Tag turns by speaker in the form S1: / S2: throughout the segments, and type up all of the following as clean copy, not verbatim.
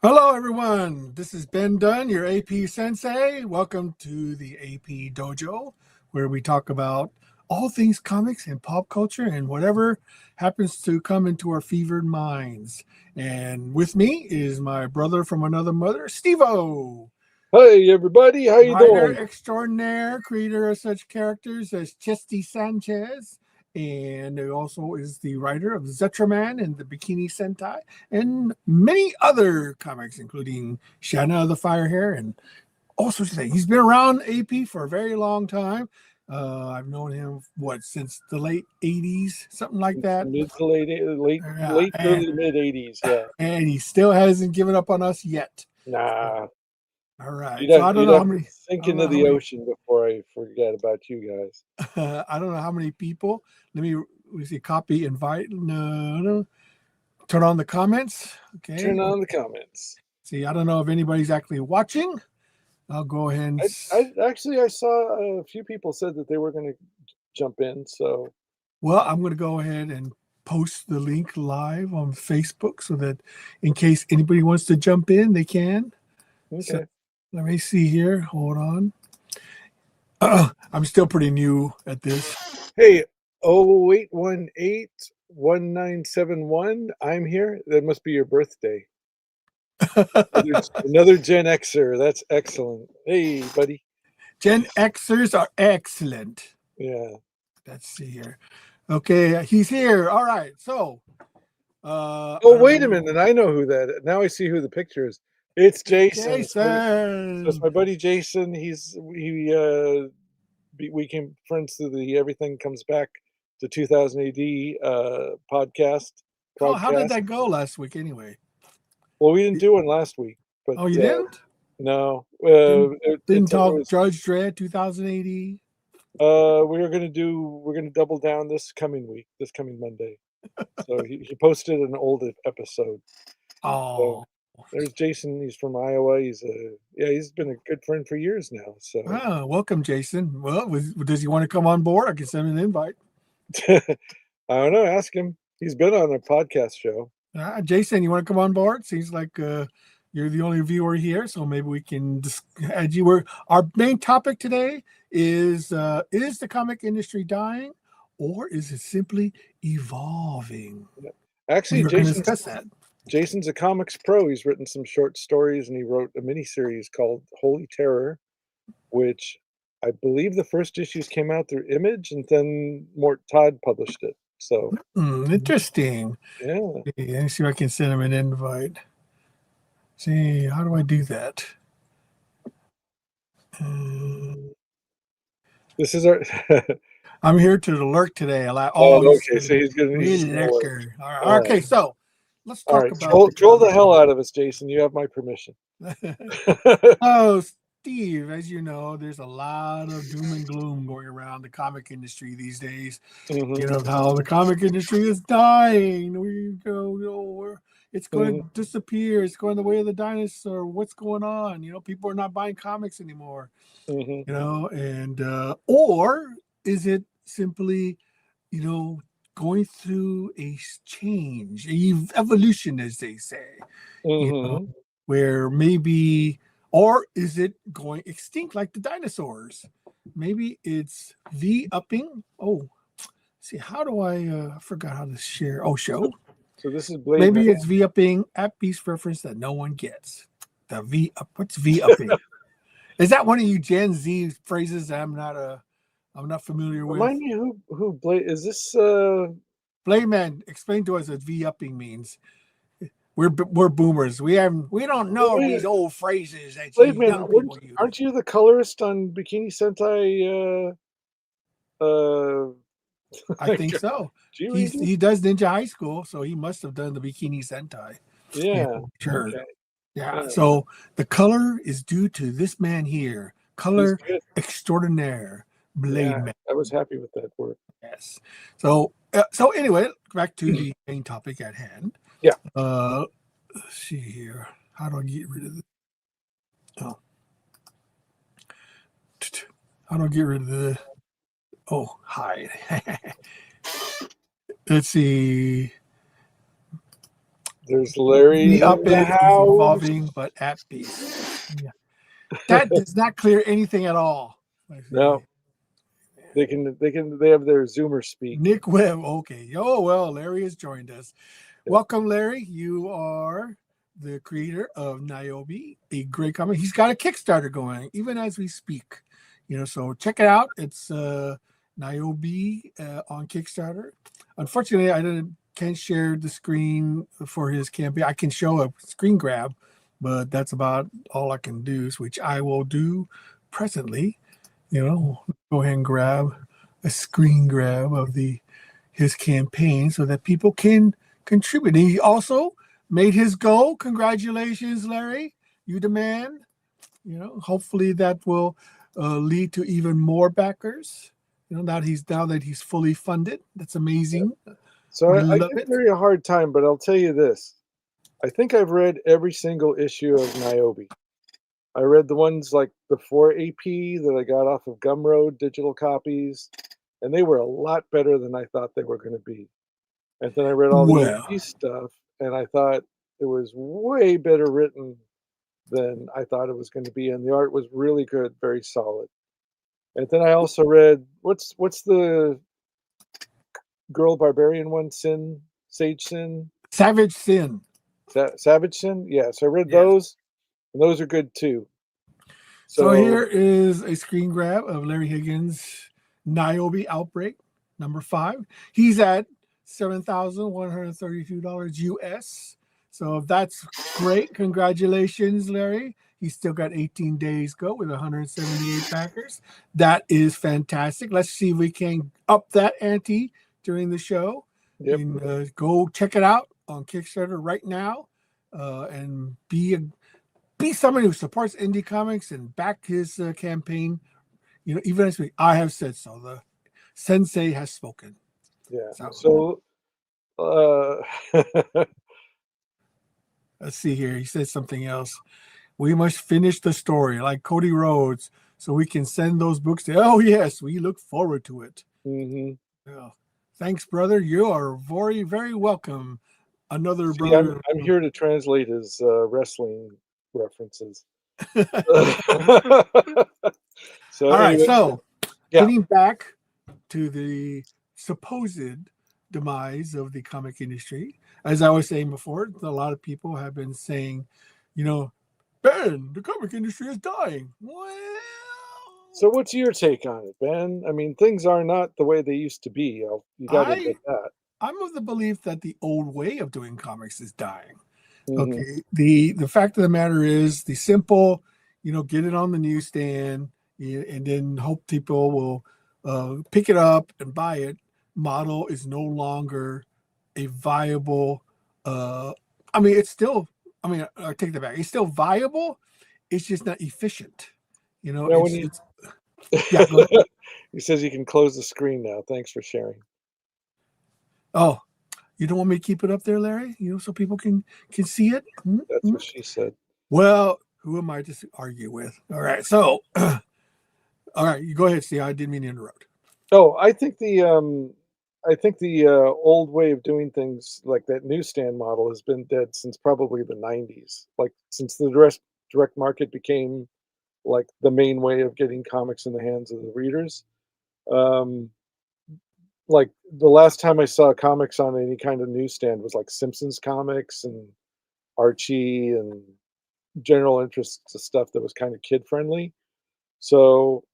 S1: Hello, everyone. This is Ben Dunn, your AP Sensei. Welcome to the AP Dojo, where we talk about all things comics and pop culture and whatever happens to come into our fevered minds. And with me is my brother from another mother, Steve-O,
S2: Hey everybody, how you
S1: writer
S2: doing?
S1: extraordinaire, creator of such characters as Chesty Sanchez, and he also is the writer of Zetraman and the Bikini Sentai, and many other comics, including Shanna the Firehair and all sorts of things. He's been around AP for a very long time. I've known him since the late '80s, something like that.
S2: Mid to late,
S1: Uh, and,
S2: early to mid '80s. Yeah.
S1: and he still hasn't given up on us yet.
S2: Nah,
S1: All right,
S2: you'd
S1: so
S2: have you'd have to
S1: I
S2: sink
S1: don't
S2: into
S1: know how
S2: the
S1: many
S2: ocean before I forget about you guys.
S1: I don't know how many people. We see copy invite. No. Turn on the comments. Okay.
S2: Turn on the comments.
S1: See, I don't know if anybody's actually watching. I'll go ahead and.
S2: I saw a few people said that they were going to jump in. So
S1: Well, I'm going to go ahead and post the link live on Facebook so that in case anybody wants to jump in, they can. So
S2: okay.
S1: let me see here. Hold on. I'm still pretty new at this.
S2: Hey, 0818-1971. I'm here. That must be your birthday. Another Gen Xer. That's excellent. Hey, buddy.
S1: Gen Xers are excellent.
S2: Yeah.
S1: Let's see here. Okay, he's here. All right. So, I
S2: Oh,
S1: don't
S2: wait a
S1: know.
S2: minute. I know who that. Now I see who the picture is. It's Jason. So it's
S1: Jason.
S2: my buddy Jason. We became friends through the Everything Comes Back to 2000 AD podcast
S1: How did
S2: broadcast.
S1: that go last week anyway?
S2: Well, we didn't do one last week, but
S1: Oh, you didn't?
S2: no,
S1: Didn't
S2: it
S1: talk
S2: was.
S1: Judge Dredd 2080.
S2: We're gonna double down this coming week, this coming Monday. So he posted an old episode. So
S1: Oh,
S2: there's Jason. He's from Iowa. He's been a good friend for years now. So
S1: welcome, Jason. Well, does he want to come on board? I can send him an invite.
S2: I don't know. Ask him. He's been on a podcast show.
S1: Jason, you want to come on board? Seems like you're the only viewer here, so maybe we can add you. Our main topic today is the comic industry dying, or is it simply evolving?
S2: Yeah.
S1: We
S2: Actually,
S1: are going to discuss that.
S2: Jason's a comics pro. He's written some short stories, and he wrote a miniseries called Holy Terror, which I believe the first issues came out through Image, and then Mort Todd published it. So
S1: Interesting.
S2: yeah,
S1: Let me see if I can send him an invite. See, how do I do that? Uh,
S2: this is our.
S1: I'm here to lurk today.
S2: Oh,
S1: He's
S2: okay. So he's
S1: real
S2: just gonna work.
S1: lurker. All right.
S2: All right.
S1: Okay, so let's
S2: All
S1: talk
S2: right.
S1: about the
S2: Troll the
S1: comic.
S2: hell out of us, Jason. You have my permission.
S1: Oh, Steve, as you know, there's a lot of doom and gloom going around the comic industry these days. You
S2: Hmm.
S1: know how the comic industry is dying. We go, it's going
S2: Hmm.
S1: to disappear. It's going the way of the dinosaur. What's going on? People are not buying comics anymore.
S2: Hmm.
S1: And or is it simply, you know, going through a change, evolution, as they say, you know,
S2: Hmm.
S1: where maybe, or is it going extinct like the dinosaurs? Maybe it's V-upping. Oh, see, how do I forgot how to share. Oh,
S2: So,
S1: show.
S2: so this is Blade Man.
S1: Maybe it's V-upping at piece reference that no one gets. The V-up. What's V-upping? Is that one of you Gen Z phrases that I'm not familiar with?
S2: Remind me who Blade is this?
S1: Playman, explain to us what V-upping means. We're boomers. We don't know these old phrases that
S2: Blade
S1: you
S2: Man,
S1: young people use.
S2: aren't you the colorist on Bikini Sentai?
S1: I think so.
S2: G Ranger?
S1: He does Ninja High School, so he must have done the Bikini Sentai.
S2: Yeah.
S1: Sure.
S2: Okay.
S1: Yeah.
S2: Yeah.
S1: So the color is due to this man here,
S2: He's
S1: color
S2: good.
S1: extraordinaire, Blade
S2: Yeah.
S1: Man.
S2: I was happy with that work.
S1: Yes. So anyway, back to the main topic at hand.
S2: Yeah.
S1: Let's see here. How do I get rid of this? Oh, how do I get rid of the? Oh, hide. Let's see.
S2: There's Larry
S1: The
S2: in the
S1: up-it is
S2: house.
S1: evolving, but at peace. Yeah. That does not clear anything at all.
S2: No, they have their Zoomer speak.
S1: Nick Webb. Okay. Oh, well, Larry has joined us.
S2: Yeah.
S1: Welcome, Larry. You are the creator of Niobe, a great comic. He's got a Kickstarter going, even as we speak. So check it out. It's Niobe on Kickstarter. Unfortunately, can't share the screen for his campaign. I can show a screen grab, but that's about all I can do, which I will do presently. Go ahead and grab a screen grab of his campaign so that people can contribute. And he also made his goal. Congratulations, Larry. You the man. Hopefully that will lead to even more backers. Now that he's fully funded. That's amazing.
S2: So I give Larry a hard time, but I'll tell you this. I think I've read every single issue of Niobe. I read the ones like before AP that I got off of Gumroad digital copies, and they were a lot better than I thought they were going to be. And then I read all the AP stuff, and I thought it was way better written than I thought it was going to be, and the art was really good, very solid. And then I also read what's the girl barbarian one? Savage Sin. Savage Sin. Yeah. So I read those, and those are good too.
S1: So here is a screen grab of Larry Higgins' Niobe Outbreak #5. He's at $7,132 US. So that's great. Congratulations, Larry. He's still got 18 days go with 178 backers. That is fantastic. Let's see if we can up that ante during the show.
S2: Yep.
S1: And go check it out on Kickstarter right now and be someone who supports indie comics and back his campaign. Even as I have said so. The sensei has spoken.
S2: Yeah. So
S1: let's see here. He said something else. We must finish the story like Cody Rhodes so we can send those books to. Oh, yes. We look forward to it.
S2: Mm-hmm.
S1: Yeah. Thanks, brother. You are very, very welcome. Another
S2: See,
S1: brother.
S2: I'm here to translate his wrestling references.
S1: So, all right. So, getting back to the supposed demise of the comic industry, as I was saying before, a lot of people have been saying, Ben, the comic industry is dying. Well,
S2: so what's your take on it, Ben? I mean, things are not the way they used to be. You got to admit that.
S1: I'm of the belief that the old way of doing comics is dying.
S2: Mm-hmm.
S1: Okay. The fact of the matter is the simple, get it on the newsstand and then hope people will pick it up and buy it model is no longer a viable. It's still. I take that back. It's still viable. It's just not efficient.
S2: Yeah, go ahead. He says you can close the screen now. Thanks for sharing.
S1: Oh, you don't want me to keep it up there, Larry? So people can see it?
S2: That's what she said.
S1: Well, who am I to argue with? All right. So, all right, you go ahead, Steve. I didn't mean to interrupt.
S2: Oh, I think the old way of doing things, like that newsstand model, has been dead since probably the 90s. Like since the direct market became like the main way of getting comics in the hands of the readers. Like the last time I saw comics on any kind of newsstand was like Simpsons comics and Archie and general interest stuff that was kind of kid friendly. So,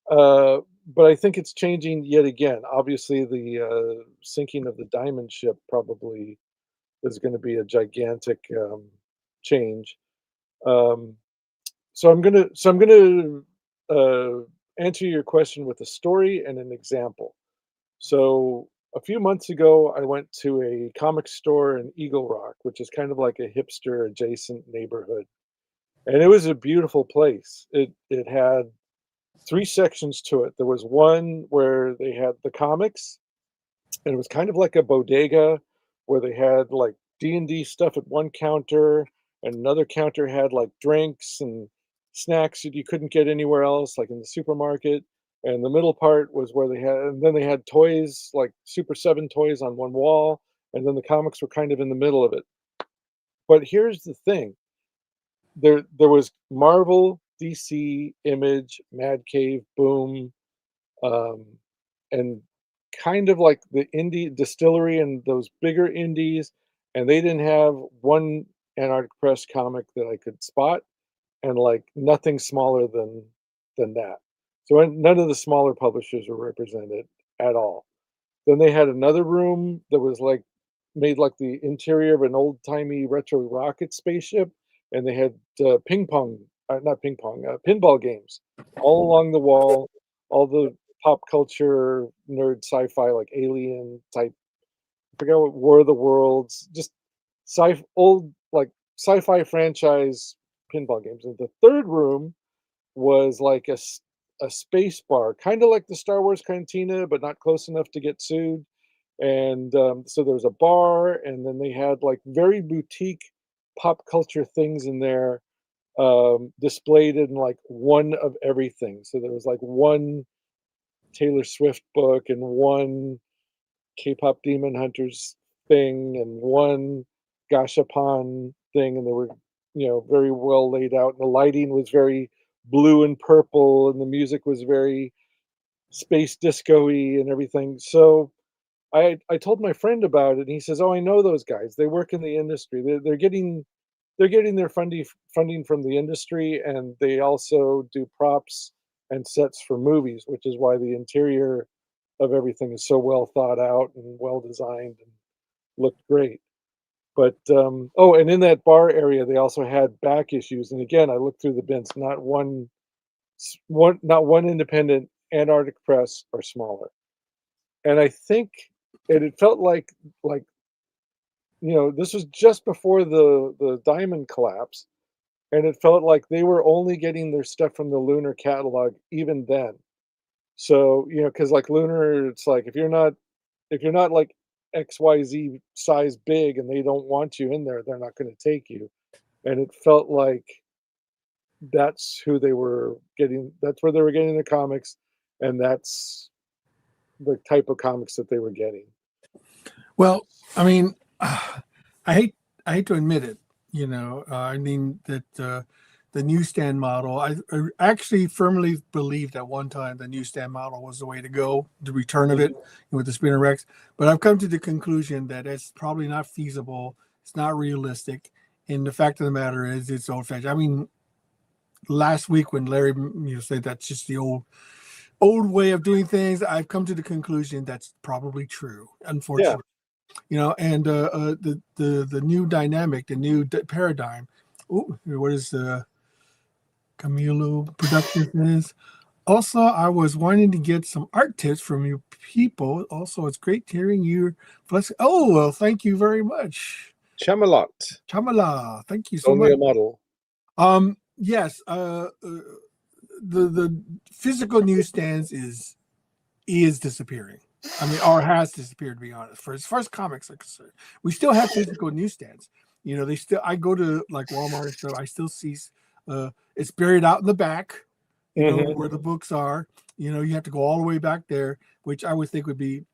S2: but I think it's changing yet again. Obviously, the sinking of the Diamond ship probably is going to be a gigantic change. So I'm gonna answer your question with a story and an example. So a few months ago, I went to a comic store in Eagle Rock, which is kind of like a hipster adjacent neighborhood, and it was a beautiful place. It had 3 sections to it. There was one where they had the comics, and it was kind of like a bodega where they had like D&D stuff at one counter, and another counter had like drinks and snacks that you couldn't get anywhere else, like in the supermarket. And the middle part was where they had toys, like Super 7 toys on one wall, and then the comics were kind of in the middle of it. but here's the thing: there was Marvel, DC, Image, Mad Cave, Boom, um, and kind of like the indie distillery and those bigger indies, and they didn't have one Antarctic Press comic that I could spot, and like nothing smaller than that. So none of the smaller publishers were represented at all. Then they had another room that was like made like the interior of an old timey retro rocket spaceship, and they had ping pong, not ping pong, pinball games all along the wall. All the pop culture nerd sci-fi like Alien type. I forgot what War of the Worlds, just old like sci-fi franchise pinball games. And the third room was like a space bar, kind of like the Star Wars Cantina, but not close enough to get sued. And so there was a bar, and then they had like very boutique pop culture things in there, displayed in like one of everything. So there was like one Taylor Swift book and one K-pop Demon Hunters thing and one Gashapon thing, and they were, very well laid out. And the lighting was very blue and purple, and the music was very space disco-y and everything. So I told my friend about it, and he says, "Oh, I know those guys. They work in the industry. They're getting their funding from the industry, and they also do props and sets for movies, which is why the interior of everything is so well thought out and well designed and looked great." But oh, and in that bar area, they also had back issues. And again, I looked through the bins, not one independent Antarctic Press or smaller. And I think it felt like this was just before the diamond collapse, and it felt like they were only getting their stuff from the Lunar catalog even then. So, because like Lunar, it's like if you're not like XYZ size big and they don't want you in there, they're not going to take you. And it felt like that's who they were getting. That's where they were getting the comics, and that's the type of comics that they were getting.
S1: Well, I mean, I hate to admit it. I mean that the newsstand model. I actually firmly believed at one time the newsstand model was the way to go. The return of it with the spinner Rex, but I've come to the conclusion that it's probably not feasible. It's not realistic, and the fact of the matter is, it's old fashioned. I mean, last week when Larry said that's just the old way of doing things, I've come to the conclusion that's probably true, unfortunately. And the new dynamic, the new paradigm. Ooh, what is the Camilo Productions? Also, I was wanting to get some art tips from you people. Also, it's great hearing you. Oh, well, thank you very much.
S2: Chamalot.
S1: Chamala, thank you so
S2: Only
S1: much.
S2: a model.
S1: Yes, the physical newsstands is disappearing. I mean, or has disappeared, to be honest. For as far as comics are concerned, we still have physical newsstands. They still. I go to like Walmart and stuff. I still see it's buried out in the back. Where the books are. You have to go all the way back there, which I would think would be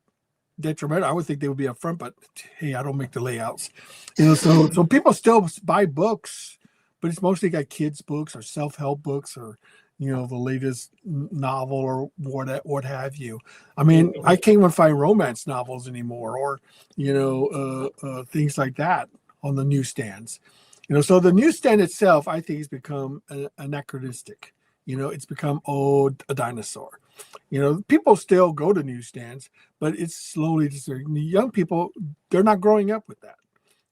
S1: detrimental. I would think they would be up front, but hey, I don't make the layouts. So people still buy books, but it's mostly got kids' books or self-help books or the latest novel or what have you. I mean, I can't even find romance novels anymore, or things like that on the newsstands. So the newsstand itself, I think, has become anachronistic. It's become a dinosaur. People still go to newsstands, but it's slowly disappearing. The young people, they're not growing up with that.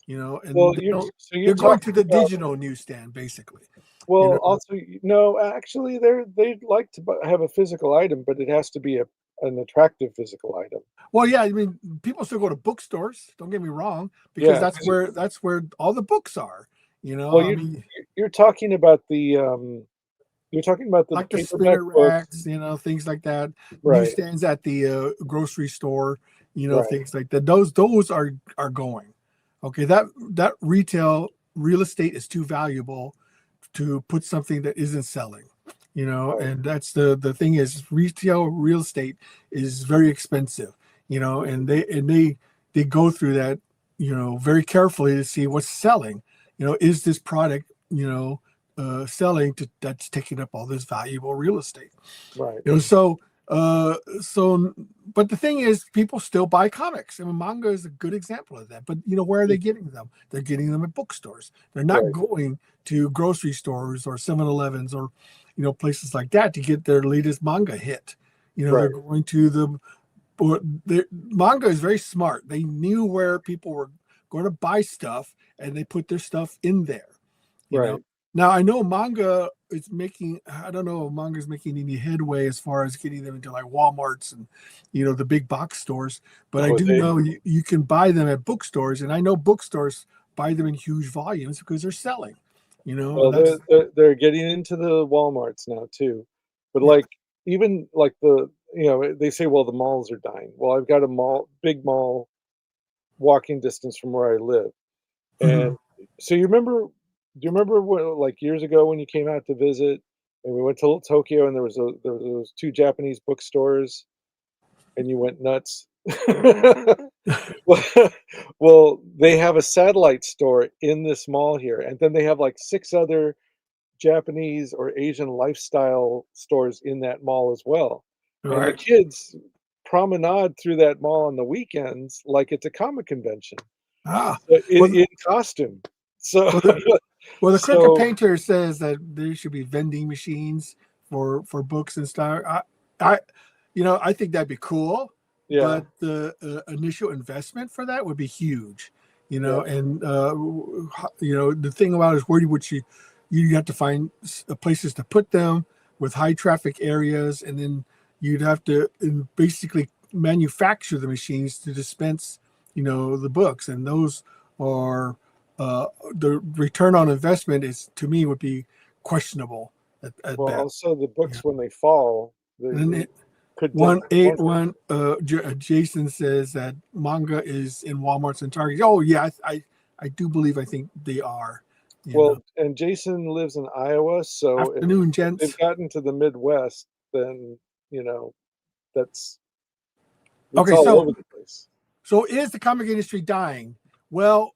S1: And
S2: Well,
S1: they're going to the digital newsstand, basically.
S2: Well, also, no, actually, they'd like to have a physical item, but it has to be an attractive physical item.
S1: Well, yeah, I mean, people still go to bookstores. Don't get me wrong, because that's where all the books are.
S2: Well, you're talking about the
S1: like the spinner racks, things like that.
S2: Right.
S1: Newsstands at the grocery store,
S2: Right.
S1: things like that. Those are going. Okay, that real estate is too valuable to put something that isn't selling.
S2: Right.
S1: And that's the thing is retail real estate is very expensive. And they go through that very carefully to see what's selling. is this product, selling that's taking up all this valuable real estate?
S2: Right.
S1: So but the thing is, people still buy comics. I mean, manga is a good example of that. But where are they getting them? They're getting them at bookstores. They're not
S2: Right.
S1: going to grocery stores or 7-Elevens or places like that to get their latest manga hit. They're
S2: Right.
S1: going to the manga is very smart. They knew where people were going to buy stuff, and they put their stuff in there.
S2: Right.
S1: Now I know manga is making. I don't know if manga is making any headway as far as getting them into like WalMarts and the big box stores. But I
S2: Oh,
S1: do know you can buy them at bookstores, and I know bookstores buy them in huge volumes because they're selling.
S2: well,
S1: That's
S2: they're getting into the Walmarts now too, but
S1: yeah.
S2: like even like they say, well, the malls are dying. Well, I've got a big mall walking distance from where I live.
S1: Mhm.
S2: And so do you remember what, like years ago when you came out to visit and we went to Tokyo and there was those two Japanese bookstores and you went nuts? Well, well, they have a satellite store in this mall here, and then they have like six other Japanese or Asian lifestyle stores in that mall as well.
S1: All
S2: And the
S1: right.
S2: kids promenade through that mall on the weekends like it's a comic convention.
S1: Ah,
S2: So
S1: well,
S2: in costume. So
S1: well, the, well, the Cricket
S2: so
S1: Painter says that there should be vending machines for books and stuff. I, I think that'd be cool,
S2: yeah,
S1: but the initial investment for that would be huge.
S2: yeah.
S1: And the thing about it is where would you have to find places to put them with high traffic areas, and then you'd have to basically manufacture the machines to dispense, the books, and those are the return on investment is to me would be questionable at
S2: Well,
S1: best.
S2: also the
S1: Yeah.
S2: books when they fall,
S1: And then
S2: they could take more.
S1: 181 Jason says that manga is in Walmart's and Target. Oh yeah, I do believe I think they are.
S2: Well, and Jason lives in Iowa, so
S1: Afternoon,
S2: if they've
S1: gents.
S2: gotten to the Midwest, then that's it's
S1: Okay,
S2: all
S1: so
S2: over the place.
S1: is the comic industry dying? Well,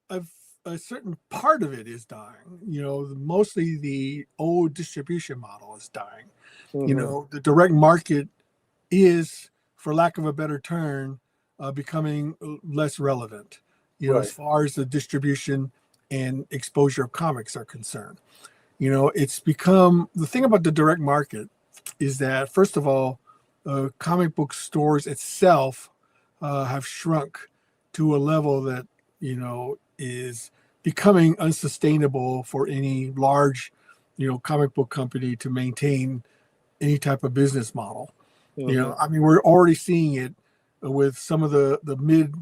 S1: a, a certain part of it is dying. Mostly the old distribution model is dying.
S2: Hmm.
S1: The direct market is, for lack of a better term, becoming less relevant, as
S2: Right.
S1: far as the distribution and exposure of comics are concerned. It's become the thing about the direct market is that, first of all, comic book stores itself have shrunk to a level that, is becoming unsustainable for any large, comic book company to maintain any type of business model.
S2: Hmm.
S1: I mean, we're already seeing it with some of the mid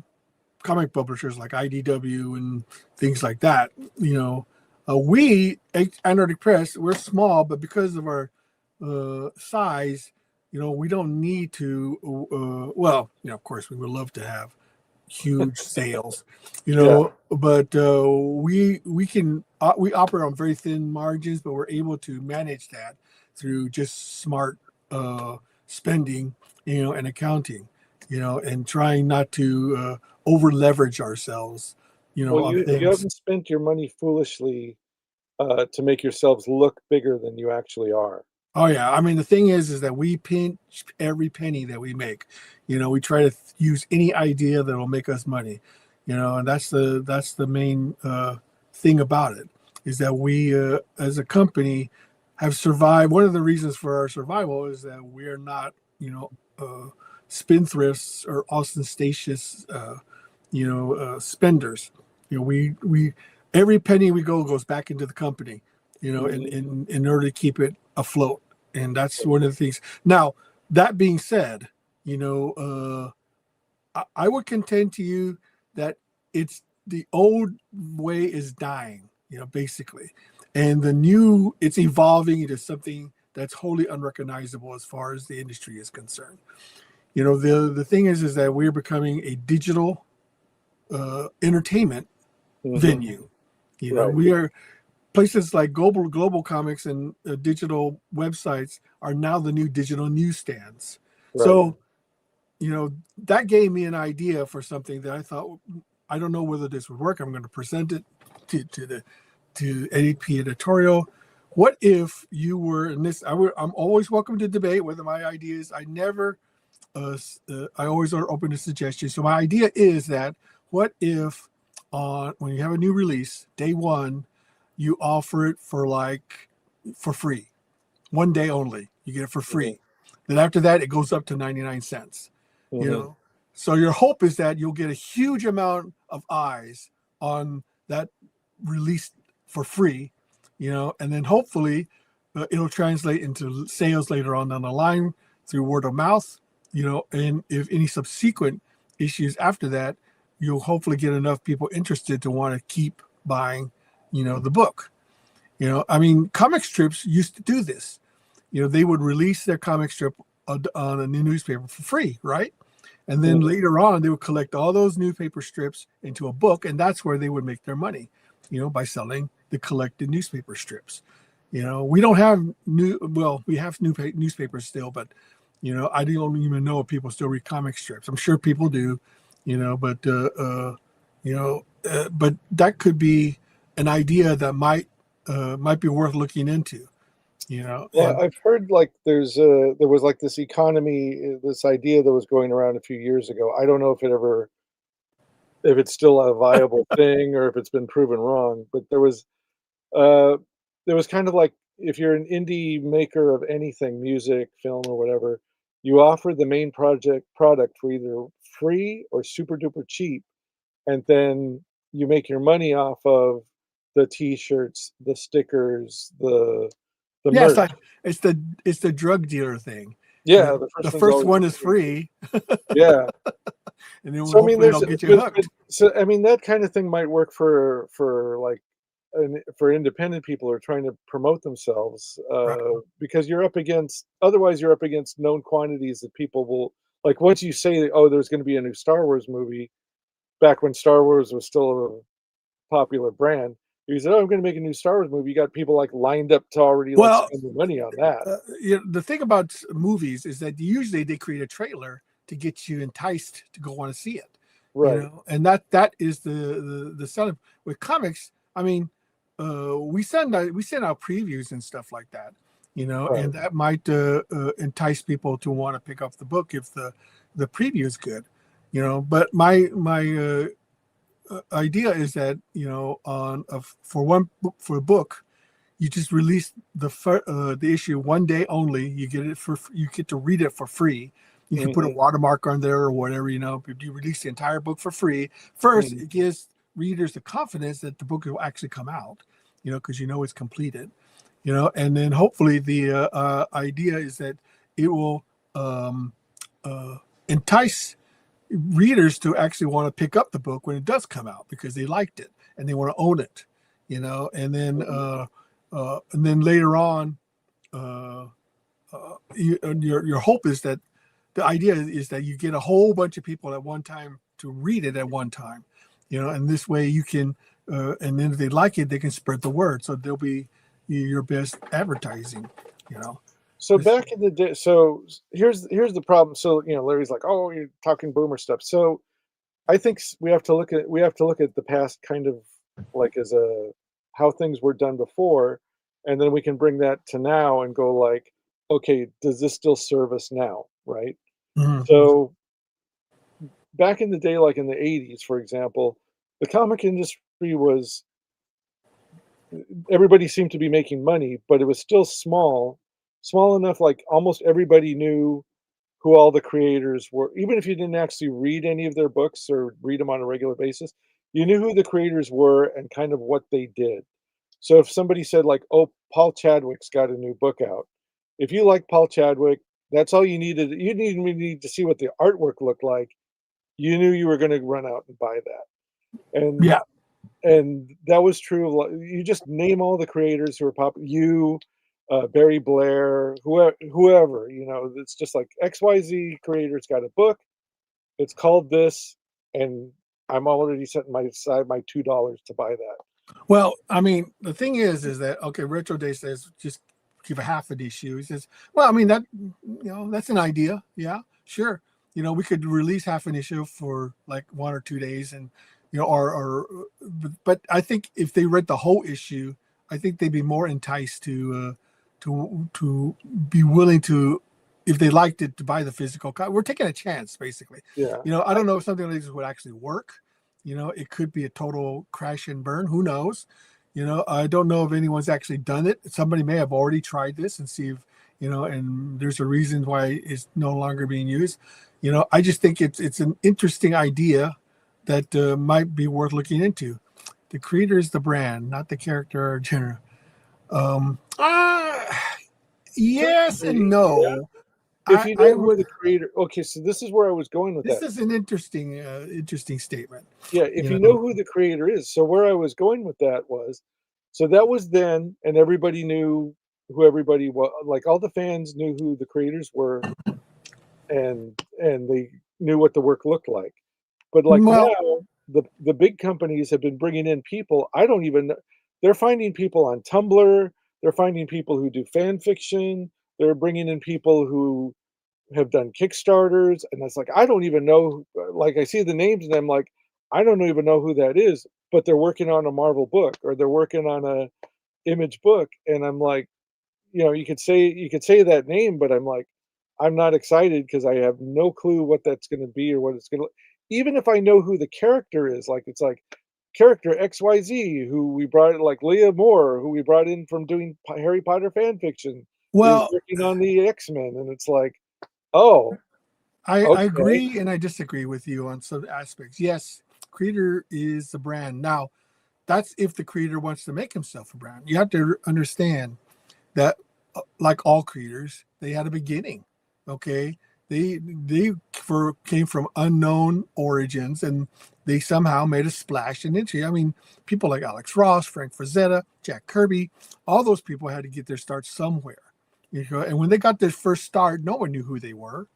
S1: comic publishers like IDW and things like that. We Antarctic Press, we're small, but because of our size, we don't need to. Well, of course, we would love to have huge sales,
S2: Yeah.
S1: but we operate on very thin margins, but we're able to manage that through just smart spending, and accounting, and trying not to over leverage ourselves,
S2: Well,
S1: on
S2: you
S1: things.
S2: haven't spent your money foolishly to make yourselves look bigger than you actually are.
S1: Oh yeah, I mean the thing is that we pinch every penny that we make. We try to use any idea that will make us money. And that's the main thing about it is that we as a company have survived. One of the reasons for our survival is that we are not uh, spendthrifts or ostentatious spenders. We every penny we goes back into the company.
S2: Hmm.
S1: In order to keep it afloat, and that's one of the things. Now, that being said, I would contend to you that it's the old way is dying, basically, and the new it's evolving into something that's wholly unrecognizable as far as the industry is concerned. The thing is that we're becoming a digital entertainment
S2: Hmm.
S1: venue.
S2: Right.
S1: We are places like global comics and digital websites are now the new digital newsstands.
S2: Right.
S1: So that gave me an idea for something that I thought, I don't know whether this would work. I'm going to present it to AP editorial. What if you were in this? I'm always welcome to debate whether my ideas. I always are open to suggestions. So my idea is that what if when you have a new release, day one, you offer it for free, one day only. You get it for free.
S2: Mm-hmm.
S1: Then after that, it goes up to 99 cents.
S2: Mm-hmm.
S1: So your hope is that you'll get a huge amount of eyes on that release for free, and then hopefully it'll translate into sales later on down the line through word of mouth, and if any subsequent issues after that, you'll hopefully get enough people interested to want to keep buying, the book. I mean, comic strips used to do this. They would release their comic strip on a new newspaper for free, right? And then later on, they would collect all those newspaper strips into a book, and that's where they would make their money, by selling the collected newspaper strips. We don't have we have newspapers still, but I don't even know if people still read comic strips. I'm sure people do, but but that could be an idea that might be worth looking into.
S2: Well, I've heard like there was like this economy, this idea that was going around a few years ago. I don't know if it's still a viable thing or if it's been proven wrong, but uh, there was kind of like if you're an indie maker of anything, music, film, or whatever, you offer the main product for either free or super duper cheap, and then you make your money off of the T-shirts, the stickers, the
S1: Yeah,
S2: merch.
S1: it's the drug dealer thing.
S2: Yeah,
S1: The
S2: one's
S1: first
S2: always
S1: one is
S2: free.
S1: free,
S2: Yeah.
S1: and then
S2: So I mean,
S1: hopefully they'll get you hooked.
S2: so I mean that kind of thing might work for like for independent people who are trying to promote themselves
S1: Right.
S2: because you're up against known quantities that people will like once you say, oh, there's going to be a new Star Wars movie back when Star Wars was still a popular brand. You said, oh, I'm going to make a new Star Wars movie. You got people like lined up to already like
S1: Well,
S2: spend their money on that.
S1: the thing about movies is that usually they create a trailer to get you enticed to go want to see it.
S2: Right.
S1: And that is the selling with comics. I mean, we send out previews and stuff like that,
S2: Right.
S1: and that might entice people to want to pick up the book if the preview is good, But my idea is that for a book, you just release the issue one day only. You get to read it for free. You can put a watermark on there or whatever, If you release the entire book for free, first it gives readers the confidence that the book will actually come out, because it's completed, and then hopefully the idea is that it will entice readers to actually want to pick up the book when it does come out because they liked it and they want to own it, and then later on, your hope is that the idea is that you get a whole bunch of people at one time to read it at one time, and this way you can, and then if they like it, they can spread the word. So they'll be your best advertising,
S2: So back in the day, so here's the problem. So Larry's like, oh, you're talking boomer stuff. So I think we have to look at the past kind of like as a how things were done before, and then we can bring that to now and go like, okay, does this still serve us now, right?
S1: Mhm.
S2: So back in the day, like in the 80s, for example, the comic industry was everybody seemed to be making money, but it was still small enough like almost everybody knew who all the creators were. Even if you didn't actually read any of their books or read them on a regular basis, you knew who the creators were and kind of what they did. So if somebody said like, "Oh, Paul Chadwick's got a new book out," if you like Paul Chadwick, that's all you needed. You didn't even need to see what the artwork looked like. You knew you were going to run out and buy that.
S1: Yeah.
S2: And that was true of you just name all the creators who are popular. Barry Blair, whoever, it's just like XYZ creators got a book. It's called this, and I'm already setting aside my $2 to buy that.
S1: Well, I mean, the thing is that okay, Retro Day says just give a half of these shoes. He says, well, I mean that's an idea. Yeah, sure. We could release half an issue for like 1 or 2 days, and but I think if they read the whole issue, I think they'd be more enticed to be willing to, if they liked it, to buy the physical copy. We're taking a chance, basically.
S2: Yeah.
S1: I don't know if something like this would actually work. It could be a total crash and burn. Who knows? I don't know if anyone's actually done it. Somebody may have already tried this and see if, and there's a reason why it's no longer being used. I just think it's an interesting idea that might be worth looking into. The creator is the brand, not the character or genre. Yes and no.
S2: Yeah. If you know who the creator, okay, so this is where I was going with
S1: this
S2: that.
S1: This is an interesting statement.
S2: Yeah, if you know who the creator is. So where I was going with that was, so that was then, and everybody knew who everybody was. Like all the fans knew who the creators were, and they knew what the work looked like. But like
S1: Well,
S2: now, the big companies have been bringing in people. I don't even know. They're finding people on Tumblr. They're finding people who do fan fiction. They're bringing in people who have done Kickstarters, and it's like I don't even know. Like I see the names, and I'm like, I don't even know who that is. But they're working on a Marvel book, or they're working on a Image book, and I'm like, you could say that name, but I'm like, I'm not excited because I have no clue what that's going to be or what it's going to. Even if I know who the character is, like it's like character XYZ, who we brought, like Leah Moore, who we brought in from doing Harry Potter fan fiction, is working on the X-Men, and it's like, oh,
S1: I
S2: okay.
S1: agree and I disagree with you on some aspects. Yes, creator is the brand. Now, that's if the creator wants to make himself a brand. You have to understand that, like all creators, they had a beginning. Okay, they came from unknown origins, and they somehow made a splash in industry. I mean, people like Alex Ross, Frank Frazetta, Jack Kirby, all those people had to get their start somewhere. And when they got their first start, no one knew who they were.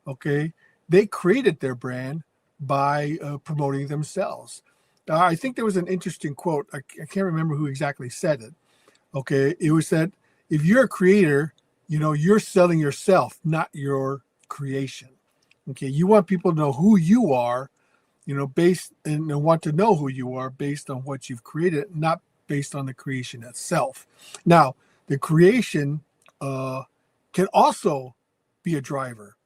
S1: Okay, they created their brand by promoting themselves. I think there was an interesting quote. I can't remember who exactly said it. Okay, it was that if you're a creator, you're selling yourself, not your creation. Okay, you want people to know who you are, based and want to know who you are based on what you've created, not based on the creation itself. Now, the creation can also be a driver.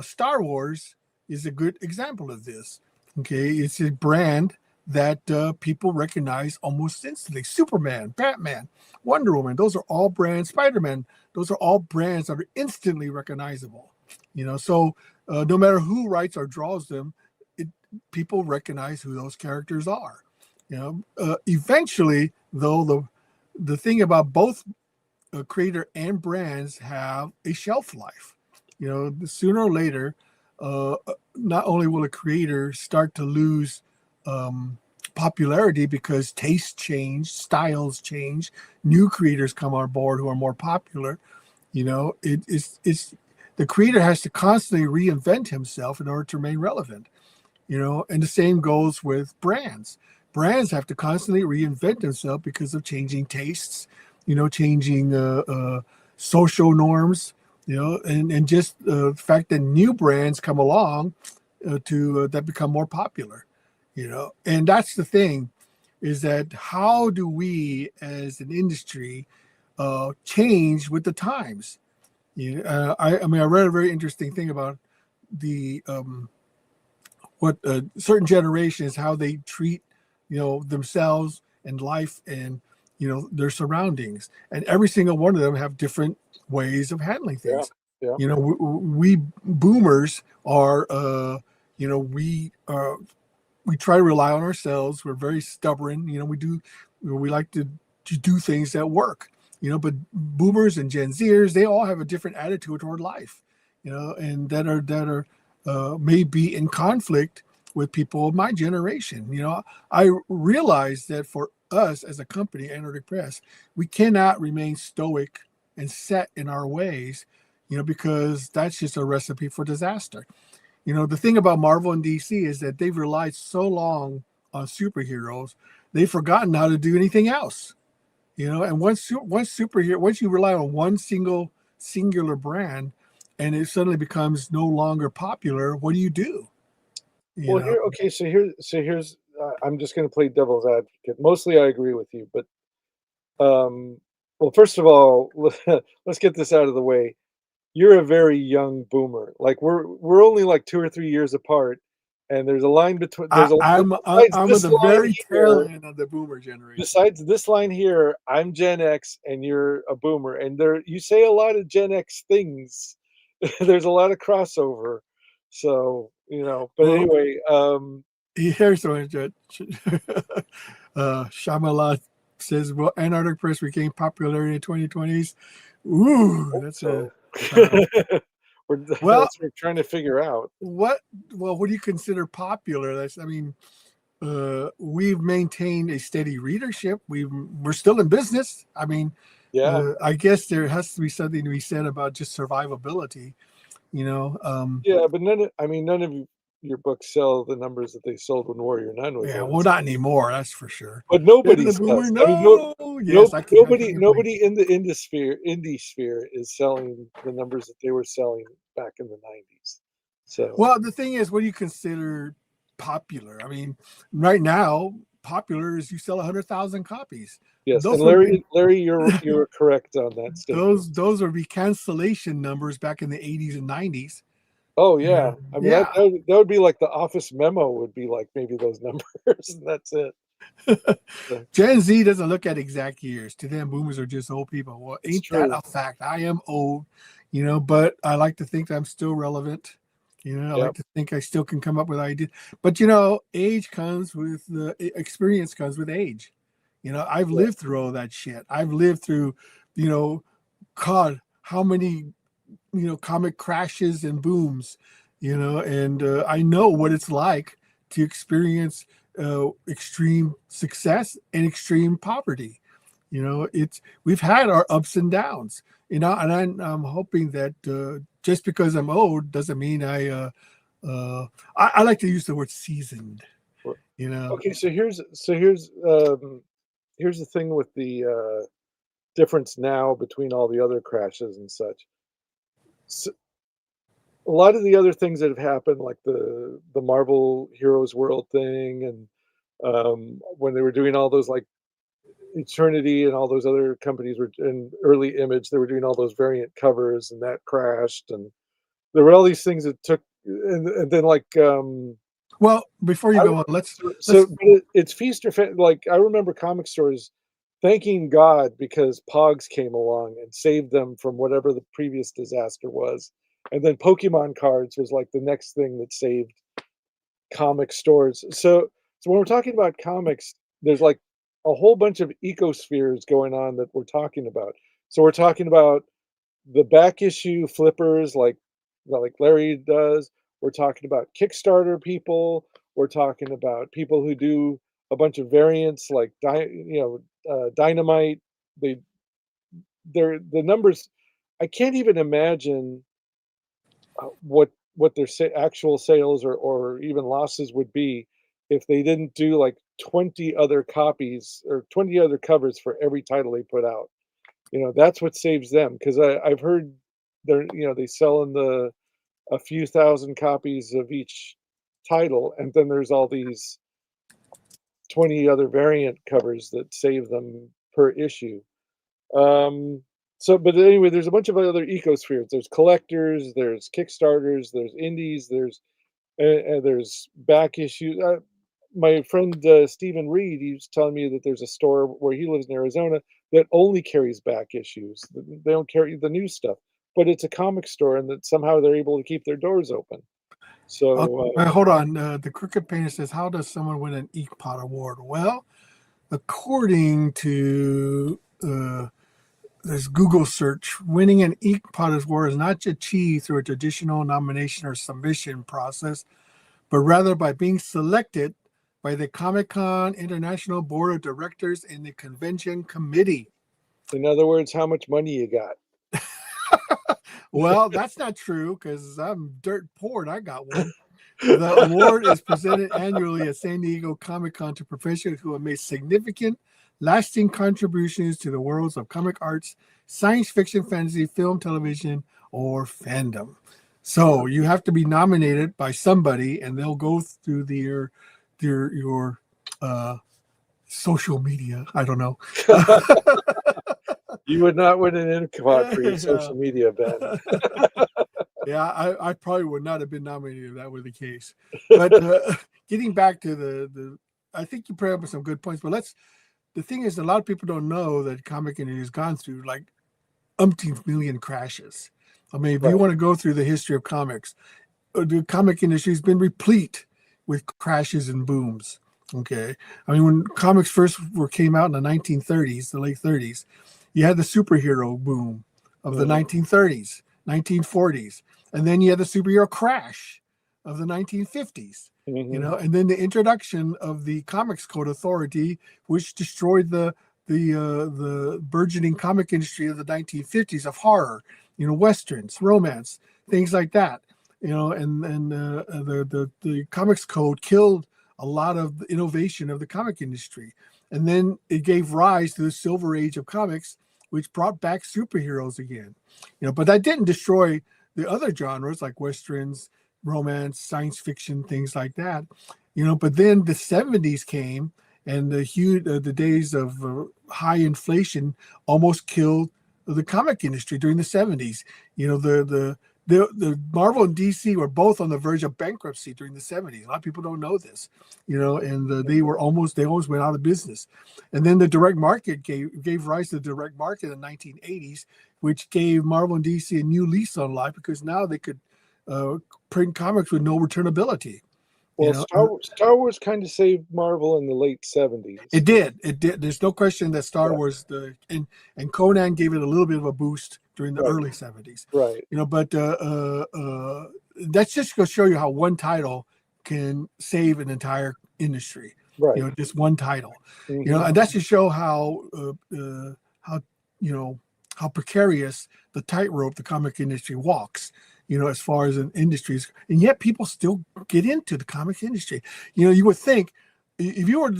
S1: Star Wars is a good example of this. Okay, it's a brand that people recognize almost instantly. Superman, Batman, Wonder Woman, those are all brands. Spider-Man, those are all brands that are instantly recognizable. So no matter who writes or draws them, people recognize who those characters are. Eventually, though, the thing about both creator and brands have a shelf life. Sooner or later, not only will a creator start to lose popularity because tastes change, styles change, new creators come on board who are more popular. It's the creator has to constantly reinvent himself in order to remain relevant. And the same goes with brands. Brands have to constantly reinvent themselves because of changing tastes, changing social norms, and just the fact that new brands come along that become more popular, and that's the thing, is that how do we as an industry change with the times? I mean, I read a very interesting thing about the what certain generations, how they treat themselves and life and their surroundings, and every single one of them have different ways of handling things.
S2: Yeah.
S1: We boomers are we try to rely on ourselves. We're very stubborn. We like to do things that work. But boomers and Gen Zers, they all have a different attitude toward life. And that are may be in conflict with people of my generation. I realize that for us as a company, Anarchic Press, we cannot remain stoic and set in our ways, because that's just a recipe for disaster. The thing about Marvel and DC is that they've relied so long on superheroes, they've forgotten how to do anything else. And once you rely on one singular brand, and it suddenly becomes no longer popular, what do you do?
S2: Well, here, okay, so here's I'm just going to play devil's advocate. Mostly, I agree with you, but well, first of all, let's get this out of the way. You're a very young boomer. Like we're only like 2 or 3 years apart, and there's a line between.
S1: I,
S2: There's a
S1: I'm
S2: besides
S1: I'm at
S2: this
S1: the
S2: line
S1: very tail
S2: here.
S1: end of the boomer generation.
S2: Besides this line here, I'm Gen X and you're a boomer, and there you say a lot of Gen X things. There's a lot of crossover, so But
S1: Well,
S2: anyway,
S1: here's one. Shyamalan says, "Well, Antarctic Press regained popularity in 2020s." Ooh, that's a
S2: so that's
S1: well.
S2: what we're trying to figure out.
S1: What what do you consider popular? We've maintained a steady readership. We're still in business.
S2: Yeah,
S1: I guess there has to be something to be said about just survivability.
S2: yeah, but none of your books sell the numbers that they sold when Warrior Nun was
S1: Yeah,
S2: on.
S1: well, not anymore. That's for sure.
S2: But
S1: Better than
S2: nobody's
S1: boomer?
S2: does. I mean,
S1: No. Yes, I
S2: nobody,
S1: can't complain.
S2: nobody in the indie sphere is selling the numbers that they were selling back in the '90s. So
S1: Well, the thing is, what do you consider popular? Right now, popular is you sell 100,000 copies.
S2: yes, and
S1: Those would be
S2: Larry, you're correct on that statement.
S1: those would be cancellation numbers back in the 80s and 90s.
S2: Oh yeah, I mean
S1: Yeah.
S2: that would be like the office memo would be like maybe those numbers, and that's it. So,
S1: Gen Z doesn't look at exact years. To them, boomers are just old people. Well,
S2: it's
S1: ain't that
S2: true.
S1: a fact? I am old, but I like to think that I'm still relevant. I
S2: Yeah,
S1: like to think I still can come up with ideas. But age comes with the experience comes with age. I've
S2: yeah.
S1: lived through all that shit. I've lived through, you know, God, how many comic crashes and booms, and I know what it's like to experience extreme success and extreme poverty. It's we've had our ups and downs, and I'm hoping that just because I'm old doesn't mean I like to use the word seasoned.
S2: Well,
S1: you know
S2: okay, here's the thing with the difference now between all the other crashes and such. S A lot of the other things that have happened, like the Marvel Heroes World thing, and when they were doing all those like Eternity and all those other companies were in early Image, they were doing all those variant covers, and that crashed, and there were all these things that took, and then like
S1: well, before you
S2: I
S1: go on,
S2: so
S1: let's
S2: but it's feast or like I remember comic stores thanking God because Pogs came along and saved them from whatever the previous disaster was. And then Pokemon cards was like the next thing that saved comic stores. So when we're talking about comics, there's like a whole bunch of ecospheres going on that we're talking about. So we're talking about the back issue flippers like Larry does. We're talking about Kickstarter people. We're talking about people who do a bunch of variants like Dynamite. They they're the numbers. I can't even imagine what their actual sales or even losses would be if they didn't do like 20 other copies or 20 other covers for every title they put out. That's what saves them because I've heard they sell in the a few thousand copies of each title, and then there's all these 20 other variant covers that save them per issue. Um, but anyway, there's a bunch of other ecospheres. There's collectors, there's Kickstarters, there's indies, there's back issues. My friend Stephen Reed, he was telling me that there's a store where he lives in Arizona that only carries back issues. They don't carry the new stuff, but it's a comic store, and that somehow they're able to keep their doors open. So
S1: hold on. The Crooked Painter says, "How does someone win an EPOT award?" Well, according to this Google search, winning an EPOT award is not achieved through a traditional nomination or submission process, but rather by being selected by the Comic-Con International Board of Directors and the Convention Committee.
S2: in other words, how much money you got?
S1: Well, that's not true because I'm dirt poor and I got one. The award is presented annually at San Diego Comic-Con to professionals who have made significant, lasting contributions to the worlds of comic arts, science fiction, fantasy, film, television, or fandom. So you have to be nominated by somebody, and they'll go through your social media. I don't know.
S2: You would not win an Incubot for your
S1: Yeah.
S2: social media, Ben.
S1: Yeah, I probably would not have been nominated if that were the case. But getting back to I think you bring up some good points. But the thing is, a lot of people don't know that comic industry has gone through like umpteen million crashes. I mean, if you
S2: Right.
S1: want to go through the history of comics, the comic industry has been replete with crashes and booms. Okay, I mean, when comics first came out in the 1930s, the late 30s, you had the superhero boom of the
S2: Mhm.
S1: 1930s, 1940s, and then you had the superhero crash of the 1950s.
S2: Mhm.
S1: And then the introduction of the Comics Code Authority, which destroyed the burgeoning comic industry of the 1950s of horror, westerns, romance, things like that. And the Comics Code killed a lot of the innovation of the comic industry. And then it gave rise to the Silver Age of comics, which brought back superheroes again. But that didn't destroy the other genres like westerns, romance, science fiction, things like that. But then the 70s came, and the days of high inflation almost killed the comic industry during the 70s. The Marvel and DC were both on the verge of bankruptcy during the 70s. A lot of people don't know this, and they almost went out of business. And then the direct market gave rise to the direct market in the 1980s, which gave Marvel and DC a new lease on life because now they could print comics with no returnability.
S2: Well, Star Wars kind of saved Marvel in the late 70s.
S1: It did. It did. There's no question that Star
S2: Yeah,
S1: Wars and Conan gave it a little bit of a boost during the
S2: right,
S1: early 70s.
S2: right,
S1: But that's just going to show you how one title can save an entire industry.
S2: right.
S1: Just one title.
S2: Mhm.
S1: And that's to show how you know how precarious the tightrope the comic industry walks. As far as an industries, and yet people still get into the comic industry. You would think if you were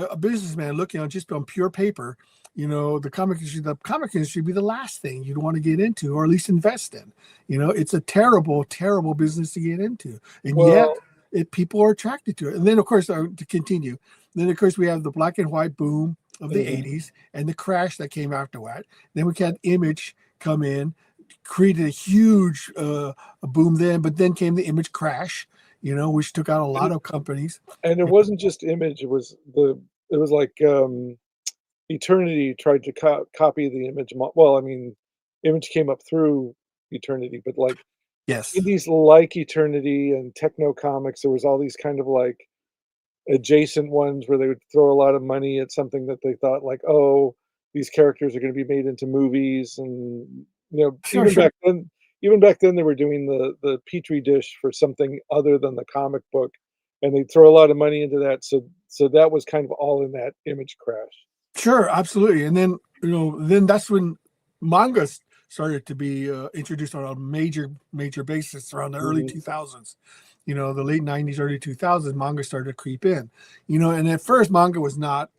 S1: a businessman looking on just on pure paper, the comic industry would be the last thing you'd want to get into or at least invest in. It's a terrible, terrible business to get into, and yet
S2: Well,
S1: people are attracted to it. And then, of course, to continue, then of course we have the black and white boom of the
S2: mhm.
S1: 80s and the crash that came after that. Then we had Image come in, created a huge a boom then, but then came the Image crash, which took out a lot
S2: and
S1: of companies.
S2: and it wasn't just Image, it was like, Eternity tried to copy the Image well, I mean, Image came up through Eternity, but, like,
S1: Yes,
S2: indies like Eternity and Techno Comics, there was all these kind of, like, adjacent ones where they would throw a lot of money at something that they thought, like, "Oh, these characters are gonna be made into movies," and,
S1: sure, sure.
S2: even back then, they were doing the petri dish for something other than the comic book, and they'd throw a lot of money into that, so that was kind of all in that Image crash.
S1: Sure, absolutely. And then, then that's when manga started to be introduced on a major basis around the early
S2: Mhm.
S1: 2000s. The late 90s, early 2000s, manga started to creep in. And at first manga was not,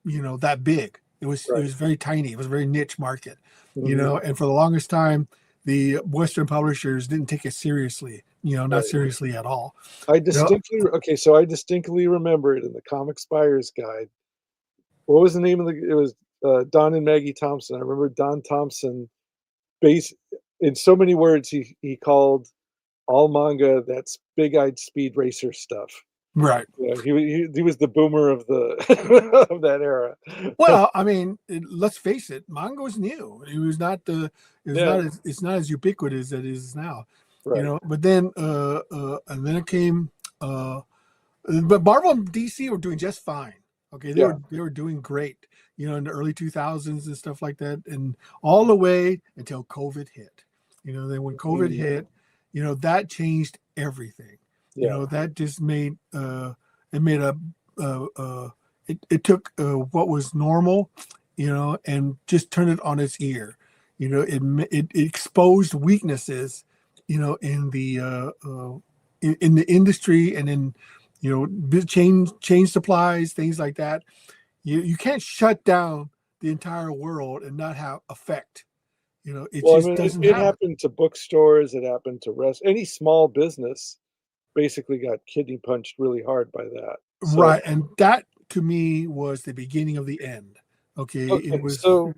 S1: that big. It
S2: Right.
S1: was very tiny. It was a very niche market.
S2: Mhm.
S1: And for the longest time, the Western publishers didn't take it seriously. Not
S2: Right.
S1: seriously at all.
S2: I
S1: You know,
S2: distinctly okay, so I distinctly remember it in the Comics Buyer's Guide. What was the name of it was, Don and Maggie Thompson. I remember Don Thompson base in so many words, he called all manga that's big-eyed speed racer stuff.
S1: right.
S2: Yeah, he was the boomer of the of that era.
S1: Well, I mean, let's face it, manga was new.
S2: Yeah,
S1: it's not as ubiquitous as it is now,
S2: right.
S1: But then, and then it came, but Marvel and DC were doing just fine. Okay,
S2: Yeah.
S1: they were doing great, in the early 2000s and stuff like that, and all the way until COVID hit. Then when COVID
S2: Mhm.
S1: hit, that changed everything.
S2: Yeah.
S1: That just made it made uh, uh, it took what was normal, and just turned it on its ear. It exposed weaknesses, in the in the industry and in change supplies, things like that. You can't shut down the entire world and not have effect. It
S2: Well, I
S1: just
S2: mean,
S1: doesn't
S2: it
S1: happen.
S2: happened to bookstores, it happened to any small business basically got kidney punched really hard by that. So
S1: Right, and that to me was the beginning of the end. Okay,
S2: Okay,
S1: it was
S2: so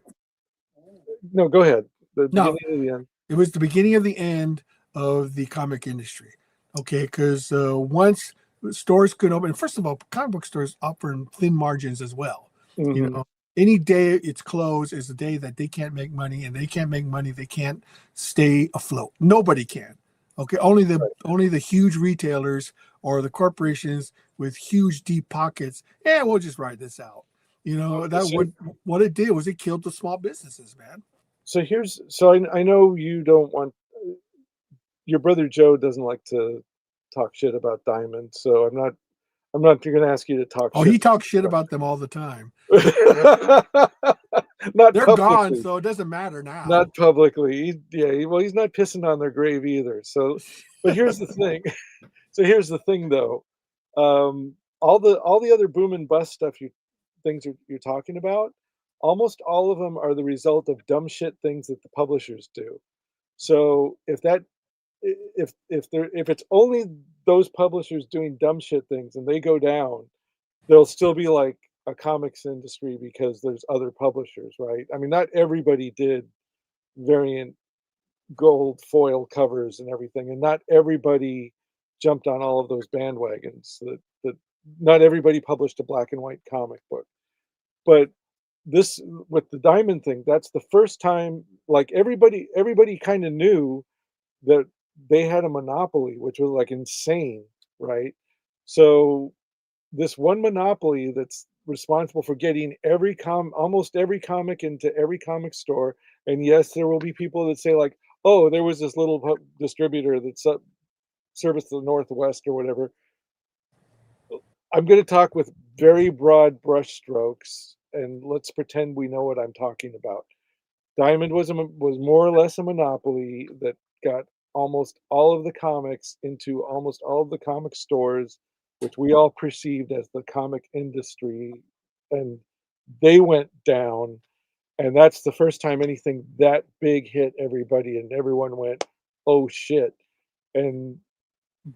S2: no, go ahead. The
S1: no,
S2: beginning of the end.
S1: it was the beginning of the end of the comic industry. Okay, because once stores could open, first of all, comic book stores offer thin margins as well. You
S2: Mhm.
S1: know, any day it's closed is a day that they can't make money, and they can't make money. They can't stay afloat. Nobody can. Okay, only the huge retailers or the corporations with huge deep pockets. Yeah, we'll just ride this out. You know
S2: Okay,
S1: that what it did was it killed the small businesses, man.
S2: I know you don't want your brother Joe doesn't like to talk shit about Diamond, so I'm not going to ask you to talk
S1: Oh,
S2: shit
S1: he talks shit about them all the time.
S2: about not
S1: They're gone,
S2: publicly.
S1: so it doesn't matter now.
S2: Not publicly. Well, he's not pissing on their grave either. So, but here's the thing. So here's the thing, though. All the other boom and bust stuff you're talking about, almost all of them are the result of dumb shit things that the publishers do. So if it's only those publishers doing dumb shit things and they go down, there'll still be like a comics industry because there's other publishers, right? I mean, not everybody did variant gold foil covers and everything, and not everybody jumped on all of those bandwagons. That not everybody published a black and white comic book, but this with the diamond thing, that's the first time like everybody kind of knew that they had a monopoly, which was like insane, right? So this one monopoly that's responsible for getting almost every comic into every comic store. And yes, there will be people that say like, "Oh, there was this little distributor that serviced the Northwest or whatever." I'm going to talk with very broad brushstrokes, and let's pretend we know what I'm talking about. Diamond was more or less a monopoly that got almost all of the comics into almost all of the comic stores, which we all perceived as the comic industry, and they went down. And that's the first time anything that big hit everybody, and everyone went, "Oh shit!" And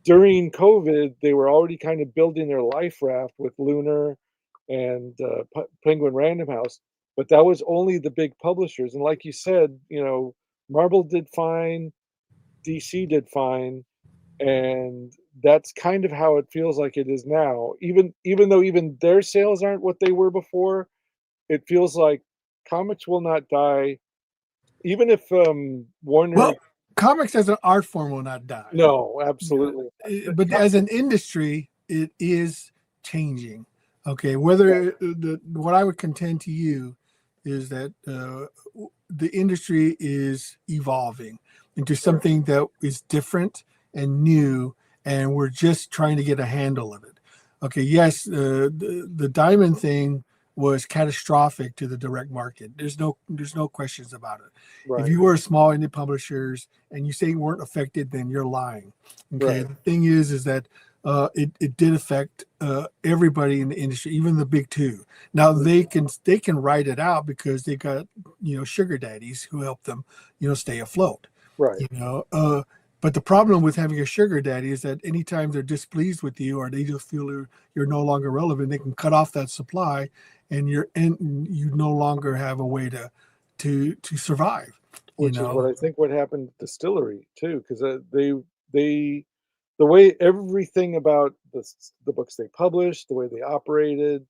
S2: during COVID, they were already kind of building their life raft with Lunar and Penguin Random House, but that was only the big publishers. And like you said, Marvel did fine, DC did fine, and that's kind of how it feels like it is now. Even though even their sales aren't what they were before, it feels like comics will not die. Even if Warner,
S1: Well, comics as an art form will not die.
S2: no,
S1: You know,
S2: absolutely,
S1: but as an industry, it is changing. Okay, whether what I would contend to you is that the industry is evolving into something that is different and new, and we're just trying to get a handle of it. Okay, yes, the diamond thing was catastrophic to the direct market. There's no questions about it. If
S2: right,
S1: you were a small indie publishers and you say you weren't affected, then you're lying. Okay,
S2: right,
S1: the thing is that it did affect everybody in the industry, even the big two. Now they can write it out because they got sugar daddies who help them stay afloat.
S2: right.
S1: You know, but the problem with having a sugar daddy is that anytime they're displeased with you or they just feel you're no longer relevant, they can cut off that supply, and you no longer have a way to survive. You
S2: Which is what
S1: know,
S2: I think what happened to Distillery too, because they the way everything about the books they published, the way they operated,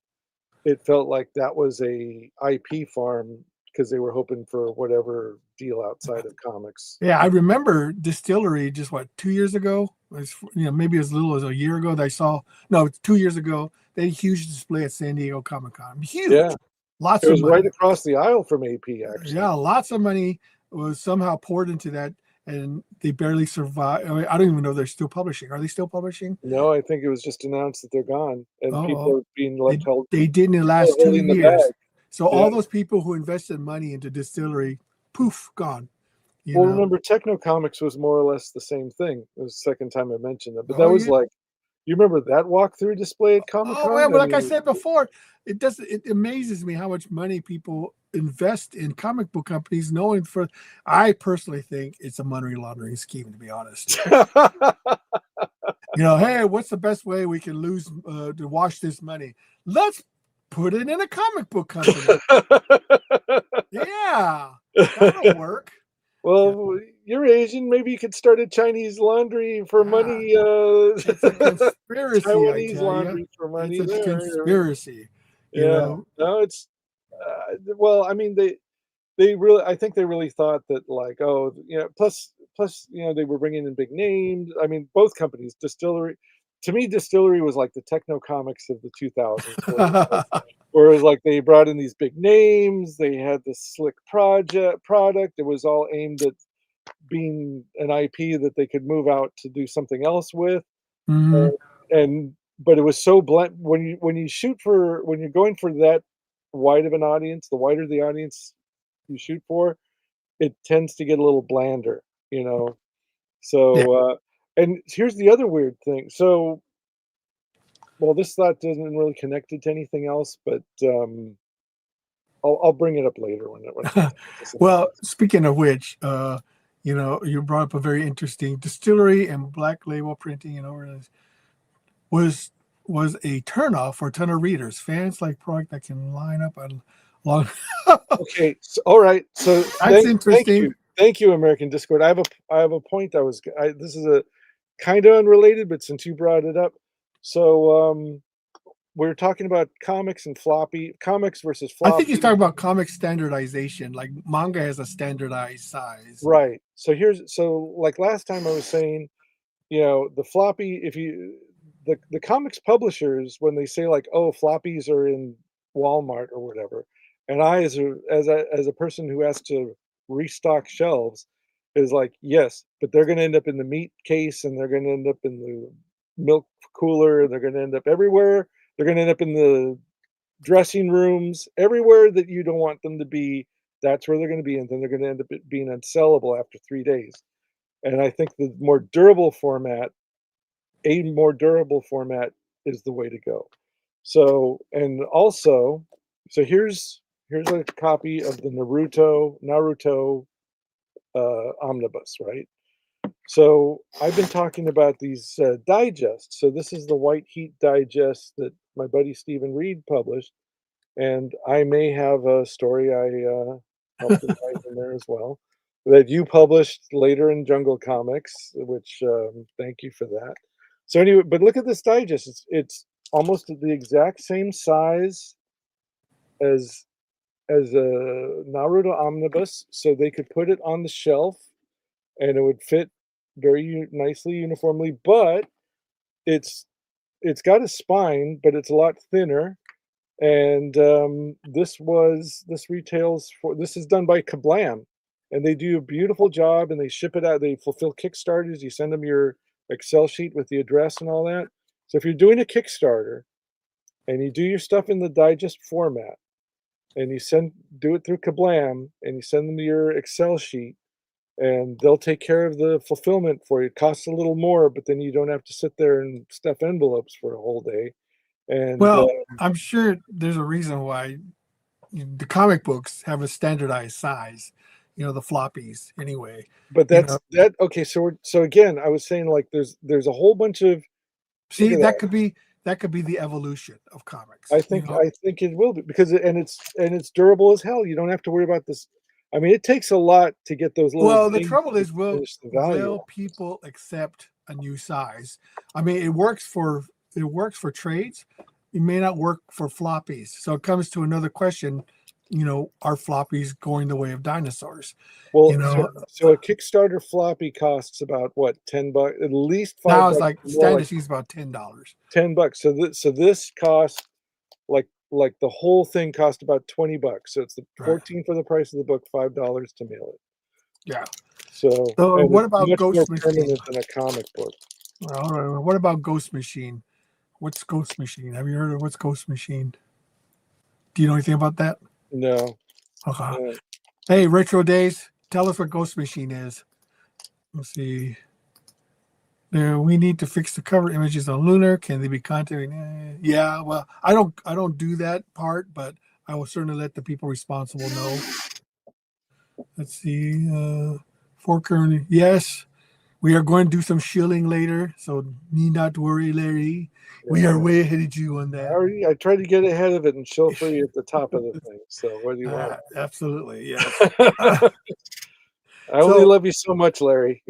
S2: it felt like that was a IP farm because they were hoping for whatever deal outside of comics.
S1: yeah, I remember Distillery just 2 years ago. Maybe as little as a year ago. They saw no, 2 years ago. They had a huge display at San Diego Comic Con.
S2: Yeah,
S1: Huge, lots
S2: it
S1: of
S2: was right
S1: money.
S2: across the aisle from AP actually.
S1: Yeah, lots of money was somehow poured into that, and they barely survived. I mean, I don't even know if they're still publishing. Are they still publishing?
S2: No, I think it was just announced that they're gone and
S1: Oh,
S2: people are being
S1: they
S2: left held.
S1: they did in the
S2: People are
S1: last two
S2: holding the bag.
S1: years. So all
S2: Yeah.
S1: those people who invested money into Distillery, poof, gone. You
S2: Well,
S1: know.
S2: remember, Techno Comics was more or less the same thing. It was the second time I mentioned it, but that
S1: Oh
S2: was
S1: yeah.
S2: like, you remember that walkthrough display at Comic
S1: Oh man,
S2: Con?
S1: but
S2: I
S1: like I
S2: mean,
S1: said before, it amazes me how much money people invest in comic book companies, knowing I personally think it's a money laundering scheme, to be honest. Hey, what's the best way we can to wash this money? Let's put it in a comic book company. Yeah, that'll work.
S2: Well, you're Asian. Maybe you could start a Chinese laundry for money.
S1: It's a conspiracy, I
S2: Taiwanese
S1: tell you.
S2: laundry for
S1: It's
S2: money
S1: a
S2: there.
S1: conspiracy, you
S2: Yeah.
S1: know.
S2: No, it's well, I mean, they really, I think they really thought that, like, oh, plus, they were bringing in big names. I mean, both companies, Distillery, to me, Distillery was like the techno comics of the 2000s, where it was like they brought in these big names, they had this slick product. It was all aimed at being an IP that they could move out to do something else with.
S1: Mhm.
S2: And but it was so blunt when you're going for that wide of an audience, the wider the audience you shoot for, it tends to get a little blander, you know.
S1: Yeah.
S2: So and here's the other weird thing. So well, this thought doesn't really connect it to anything else, but I'll bring it up later when I talk about something
S1: Well,
S2: else.
S1: speaking of which, you brought up a very interesting Distillery and Black Label Printing, was was a turnoff for a ton of readers. Fans like product that can line up a long.
S2: Okay, so, all right. So
S1: That's
S2: thank
S1: interesting.
S2: thank you, American Discord. I have a point. This is a kind of unrelated, but since you brought it up, so we're talking about comics and floppy comics versus
S1: I think he's
S2: floppy.
S1: talking about comic standardization. Like manga has a standardized size.
S2: Right. So like last time I was saying, the floppy, if you the comics publishers, when they say like, oh, floppies are in Walmart or whatever, and I as a person who has to restock shelves is like, yes, but they're going to end up in the meat case, and they're going to end up in the milk cooler, they're going to end up everywhere, they're going to end up in the dressing rooms, everywhere that you don't want them to be. That's where they're going to be, and then they're going to end up being unsellable after 3 days. And I think a more durable format is the way to go. So, and also, so here's a copy of the Naruto omnibus, right? So I've been talking about these digests. So this is the White Heat digest that my buddy Stephen Reed published, and I may have a story I helped him write in there as well that you published later in Jungle Comics, which thank you for that. So anyway, but look at this digest. It's almost the exact same size as a Naruto omnibus, so they could put it on the shelf and it would fit very nicely uniformly. But it's it's got a spine, but it's a lot thinner. And this is done by Kablam, and they do a beautiful job, and they ship it out. They fulfill Kickstarters. You send them your Excel sheet with the address and all that. So if you're doing a Kickstarter and you do your stuff in the digest format, and do it through Kablam, and you send them your Excel sheet, and they'll take care of the fulfillment for you. It costs a little more, but then you don't have to sit there and stuff envelopes for a whole day. And
S1: Well, I'm sure there's a reason why the comic books have a standardized size. The floppies anyway.
S2: but
S1: You know,
S2: okay. So again, I was saying, like, there's a whole bunch of, look
S1: see,
S2: at that.
S1: that could be the evolution of comics.
S2: I think it will be, because it's durable as hell. You don't have to worry about this. I mean, it takes a lot to get those little
S1: Well, the
S2: things
S1: trouble
S2: to
S1: is,
S2: finish the value
S1: will
S2: off.
S1: people accept a new size? I mean, it works for trades. It may not work for floppies. So it comes to another question. Are floppies going the way of dinosaurs?
S2: Well,
S1: You know,
S2: so a Kickstarter floppy costs about what, $10, at least five
S1: now it's
S2: bucks,
S1: like
S2: more like
S1: standard is about $10.
S2: $10. So this costs like the whole thing cost about $20. So it's the
S1: Right.
S2: 14 for the price of the book, $5 to mail it.
S1: Yeah.
S2: So,
S1: So
S2: and
S1: what
S2: it's
S1: about
S2: much more
S1: Ghost Machine?
S2: permanent than a comic book.
S1: All right. What about Ghost Machine? What's Ghost Machine? Have you heard of what's Ghost Machine? Do you know anything about that?
S2: No.
S1: Okay.
S2: uh,
S1: Hey, Retro Days, tell us what Ghost Machine is. Let's see. There, we need to fix the cover images on Lunar. Can they be contacted? Yeah. Well, I don't do that part, but I will certainly let the people responsible know. Let's see. For current, yes. We are going to do some shilling later, so need not worry, Larry. We
S2: Yeah.
S1: are way ahead of you on that.
S2: I tried to get ahead of it and chill free at the top of the thing. So what do you want?
S1: Absolutely, yes.
S2: I only
S1: So
S2: love you so much, Larry.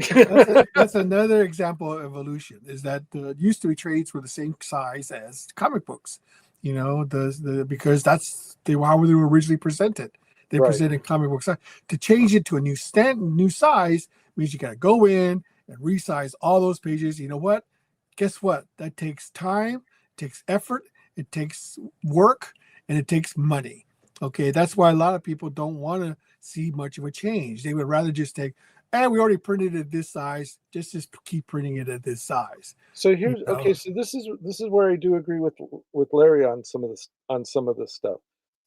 S1: that's another example of evolution. Is that used to be trades were the same size as comic books, because that's how they were originally presented. They
S2: Right.
S1: presented comic books. To change it to a new size means you got to go in and resize all those pages. You know what? Guess what? That takes time, takes effort, it takes work, and it takes money. Okay, that's why a lot of people don't want to see much of a change. They would rather just take, and we already printed it this size, just keep printing it at this size.
S2: So
S1: You
S2: here's
S1: know?
S2: okay. So this is where I do agree with Larry on some of this stuff.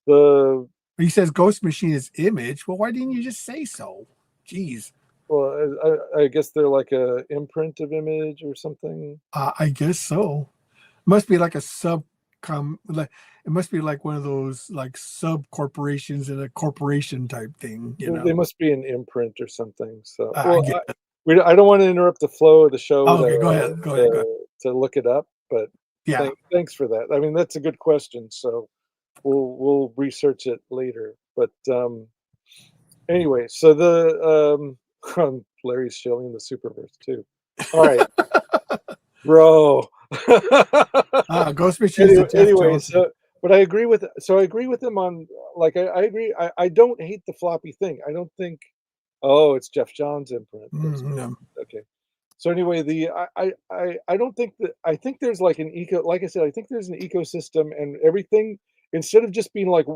S2: The
S1: He says Ghost Machine is Image. Well, why didn't you just say so? Jeez.
S2: Well, I guess they're like a imprint of Image or something.
S1: I guess so. Must be like a like it must be like one of those like sub corporations in a corporation type thing.
S2: They must be an imprint or something. So,
S1: I get.
S2: I don't want to interrupt the flow of the show
S1: Oh, okay, go ahead. Go ahead. Go ahead.
S2: to look it up, but
S1: Yeah.
S2: thanks for that. I mean, that's a good question. So we'll research it later. But anyway, so Larry's shilling the Superverse too. All right, bro.
S1: Ghost Machine is a Jeff
S2: Anyway,
S1: Jones.
S2: but I agree with him on like I agree. I don't hate the floppy thing. I don't think it's Jeff Johns imprint.
S1: No.
S2: Okay. So anyway, I don't think that I think there's like like I said, I think there's an ecosystem and everything instead of just being like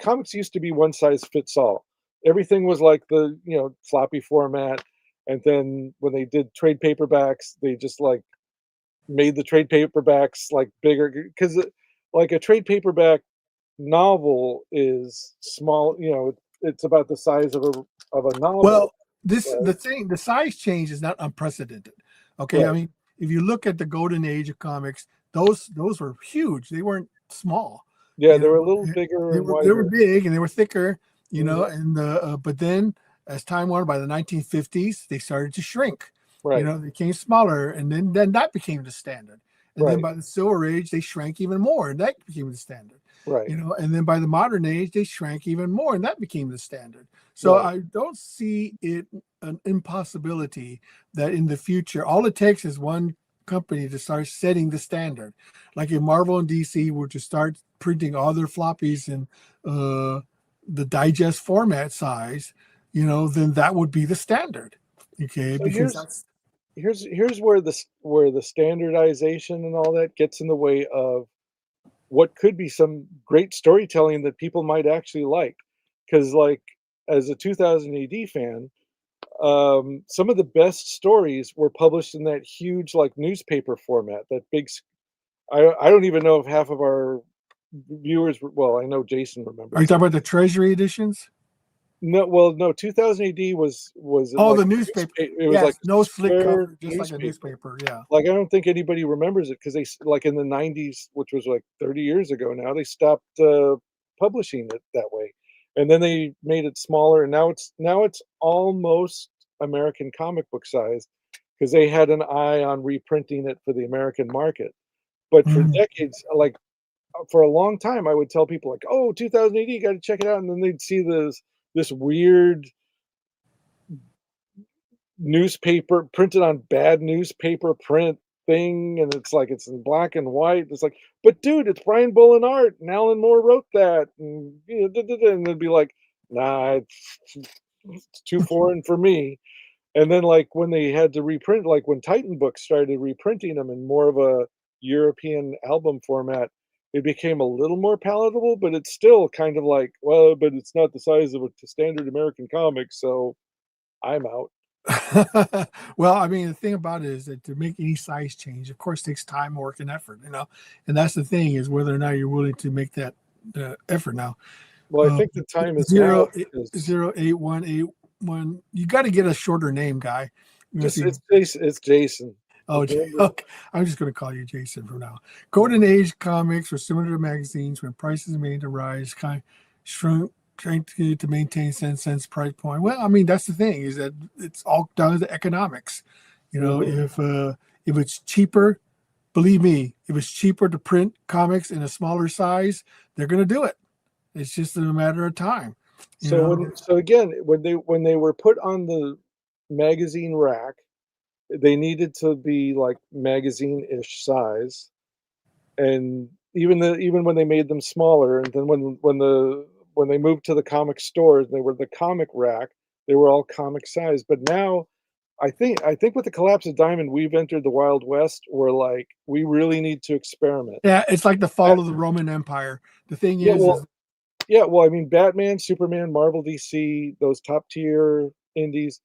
S2: comics used to be one size fits all. Everything was like the floppy format, and then when they did trade paperbacks, they just like made the trade paperbacks like bigger because like a trade paperback novel is small. It's about the size of a novel.
S1: Well,
S2: Right?
S1: the size change is not unprecedented. Okay,
S2: Right.
S1: I mean, if you look at the golden age of comics, those were huge. They weren't small.
S2: Yeah, they were a little bigger
S1: They
S2: and
S1: were
S2: wider.
S1: big and they were thicker.
S2: Mhm.
S1: And but then as time went on, by the 1950s, they started to shrink.
S2: Right,
S1: They became smaller, and then that became the standard. And then
S2: right,
S1: by the Silver Age, they shrank even more, and that became the standard.
S2: right,
S1: And then by the modern age, they shrank even more, and that became the standard. So
S2: right.
S1: I don't see it an impossibility that in the future, all it takes is one company to start setting the standard. Like if Marvel and DC were to start printing all their floppies in the digest format size, then that would be the standard. Okay,
S2: So
S1: because that's
S2: here's where the standardization and all that gets in the way of what could be some great storytelling that people might actually like. Because like as a 2000 AD fan, some of the best stories were published in that huge like newspaper format. That I don't even know if half of our viewers. Well, I know Jason
S1: are you
S2: remembers.
S1: talking about the Treasury editions?
S2: No, well, no, 2000 AD was
S1: Oh,
S2: like
S1: the newspaper.
S2: it was like
S1: Yes,
S2: a
S1: no slick
S2: square
S1: cover, just like a
S2: newspaper.
S1: newspaper. Yeah.
S2: Like, I don't think anybody remembers it because like, in the '90s, which was, like, 30 years ago now, they stopped, publishing it that way, and then they made it smaller, and now it's almost American comic book size because they had an eye on reprinting it for the American market, but for
S1: Mhm.
S2: decades, like, for a long time, I would tell people, like, "Oh, 2000 AD, gotta check it out," and then they'd see this weird newspaper printed on bad newspaper print thing, and it's like it's in black and white. It's like, but dude, it's Brian Bolin art, and Alan Moore wrote that, and and they'd be like, nah, it's too foreign for me. And then like when they had to reprint, like when Titan Books started reprinting them in more of a European album format, it became a little more palatable, but it's still kind of like, well, but it's not the size of a standard American comic, so I'm out.
S1: Well, I mean, the thing about it is that to make any size change, of course, takes time, work, and effort. And that's the thing is whether or not you're willing to make that effort. Now,
S2: Well, I
S1: uh,
S2: think the time is now
S1: zero
S2: because
S1: 08181. You got to get a shorter name, guy. You know,
S2: just
S1: see,
S2: it's Jason. It's Jason.
S1: oh,
S2: Okay.
S1: okay. I'm just going to call you Jason from now. Golden Age comics were similar to magazines when prices made to rise, kind of shrunk, trying to maintain cents price point. Well, I mean, that's the thing is that it's all down to the economics. You know, if it's cheaper, believe me, if it's cheaper to print comics in a smaller size, they're going to do it. It's just a matter of time. You
S2: So
S1: know,
S2: so again, when they were put on the magazine rack, they needed to be like magazine-ish size, and even when they made them smaller, and then when they moved to the comic stores, they were the comic rack, they were all comic size. But now I think with the collapse of Diamond, we've entered the Wild West where like we really need to experiment.
S1: yeah, it's like the
S2: Uh,
S1: fall of the Roman Empire. The thing
S2: yeah,
S1: is
S2: well, I mean, Batman, Superman, Marvel, DC, those top tier indies,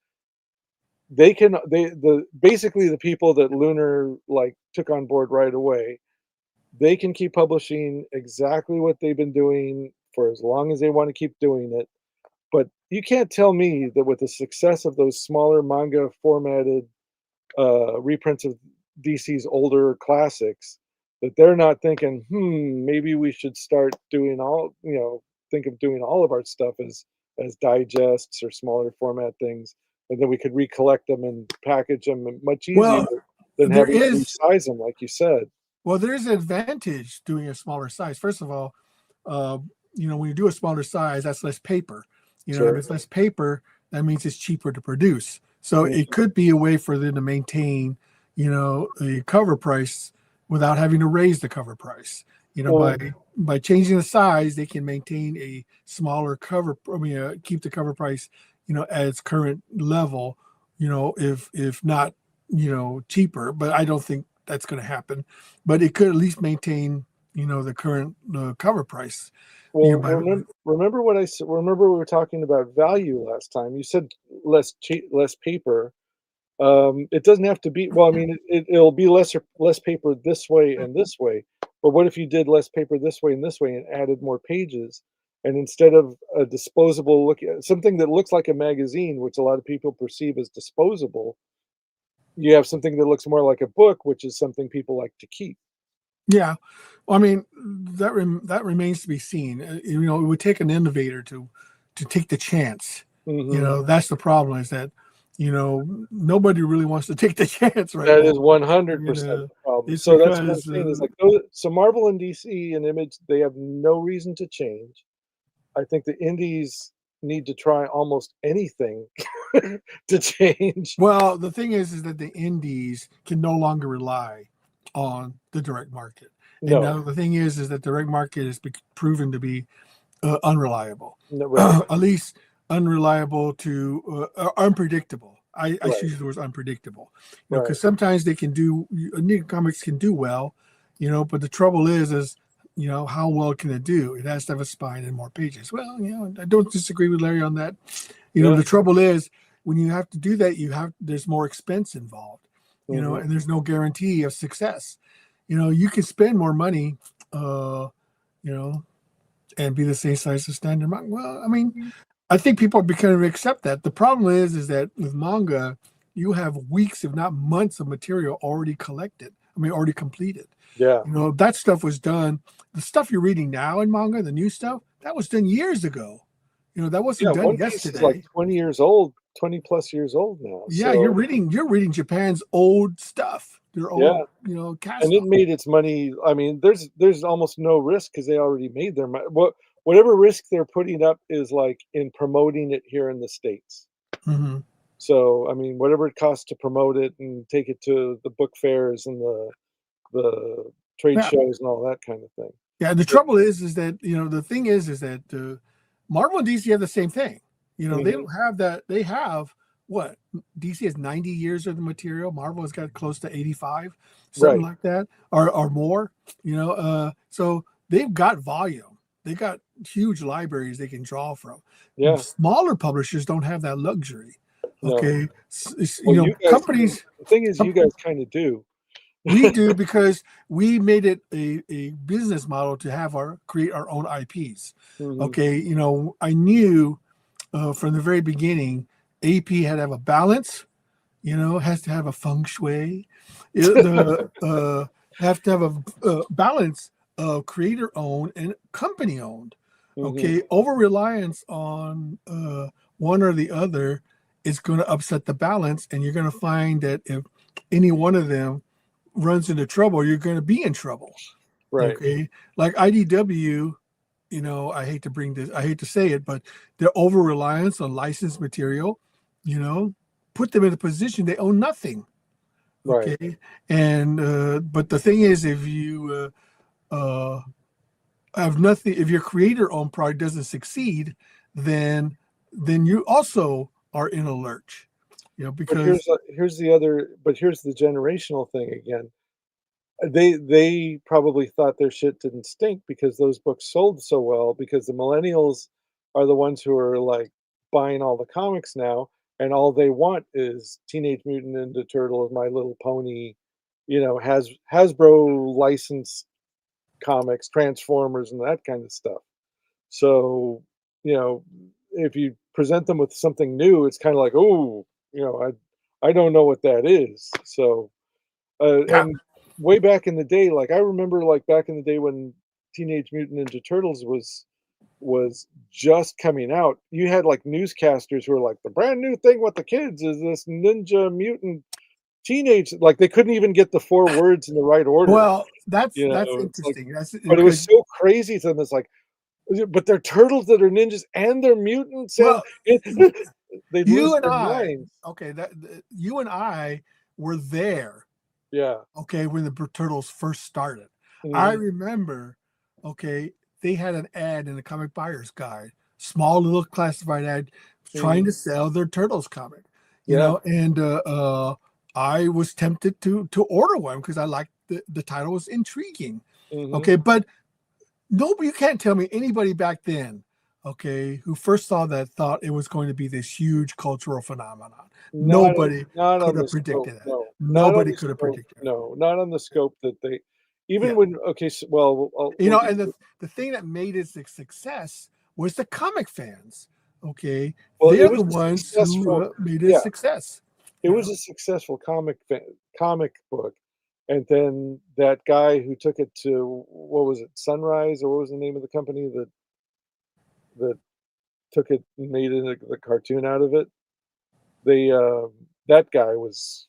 S2: the basically the people that Lunar like took on board right away, they can keep publishing exactly what they've been doing for as long as they want to keep doing it. But you can't tell me that with the success of those smaller manga formatted reprints of DC's older classics, that they're not thinking, maybe we should start doing think of doing all of our stuff as digests or smaller format things, and then we could recollect them and package them much easier
S1: well,
S2: than
S1: there
S2: having to
S1: is
S2: resize them, like you said.
S1: well, there's an advantage doing a smaller size. First of all, uh, when you do a smaller size, that's less paper. If
S2: Sure.
S1: it's less paper, that means it's cheaper to produce. So
S2: Mm,
S1: it could be a way for them to maintain, a cover price without having to raise the cover price.
S2: well,
S1: By changing the size, they can maintain a smaller cover. Keep the cover price, at its current level. If not, cheaper. But I don't think that's going to happen. But it could at least maintain, the current cover price.
S2: well,
S1: By
S2: remember what I said. Remember we were talking about value last time. You said less paper. It doesn't have to be. Well, I mean, it'll be less paper this way and this way. But what if you did less paper this way and this way and added more pages? And instead of a disposable something that looks like a magazine, which a lot of people perceive as disposable, you have something that looks more like a book, which is something people like to keep.
S1: Yeah, well, I mean that remains to be seen. It would take an innovator to take the chance.
S2: Hmm.
S1: That's the problem is that nobody really wants to take the chance right
S2: That
S1: now.
S2: is 100%
S1: You
S2: the problem.
S1: it's
S2: So that's what I'm
S1: because
S2: saying is like, so Marvel and DC and Image, they have no reason to change. I think the indies need to try almost anything to change.
S1: well, the thing is that the indies can no longer rely on the direct market, and
S2: No,
S1: now the thing is that direct market has been proven to be unreliable,
S2: no, right,
S1: at least unreliable to unpredictable. I
S2: right,
S1: choose the words unpredictable,
S2: right.
S1: because sometimes they can do new comics can do well, but the trouble is how well can it do? It has to have a spine and more pages. Well, I don't disagree with Larry on that.
S2: Yeah.
S1: The trouble is when you have to do that, there's more expense involved,
S2: Hmm.
S1: and there's no guarantee of success. You can spend more money, you know, and be the same size as standard manga. Well, I mean, I think people are beginning to accept that. The problem is that with manga, you have weeks, if not months, of material already collected. I mean, already completed.
S2: Yeah.
S1: That stuff was done. The stuff you're reading now in manga, the new stuff, that was done years ago. That
S2: Yeah.
S1: wasn't done
S2: One Piece is like
S1: yesterday.
S2: 20 years old, 20 plus years old now.
S1: Yeah, you're
S2: So,
S1: reading Japan's old stuff. Their
S2: yeah.
S1: old,
S2: And
S1: cast
S2: it
S1: off.
S2: made its money. I mean, there's almost no risk because they already made their money. Whatever risk they're putting up is like in promoting it here in the States.
S1: Hmm.
S2: So, I mean, whatever it costs to promote it and take it to the book fairs and the trade
S1: Yeah,
S2: shows and all that kind of thing.
S1: yeah. The
S2: But
S1: trouble is that the thing is that Marvel and DC have the same thing. They
S2: mhm,
S1: don't have that. They have what DC has 90 years of the material. Marvel has got close to 85, something
S2: right.
S1: like that, or more. So they've got volume. They got huge libraries they can draw from.
S2: Yeah.
S1: Smaller publishers don't have that luxury.
S2: No.
S1: Okay,
S2: Well, you guys,
S1: companies.
S2: the thing is, you guys kind of do.
S1: We do because we made it a business model to create our own IPs.
S2: Hmm.
S1: Okay, I knew from the very beginning, AP had to have a balance. Has to have a feng shui. The have to have a balance of creator owned and company owned.
S2: Hmm.
S1: Okay, over reliance on one or the other it's going to upset the balance, and you're going to find that if any one of them runs into trouble, you're going to be in trouble.
S2: Right.
S1: Okay, like IDW, I hate to say it, but their over reliance on licensed material, put them in a position they own nothing.
S2: Right.
S1: Okay, and but the thing is, if you have nothing, if your creator-owned product doesn't succeed, then you also are in a lurch.
S2: But
S1: Because
S2: here's the generational thing again. They probably thought their shit didn't stink because those books sold so well, because the millennials are the ones who are like buying all the comics now, and all they want is Teenage Mutant Ninja Turtles, My Little Pony, Hasbro licensed comics, Transformers, and that kind of stuff. So, you know, if you present them with something new, it's kind of like, oh, I don't know what that is. So,
S1: yeah,
S2: and way back in the day, like I remember, like back in the day when Teenage Mutant Ninja Turtles was just coming out, you had like newscasters who were like, the brand new thing with the kids is this Ninja Mutant teenage. Like they couldn't even get the four words in the right order.
S1: well, that's
S2: It's like,
S1: interesting. That's
S2: but it was
S1: because
S2: so crazy to them. It's like, but they're turtles that are ninjas and they're mutants, and
S1: well,
S2: they'd lose
S1: you and
S2: their
S1: I,
S2: minds.
S1: okay, you and I were there,
S2: Yeah.
S1: okay, when the Turtles first started. I
S2: Mhm.
S1: remember, okay, they had an ad in the Comic Buyer's Guide, small little classified ad trying to
S2: Mhm.
S1: sell their Turtles comic,
S2: Yeah.
S1: and I was tempted to order one because I liked the title was intriguing.
S2: Mhm.
S1: Okay, but nobody, you can't tell me anybody back then, okay, who first saw that thought it was going to be this huge cultural phenomenon.
S2: Not on
S1: Nobody
S2: not
S1: could
S2: on the
S1: have
S2: scope,
S1: predicted that.
S2: no. Not on
S1: Nobody
S2: the
S1: could have
S2: scope,
S1: predicted it.
S2: no. Not on the scope that they
S1: Yeah.
S2: even when okay, well, we'll get
S1: And
S2: to
S1: the thing that made it a success was the comic fans. Okay,
S2: well, it
S1: they're
S2: was
S1: the
S2: a
S1: ones who
S2: successful
S1: made it a
S2: yeah,
S1: success.
S2: it was a successful comic book, and then that guy who took it to what was it, Sunrise, or what was the name of the company that took it and made it the cartoon out of it? They, that guy was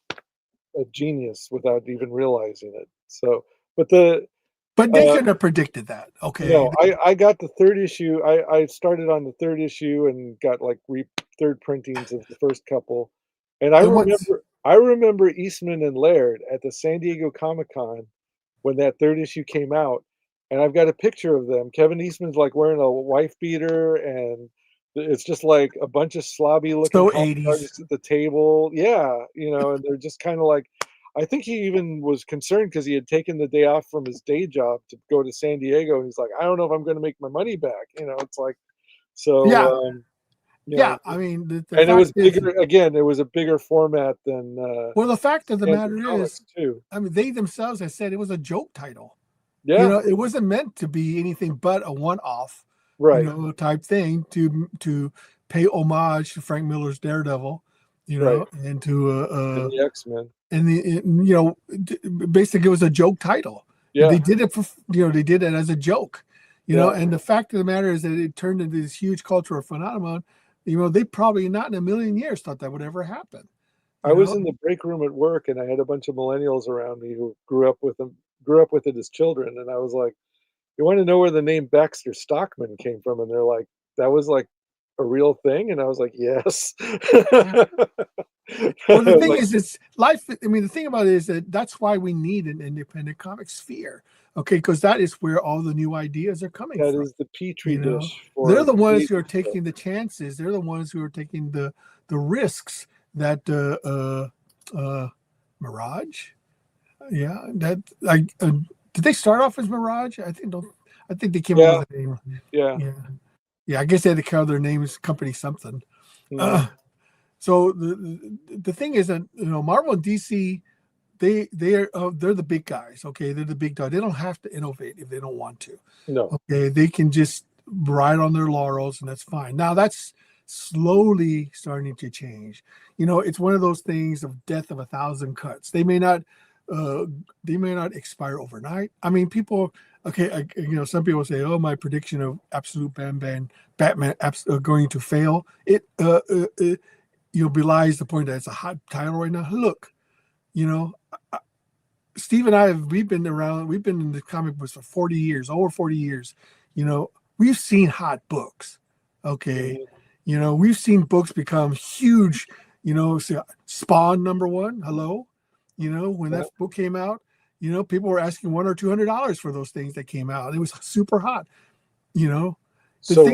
S2: a genius without even realizing it. So, but
S1: But they
S2: uh,
S1: couldn't have predicted that. Okay,
S2: no, I got the 3rd issue. I started on the 3rd issue and got, like, 3rd printings of the first couple, and
S1: and what's
S2: I remember Eastman and Laird at the San Diego Comic-Con when that 3rd issue came out, and I've got a picture of them. Kevin Eastman's, like, wearing a wife beater, and it's just, like, a bunch of slobby-looking
S1: so
S2: comic
S1: 80s.
S2: artists at the table. Yeah, and they're just kinda like I think he even was concerned because he had taken the day off from his day job to go to San Diego, and he's like, "I don't know if I'm gonna make my money back," it's like so,
S1: Yeah,
S2: you
S1: yeah.
S2: know,
S1: I mean, the
S2: and it
S1: fact
S2: was
S1: is,
S2: bigger again, it was a bigger format than,
S1: well, the fact of the
S2: Standard
S1: matter is,
S2: Comics too.
S1: I mean, they themselves have said it was a joke title.
S2: Yeah,
S1: It wasn't meant to be anything but a one-off,
S2: right,
S1: type thing to pay homage to Frank Miller's Daredevil,
S2: right,
S1: and to
S2: and the X-Men.
S1: and basically it was a joke title. They
S2: Yeah,
S1: did it for they did it as a joke,
S2: yeah.
S1: and the fact of the matter is that it turned into this huge cultural phenomenon. They probably not in a million years thought that would ever happen.
S2: I
S1: You
S2: was
S1: know,
S2: in the break room at work, and I had a bunch of millennials around me who grew up with it as children, and I was like, "You wanna know where the name Baxter Stockman came from?" And they're like, "That was, like, a real thing?" And I was like, "Yes."
S1: yeah. Well, the thing
S2: Like,
S1: is, it's life. I mean, the thing about it is that that's why we need an independent comic sphere, okay? Because that is where all the new ideas are coming
S2: that
S1: from.
S2: is the petri dish
S1: They're
S2: for
S1: the ones who are
S2: creative stuff.
S1: taking the chances. They're the ones who are taking the risks that Mirage, yeah, that like did they start off as Mirage? I think they came up
S2: Yeah,
S1: with a name.
S2: yeah,
S1: Yeah, yeah. I guess they had to call their names company something.
S2: mhm,
S1: Uh, so the thing is that Marvel and DC they're the big guys. Okay, they're the big dog. They don't have to innovate if they don't want to.
S2: no,
S1: Okay, they can just ride on their laurels, and that's fine. Now that's slowly starting to change. It's one of those things of death of a thousand cuts. Uh, they may not expire overnight. I mean, people. Okay, some people say, "Oh, my prediction of Absolute Batman going to fail." belies the point that it's a hot title right now. Look, you know, Steve and I we've been in the comic books for 40 years, over 40 years. We've seen hot books. Okay. We've seen books become huge, Spawn #1. Hello. When that book came out, people were asking $100 or $200 for those things that came out. It was super hot.
S2: So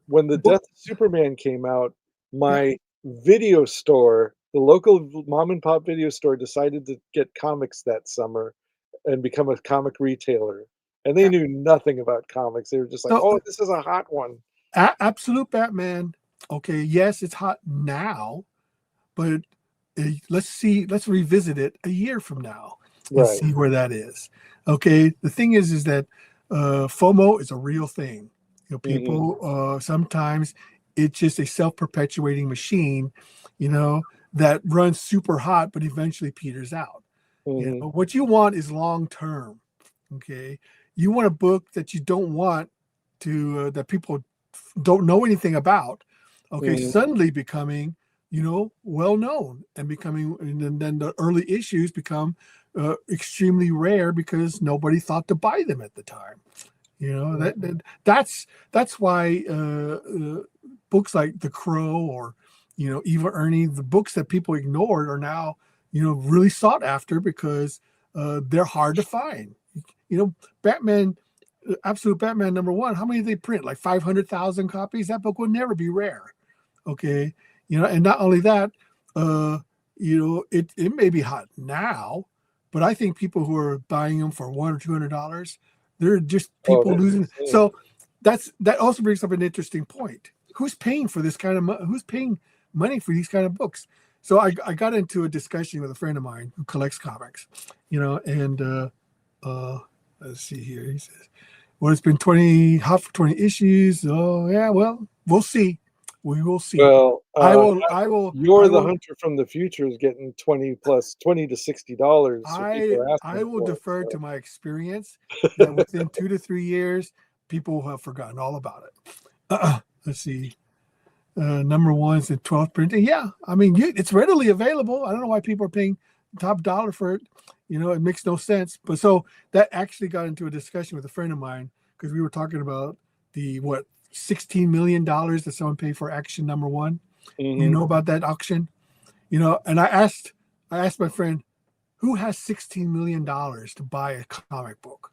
S2: when the Death of Superman came out, my video store, the local mom and pop video store, decided to get comics that summer and become a comic retailer. And they knew nothing about comics. They were just like, "Oh, this is a hot one."
S1: Absolute Batman. Okay, yes, it's hot now, but let's revisit it a year from now and see where that is. Okay, the thing is that FOMO is a real thing. People sometimes it's just a self-perpetuating machine, that runs super hot but eventually peters out. What you want is long-term. Okay, you want a book that you don't want to that people don't know anything about. Okay, suddenly becoming well known and then the early issues become extremely rare because nobody thought to buy them at the time. That's why books like The Crow or Eva Ernie, the books that people ignored, are now really sought after because they're hard to find. Batman, Absolute Batman #1, how many did they print? Like 500,000 copies? That book will never be rare. Okay. And not only that, it may be hot now, but I think people who are buying them for $100 or $200, they're just people losing. So that also brings up an interesting point. Who's paying for this kind of who's paying money for these kind of books? So I got into a discussion with a friend of mine who collects comics, and let's see here. He says, well, it's been hot for 20 issues. Oh yeah, well, we'll see. We will see.
S2: Well,
S1: I will.
S2: You're the hunter from the future is getting $20 to $60.
S1: I will defer to my experience that within 2 to 3 years, people will have forgotten all about it. Let's see. #1's in 12th printing. Yeah, I mean, it's readily available. I don't know why people are paying top dollar for it. It makes no sense. But so that actually got into a discussion with a friend of mine because we were talking about the $16 million that someone paid for Action #1. You know about that auction? And I asked my friend, who has $16 million to buy a comic book?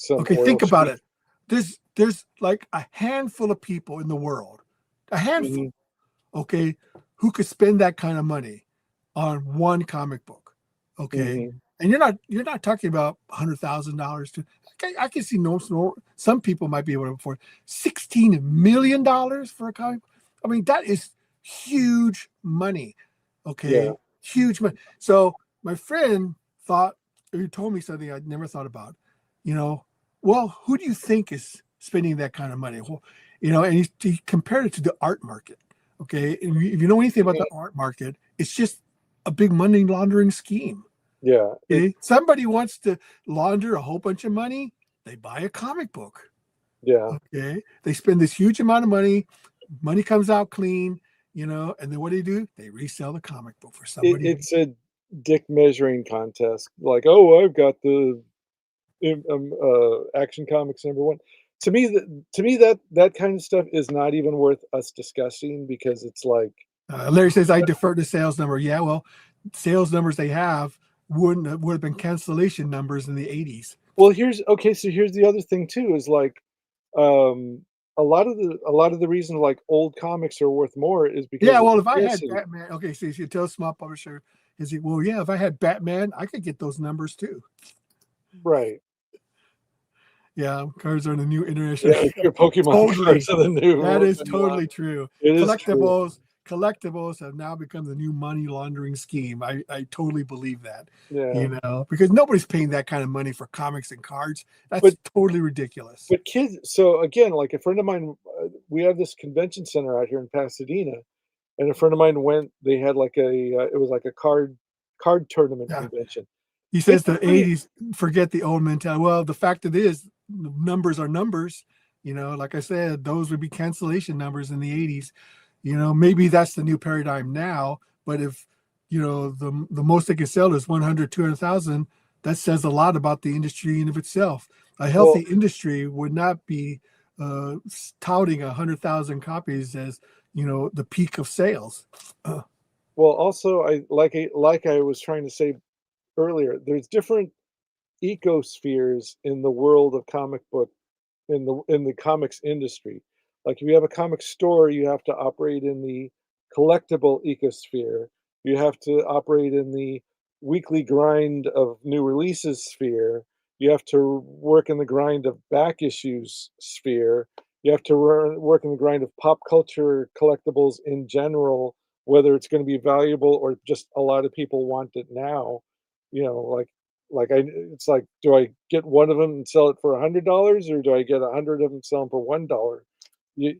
S1: Okay, think about it. There's like a handful of people in the world, a handful, okay, who could spend that kind of money on one comic book. Okay. And you're not talking about $100,000 to. Okay, I can see some people might be able to afford $16 million for a comic. I mean, that is huge money. Okay, huge money. So my friend he told me something I'd never thought about. Well, who do you think is spending that kind of money? Well, and he compared it to the art market. Okay, and if you know anything about the art market, it's just a big money laundering scheme.
S2: Yeah.
S1: Okay? Somebody wants to launder a whole bunch of money, they buy a comic book.
S2: Yeah.
S1: Okay. They spend this huge amount of money comes out clean, and then what do? They resell the comic book for somebody.
S2: It's a dick measuring contest. Like, oh, I've got the Action Comics #1. To me, that kind of stuff is not even worth us discussing because it's like
S1: Larry says I defer to sales number. Yeah, well, sales numbers they have would have been cancellation numbers in the 80s.
S2: Well, here's the other thing too is like a lot of the reason like old comics are worth more is because
S1: if I had Batman, okay, so you tell a small publisher, if I had Batman, I could get those numbers too.
S2: Right.
S1: Yeah, cards are the new international.
S2: Yeah, your Pokemon cards are the new.
S1: That is totally true.
S2: It is true.
S1: Collectibles have now become the new money laundering scheme. I totally believe that.
S2: Yeah.
S1: Because nobody's paying that kind of money for comics and cards. That's totally ridiculous.
S2: But kids, so again, like a friend of mine, we have this convention center out here in Pasadena, and a friend of mine went. They had like it was like a card tournament convention.
S1: He says the 80s, forget the old mentality. Well, the fact of it is, numbers are numbers. Like I said, those would be cancellation numbers in the 80s. Maybe that's the new paradigm now. But if the most they can sell is 100, 200,000, that says a lot about the industry in of itself. A healthy
S2: Well,
S1: industry would not be touting 100,000 copies as the peak of sales.
S2: well, also I was trying to say earlier, there's different ecospheres in the world of comic book in the comics industry. Like if you have a comic store, you have to operate in the collectible ecosphere. You have to operate in the weekly grind of new releases sphere. You have to work in the grind of back issues sphere. You have to work in the grind of pop culture collectibles in general, whether it's going to be valuable or just a lot of people want it now. It's like, do I get one of them and sell it for $100, or do I get 100 of them and sell them for $1? You,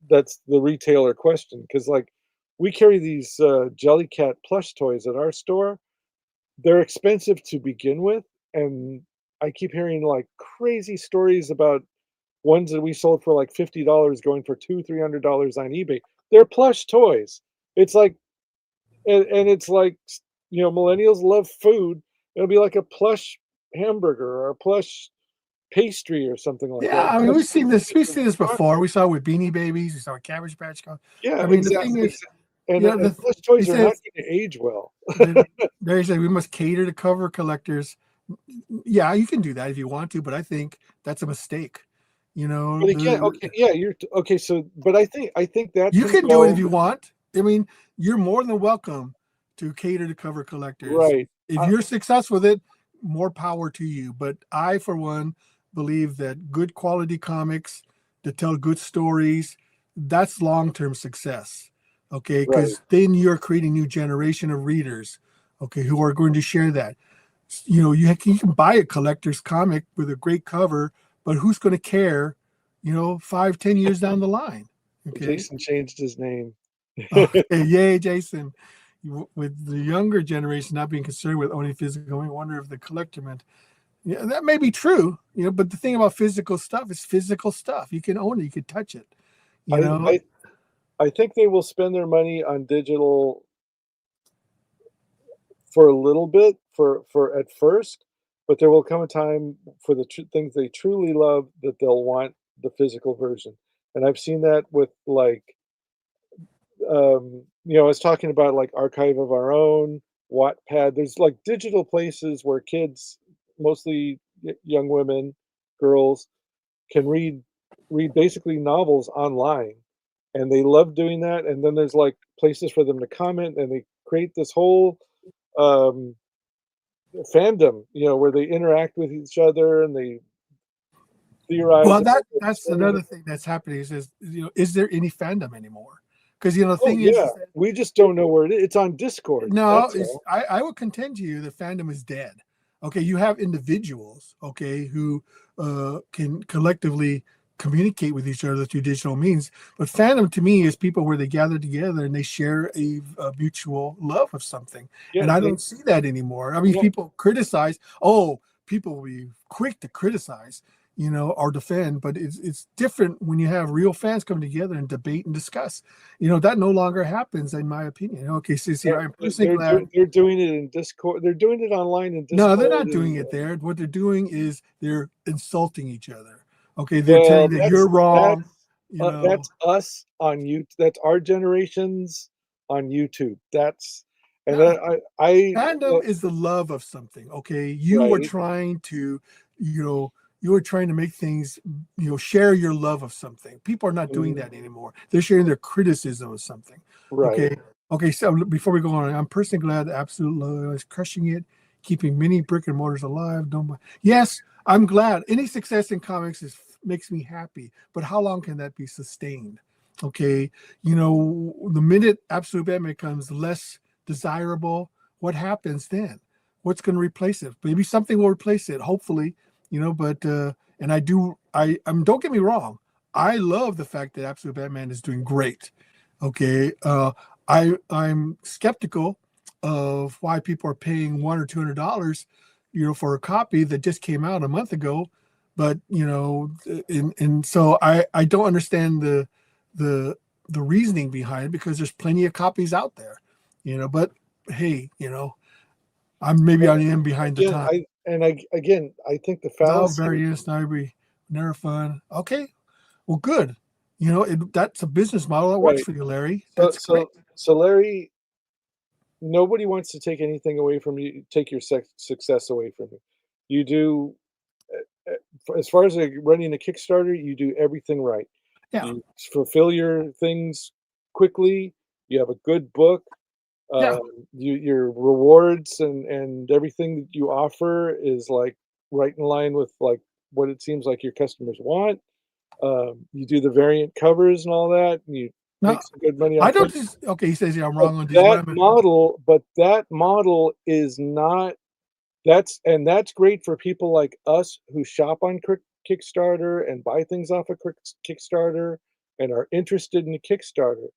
S2: that's the retailer question. Because like we carry these Jellycat plush toys at our store. They're expensive to begin with, and I keep hearing like crazy stories about ones that we sold for like $50 going for $300 on eBay. They're plush toys. It's like, and it's like, millennials love food. It'll be like a plush hamburger or a plush pastry or something like that.
S1: Yeah,
S2: A
S1: I mean,
S2: plush
S1: we've seen this. We've
S2: piece of
S1: seen this before.
S2: chocolate.
S1: We saw it with Beanie Babies. We saw it with Cabbage Patch Kids.
S2: Yeah,
S1: I mean, the thing
S2: exactly.
S1: is,
S2: And
S1: you know,
S2: and
S1: the,
S2: plush
S1: he
S2: toys are not
S1: says
S2: going to age well.
S1: they say we must cater to cover collectors. Yeah, you can do that if you want to, but I think that's a mistake.
S2: But again, okay, yeah, you're okay. So, but I think that
S1: You
S2: can
S1: can do it if
S2: go
S1: you want. I mean, you're more than welcome to cater to cover collectors.
S2: right.
S1: If you're successful with it, more power to you. But I, for one, believe that good quality comics that tell good stories, that's long-term success. Okay,
S2: Right.
S1: because then you're creating new generation of readers, okay, who are going to share that. You can buy a collector's comic with a great cover, but who's going to care, 5, 10 years down the line? Okay.
S2: Jason changed his name.
S1: Okay, yay, Jason. With the younger generation not being concerned with owning physical, I wonder if the collector meant, yeah, that may be true, but the thing about physical stuff is physical stuff. You can own it, you can touch it, you
S2: I
S1: know.
S2: I I think they will spend their money on digital for a little bit for at first, but there will come a time for the things they truly love that they'll want the physical version. And I've seen that with like I was talking about like Archive of Our Own, Wattpad. There's like digital places where kids, mostly young women, girls, can read basically novels online, and they love doing that. And then there's like places for them to comment, and they create this whole um, fandom, where they interact with each other and they theorize
S1: Well,
S2: about the
S1: that's
S2: story.
S1: another thing that's happening is there any fandom anymore? Because the
S2: Oh
S1: thing
S2: yeah,
S1: is that
S2: we just don't know where it is. It's on Discord.
S1: no,
S2: That's all.
S1: I would contend to you the fandom is dead. Okay, you have individuals, okay, who can collectively communicate with each other through digital means. But fandom to me is people where they gather together and they share a mutual love of something.
S2: Yeah,
S1: And I
S2: they
S1: don't see that anymore. I mean,
S2: well,
S1: people criticize, oh, people will be quick to criticize, or defend, but it's different when you have real fans come together and debate and discuss. That no longer happens, in my opinion. Okay, so see, I'm personally glad.
S2: they're doing it in Discord. They're doing it online in
S1: No, they're
S2: Discord,
S1: not doing
S2: and
S1: it there. What they're doing is they're insulting each other. Okay, they're
S2: well,
S1: telling you that you're wrong.
S2: that's us on you. That's our generations on YouTube. That's and
S1: No,
S2: I
S1: fandom is the love of something. Okay, you were
S2: right.
S1: trying to, you know, you were trying to make things, share your love of something. People are not doing
S2: Mhm,
S1: that anymore. They're sharing their criticism of something.
S2: right.
S1: Okay, okay. So before we go on, I'm personally glad that Absolute Love is crushing it, keeping many brick and mortars alive. Don't. Yes, I'm glad. Any success in comics makes me happy, but how long can that be sustained? Okay, the minute Absolute Batman becomes less desirable, what happens then? What's going to replace it? Maybe something will replace it, hopefully, but and don't get me wrong, I love the fact that Absolute Batman is doing great. Okay, I'm skeptical of why people are paying $100 or $200, for a copy that just came out a month ago. But and so I don't understand the the reasoning behind it, because there's plenty of copies out there, but hey, I'm maybe I am behind the
S2: Again,
S1: time.
S2: I think the
S1: Without
S2: fallacy.
S1: various library, never fun. Okay, well, good. That's a business model that works
S2: Right.
S1: for you, Larry.
S2: So
S1: That's great.
S2: so so Larry, nobody wants to take anything away from you, take your success away from you. You do, as far as like running a Kickstarter, you do everything right.
S1: Yeah,
S2: You fulfill your things quickly. You have a good book.
S1: yeah.
S2: Your rewards and everything that you offer is like right in line with like what it seems like your customers want. You do the variant covers and all that, and you
S1: No,
S2: make some good money
S1: I
S2: off
S1: don't
S2: that.
S1: just. Okay, he says, yeah, I'm
S2: But
S1: wrong on this. What
S2: that
S1: am I?
S2: model, but that model is not. That's great for people like us who shop on Kickstarter and buy things off of Kickstarter and are interested in the Kickstarter.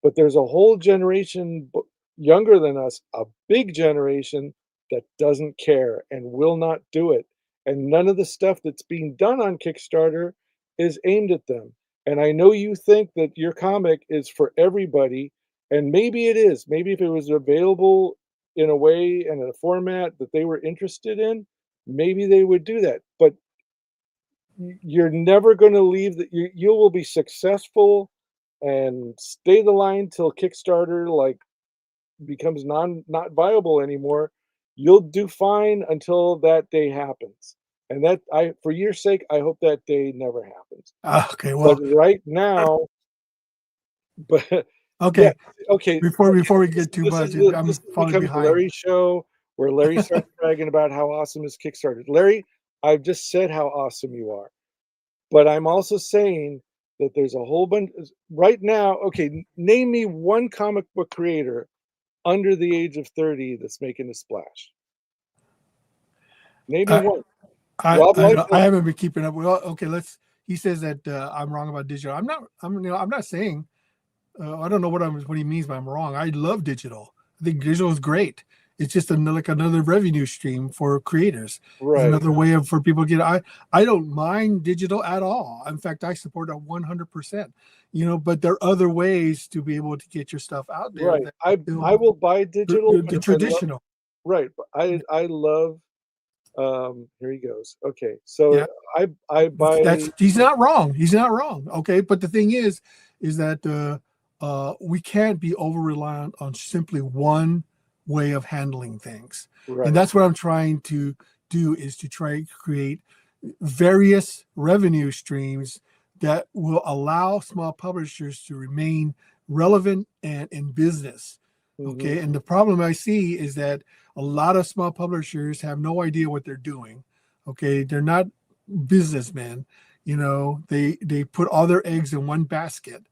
S2: But there's a whole generation younger than us, a big generation that doesn't care and will not do it. And none of the stuff that's being done on Kickstarter is aimed at them. And I know you think that your comic is for everybody, and maybe it is. Maybe if it was available in a way and in a format that they were interested in, maybe they would do that. But you're never going to leave that. You will be successful and stay the line till Kickstarter like becomes not viable anymore. You'll do fine until that day happens. And that I for your sake, I hope that day never happens.
S1: Okay,
S2: But
S1: well,
S2: right now, but yeah,
S1: okay.
S2: okay.
S1: Before we
S2: This
S1: get too
S2: this
S1: much,
S2: is the this
S1: I'm
S2: has
S1: falling
S2: become the
S1: behind.
S2: Larry show where Larry starts bragging about how awesome his Kickstarter is. Larry, I've just said how awesome you are. But I'm also saying that there's a whole bunch right now. Okay, name me one comic book creator under the age of 30 that's making a splash. Name me
S1: I
S2: one.
S1: I
S2: Rob
S1: I
S2: Liefeld.
S1: haven't been keeping up. Well, okay, let's. He says that I'm wrong about digital. I'm not. I'm not saying. I don't know what he means by I'm wrong. I love digital. I think digital is great. It's just another revenue stream for creators. It's
S2: Right,
S1: another way for people to get. I don't mind digital at all. In fact, I support it 100%. But there are other ways to be able to get your stuff out there
S2: right.
S1: that
S2: I
S1: still
S2: will buy digital, but
S1: the
S2: if I love
S1: traditional.
S2: right, but I love here he goes. Okay. So
S1: Yeah,
S2: I buy
S1: that's he's not wrong. He's not wrong. Okay, but the thing is that we can't be over reliant on simply one way of handling things, and
S2: right.
S1: that's what I'm trying to do is to try to create various revenue streams that will allow small publishers to remain relevant and in business.
S2: Mhm.
S1: Okay, and the problem I see is that a lot of small publishers have no idea what they're doing. Okay, they're not businessmen. They put all their eggs in one basket.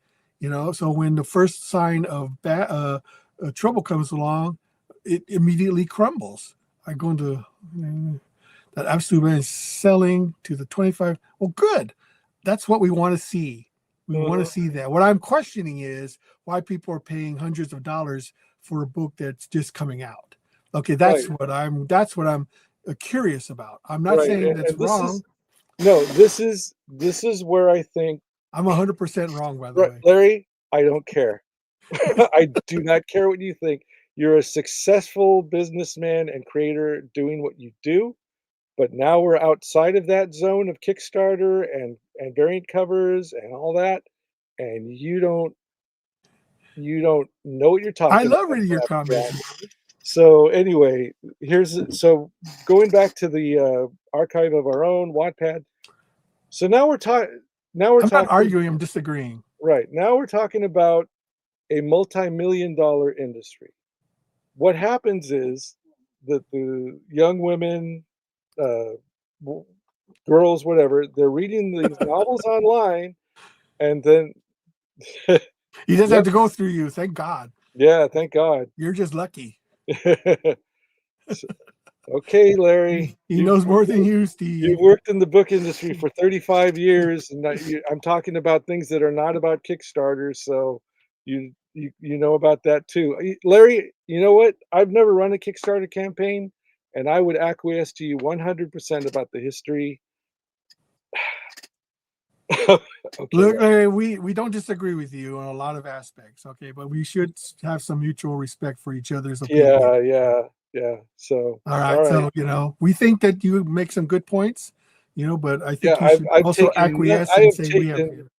S1: So when the first sign of trouble comes along, it immediately crumbles. I go into that absolute man is selling to the 25. Well, good. That's what we want to see. We want to
S2: Mhm.
S1: see that. What I'm questioning is why people are paying hundreds of dollars for a book that's just coming out. Okay,
S2: Right,
S1: that's what I'm curious about. I'm not
S2: right.
S1: saying that's
S2: And this is
S1: wrong.
S2: no, this is where I think
S1: I'm 100% wrong, by the
S2: right,
S1: way.
S2: Larry, I don't care. I do not care what you think. You're a successful businessman and creator doing what you do, but now we're outside of that zone of Kickstarter and variant covers and all that, and you don't know what you're
S1: I
S2: talking
S1: love
S2: about,
S1: reading your
S2: Happy
S1: comments.
S2: Jack. So anyway, so going back to the archive of our own Wattpad. So now we're
S1: I'm not
S2: talking
S1: arguing. I'm disagreeing.
S2: right now we're talking about a multi-million dollar industry. What happens is that the young women, uh, girls, whatever, they're reading these novels online, and then,
S1: He doesn't have
S2: yep,
S1: to go through you. Thank God.
S2: yeah, thank God.
S1: You're just lucky.
S2: S- okay, Larry,
S1: He knows more than you, Steve.
S2: you've worked in the book industry for 35 years, and I'm talking about things that are not about Kickstarter, so you know about that too. Larry, you know what? I've never run a Kickstarter campaign, and I would acquiesce to you 100% about the history. Okay.
S1: Look, Larry, we don't disagree with you on a lot of aspects, okay, but we should have some mutual respect for each other's opinion.
S2: Yeah. So,
S1: All
S2: all
S1: right,
S2: right.
S1: so we think that you make some good points, but I
S2: Yeah,
S1: think you should
S2: I've
S1: also
S2: taken
S1: acquiesce
S2: I
S1: and
S2: have
S1: say we have
S2: taken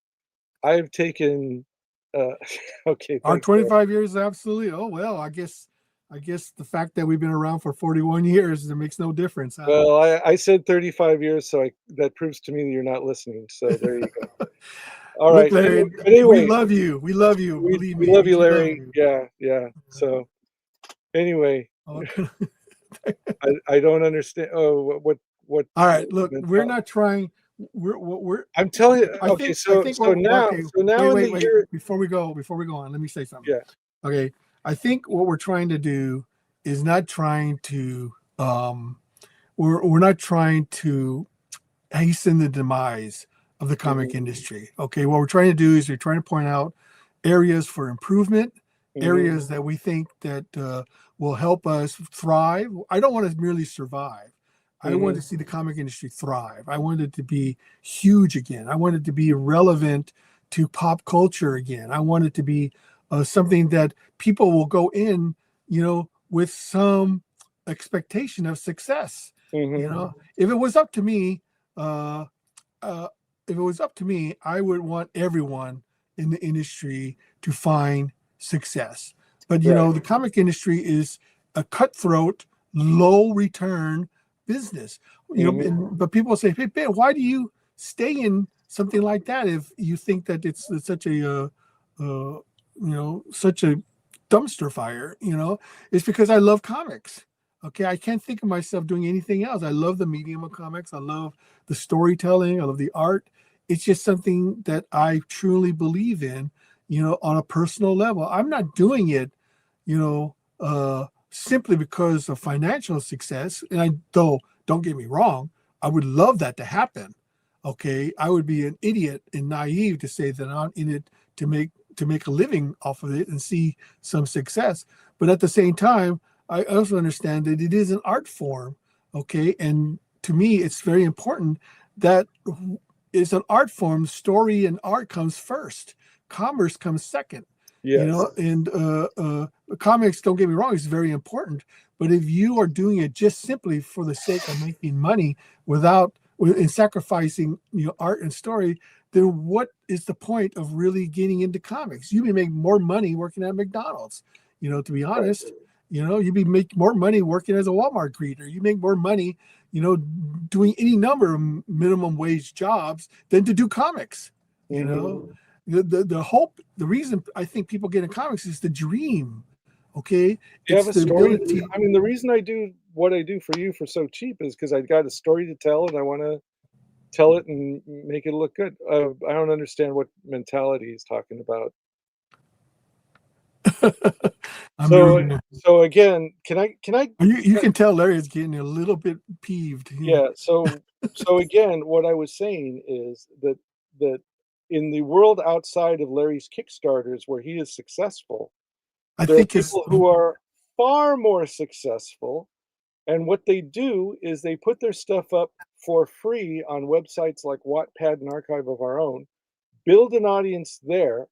S2: I have taken okay,
S1: our
S2: thanks, Larry.
S1: 25 years. Absolutely. Oh well, I guess the fact that we've been around for 41 years, it makes no difference, huh?
S2: Well, I said 35 years, so that proves to me that you're not listening, so there you go. All
S1: Look,
S2: right,
S1: Larry,
S2: but
S1: we
S2: anyway,
S1: love you. We love you. Believe
S2: we
S1: me,
S2: love you,
S1: we love
S2: Larry.
S1: you.
S2: Yeah, so, anyway,
S1: Okay.
S2: I don't understand what
S1: All right. Look, we're
S2: mentality.
S1: not trying. We're.
S2: I'm telling you
S1: I
S2: okay,
S1: think. I think.
S2: so now
S1: Okay.
S2: so now in the
S1: Wait.
S2: year
S1: Before we go on, let me say something.
S2: yeah,
S1: Okay. I think what we're trying to do is not trying to. We're not trying to hasten the demise of the comic
S2: mhm,
S1: industry. Okay. What we're trying to do is we're trying to point out areas for improvement,
S2: mhm,
S1: areas that we think that will help us thrive. I don't want to merely survive. I want to
S2: mhm,
S1: see the comic industry thrive. I want it to be huge again. I want it to be relevant to pop culture again. I want it to be something that people will go in, with some expectation of success.
S2: mhm,
S1: If it was up to me, uh, uh, if it was up to me, I would want everyone in the industry to find success. But
S2: right,
S1: the comic industry is a cutthroat, low return business.
S2: mhm,
S1: But people say, "Hey, Ben, why do you stay in something like that if you think that it's such such a dumpster fire?" It's because I love comics. Okay, I can't think of myself doing anything else. I love the medium of comics. I love the storytelling. I love the art. It's just something that I truly believe in, on a personal level. I'm not doing it, simply because of financial success. And don't get me wrong, I would love that to happen. Okay, I would be an idiot and naive to say that I'm in it to make a living off of it and see some success. But at the same time, I also understand that it is an art form. Okay, and to me, it's very important that it's an art form. Story and art comes first. Commerce comes second.
S2: yes,
S1: And comics, don't get me wrong, is very important. But if you are doing it just simply for the sake of making money and sacrificing art and story, then what is the point of really getting into comics? You may make more money working at McDonald's. To be
S2: right,
S1: honest, you'd be make more money working as a Walmart greeter. You make more money, doing any number of minimum wage jobs than to do comics. You
S2: mhm.
S1: know, the hope, the reason I think people get in comics is the dream. Okay,
S2: You have
S1: it's
S2: a
S1: the
S2: story
S1: ability.
S2: I mean, the reason I do what I do for you for so cheap is because I got a story to tell, and I wanna tell it and make it look good. I don't understand what mentality he's talking about.
S1: I'm your,
S2: So again, can I
S1: you can tell Larry is getting a little bit peeved.
S2: yeah, so again, what I was saying is that in the world outside of Larry's Kickstarters where he is successful,
S1: I
S2: there are
S1: think it's
S2: people who are far more successful, and what they do is they put their stuff up for free on websites like Wattpad and Archive of Our Own, build an audience there.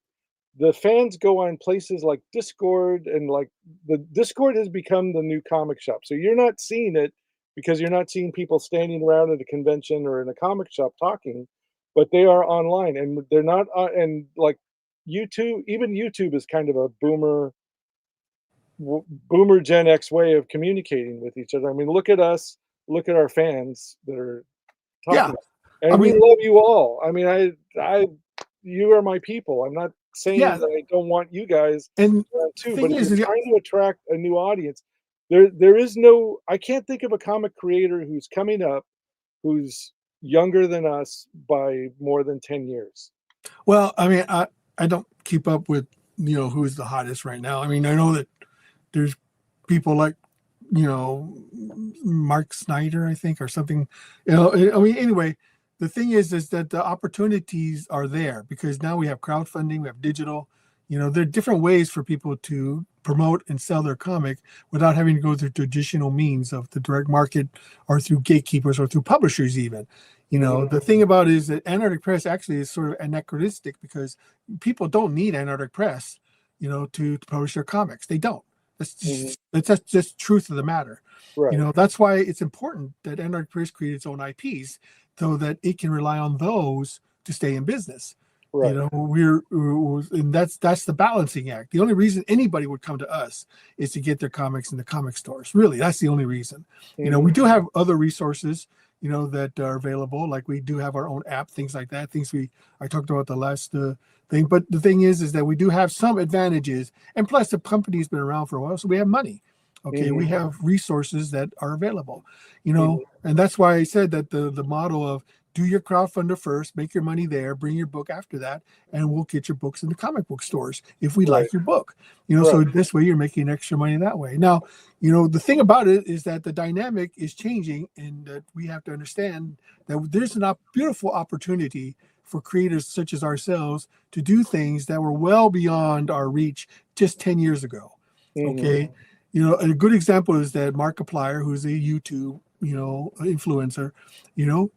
S2: The fans go on places like Discord, and like the Discord has become the new comic shop. So you're not seeing it because you're not seeing people standing around at a convention or in a comic shop talking, but they are online and they're not and like YouTube, even YouTube is kind of a boomer Gen X way of communicating with each other. I mean, look at us, look at our fans that are
S1: yeah.
S2: talking,
S1: I
S2: and we
S1: mean,
S2: love you all. I mean, you are my people. I'm not saying
S1: yeah.
S2: that I don't want you guys
S1: And
S2: around
S1: the
S2: too, but
S1: thing
S2: if you're
S1: is,
S2: trying to attract a new audience, there is no. I can't think of a comic creator who's coming up who's younger than us by more than 10 years.
S1: well, I mean, I don't keep up with who's the hottest right now. I mean, I know that there's people like Mark Snyder, I think, or something. I mean, anyway, the thing is that the opportunities are there because now we have crowdfunding, we have digital. There are different ways for people to promote and sell their comic without having to go through traditional means of the direct market or through gatekeepers or through publishers even. The thing about it is that Antarctic Press actually is sort of anachronistic because people don't need Antarctic Press, to publish their comics. They don't. That's just truth of the matter.
S2: Right.
S1: That's why it's important that Antarctic Press create its own IPs so that it can rely on those to stay in business.
S2: Right.
S1: And that's the balancing act. The only reason anybody would come to us is to get their comics in the comic stores. Really, that's the only reason. We do have other resources, that are available. Like we do have our own app, things like that. I talked about the last thing. But the thing is that we do have some advantages, and plus the company's been around for a while, so we have money. Okay, we have resources that are available. And that's why I said that the model of do your crowdfunder first, make your money there, bring your book after that, and we'll get your books in the comic book stores if we like your book. So this way you're making extra money that way. Now, the thing about it is that the dynamic is changing, and that we have to understand that there's a beautiful opportunity for creators such as ourselves to do things that were well beyond our reach just 10 years ago. Okay. A good example is that Markiplier, who's a YouTube influencer,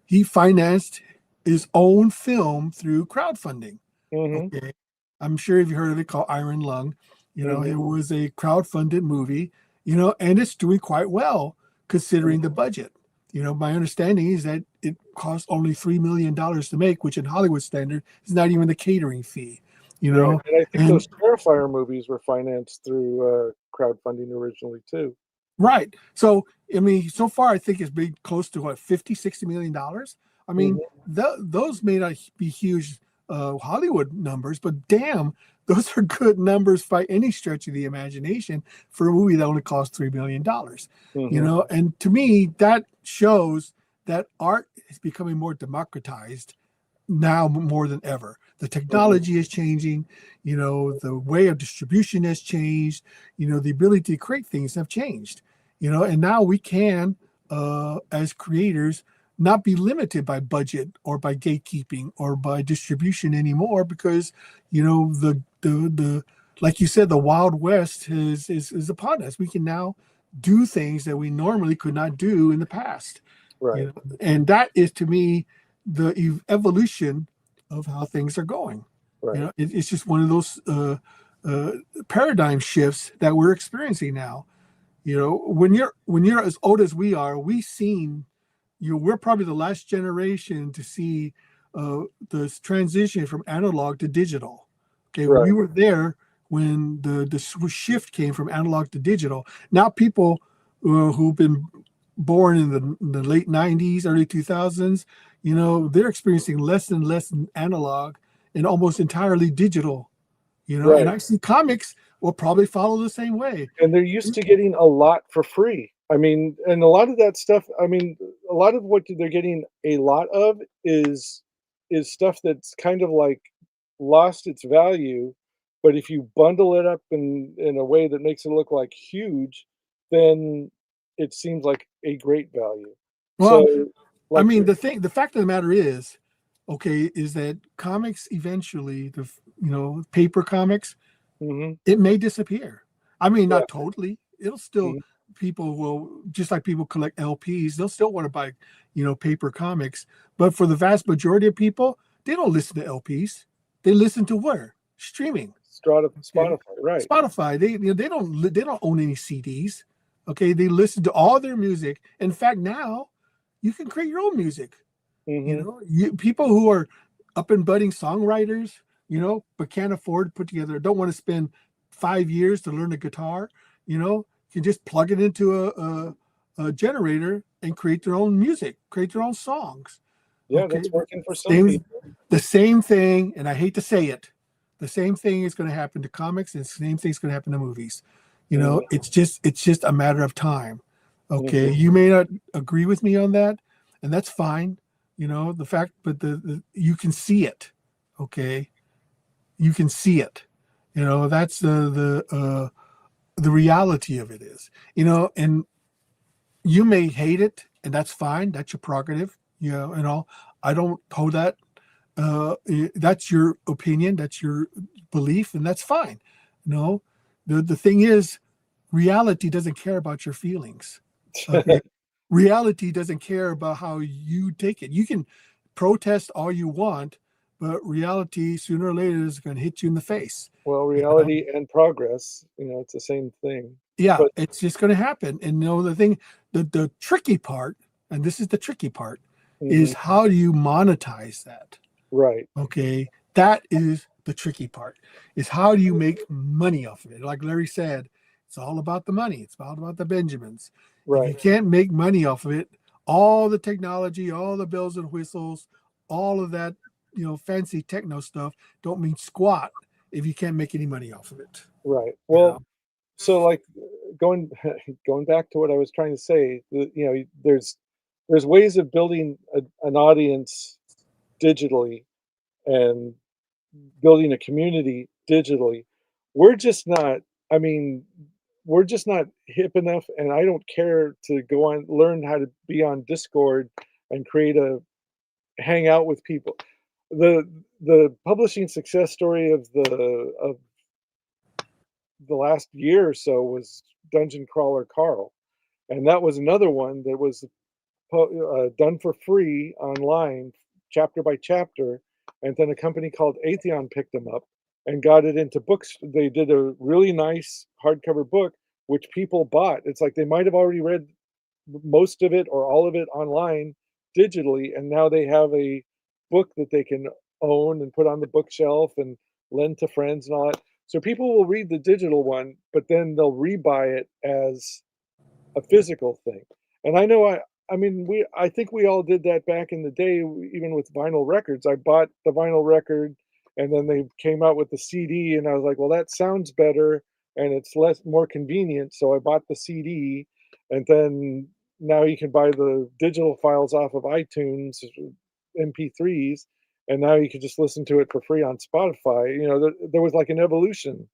S1: he financed his own film through crowdfunding. Okay. I'm sure if you heard of it, called Iron Lung. It was a crowdfunded movie, and it's doing quite well considering the budget. My understanding is that it cost only $3 million to make, which in Hollywood standard is not even the catering fee.
S2: And I think those Terrifier movies were financed through crowdfunding originally too.
S1: Right. So, so far, I think it's been close to $50-60 million. I mean, those may not be huge Hollywood numbers, but damn, those are good numbers by any stretch of the imagination for a movie that only cost $3 million. And to me, that shows that art is becoming more democratized now more than ever. The technology is changing, the way of distribution has changed, the ability to create things have changed, and now we can, as creators, not be limited by budget or by gatekeeping or by distribution anymore, because, the like you said, the Wild West is upon us. We can now do things that we normally could not do in the past.
S2: Right.
S1: And that is, to me, the evolution of how things are going.
S2: Right.
S1: It's just one of those paradigm shifts that we're experiencing now. When you're as old as we are, we're probably the last generation to see the transition from analog to digital. Okay, we were there when the shift came from analog to digital. Now people who've been born in the late 90s, early 2000s, they're experiencing less and less analog and almost entirely digital, and I see comics will probably follow the same way.
S2: And they're used to getting a lot for free. I mean, and a lot of that stuff, a lot of what they're getting a lot of is stuff that's kind of like lost its value. But if you bundle it up in a way that makes it look like huge, then it seems like a great value.
S1: Well,
S2: so, like,
S1: the fact of the matter is that comics eventually, paper comics, it may disappear. Not totally. It'll still, people will, just like people collect LPs, they'll still want to buy, paper comics. But for the vast majority of people, they don't listen to LPs. They listen to where? Streaming.
S2: Spotify, right?
S1: Spotify. They don't own any CDs. Okay, they listen to all their music. In fact, now you can create your own music. People who are up and budding songwriters, but can't afford to put together, don't want to spend 5 years to learn a guitar, can just plug it into a generator and create their own music, create their own songs.
S2: Yeah, that's working for some people.
S1: The same thing, and I hate to say it, the same thing is going to happen to comics, and the same thing is going to happen to movies. It's just a matter of time. Okay, you may not agree with me on that, and that's fine. The fact, but you can see it. Okay, you can see it. That's the reality of it is. And you may hate it, and that's fine. That's your prerogative. I don't hold that. That's your opinion. That's your belief, and that's fine. The thing is, reality doesn't care about your feelings. Okay? reality doesn't care about how you take it. You can protest all you want, but reality sooner or later is going to hit you in the face.
S2: Well,
S1: You know?
S2: reality and progress, it's the same thing.
S1: Yeah,
S2: But
S1: it's just going to happen. And the thing, the tricky part, and this is the tricky part, is
S2: mhm,
S1: how do you monetize that?
S2: right,
S1: Okay, that is the tricky part. Is how do you make money off of it? Like Larry said, it's all about the money. It's all about the Benjamins. If you
S2: right,
S1: can't make money off of it, all the technology, all the bells and whistles, all of that, fancy techno stuff don't mean squat if you can't make any money off of it.
S2: right.
S1: You know?
S2: Well, so like going going back to what I was trying to say, there's ways of building an audience digitally and building a community digitally. We're just not, I mean, we're just not hip enough, and I don't care to go on learn how to be on Discord and create a hang out with people. The publishing success story of the last year or so was Dungeon Crawler Carl, and that was another one that was done for free online, chapter by chapter, and then a company called Atheon picked them up and got it into books. They did a really nice hardcover book, which people bought. It's like they might have already read most of it or all of it online digitally, and now they have a book that they can own and put on the bookshelf and lend to friends and all that. So people will read the digital one, but then they'll rebuy it as a physical thing. And I think we all did that back in the day, even with vinyl records. I bought the vinyl record, and then they came out with the CD, and I was like, well, that sounds better, and it's more convenient. So I bought the CD, and then now you can buy the digital files off of iTunes, MP3s, and now you can just listen to it for free on Spotify. There was like an evolution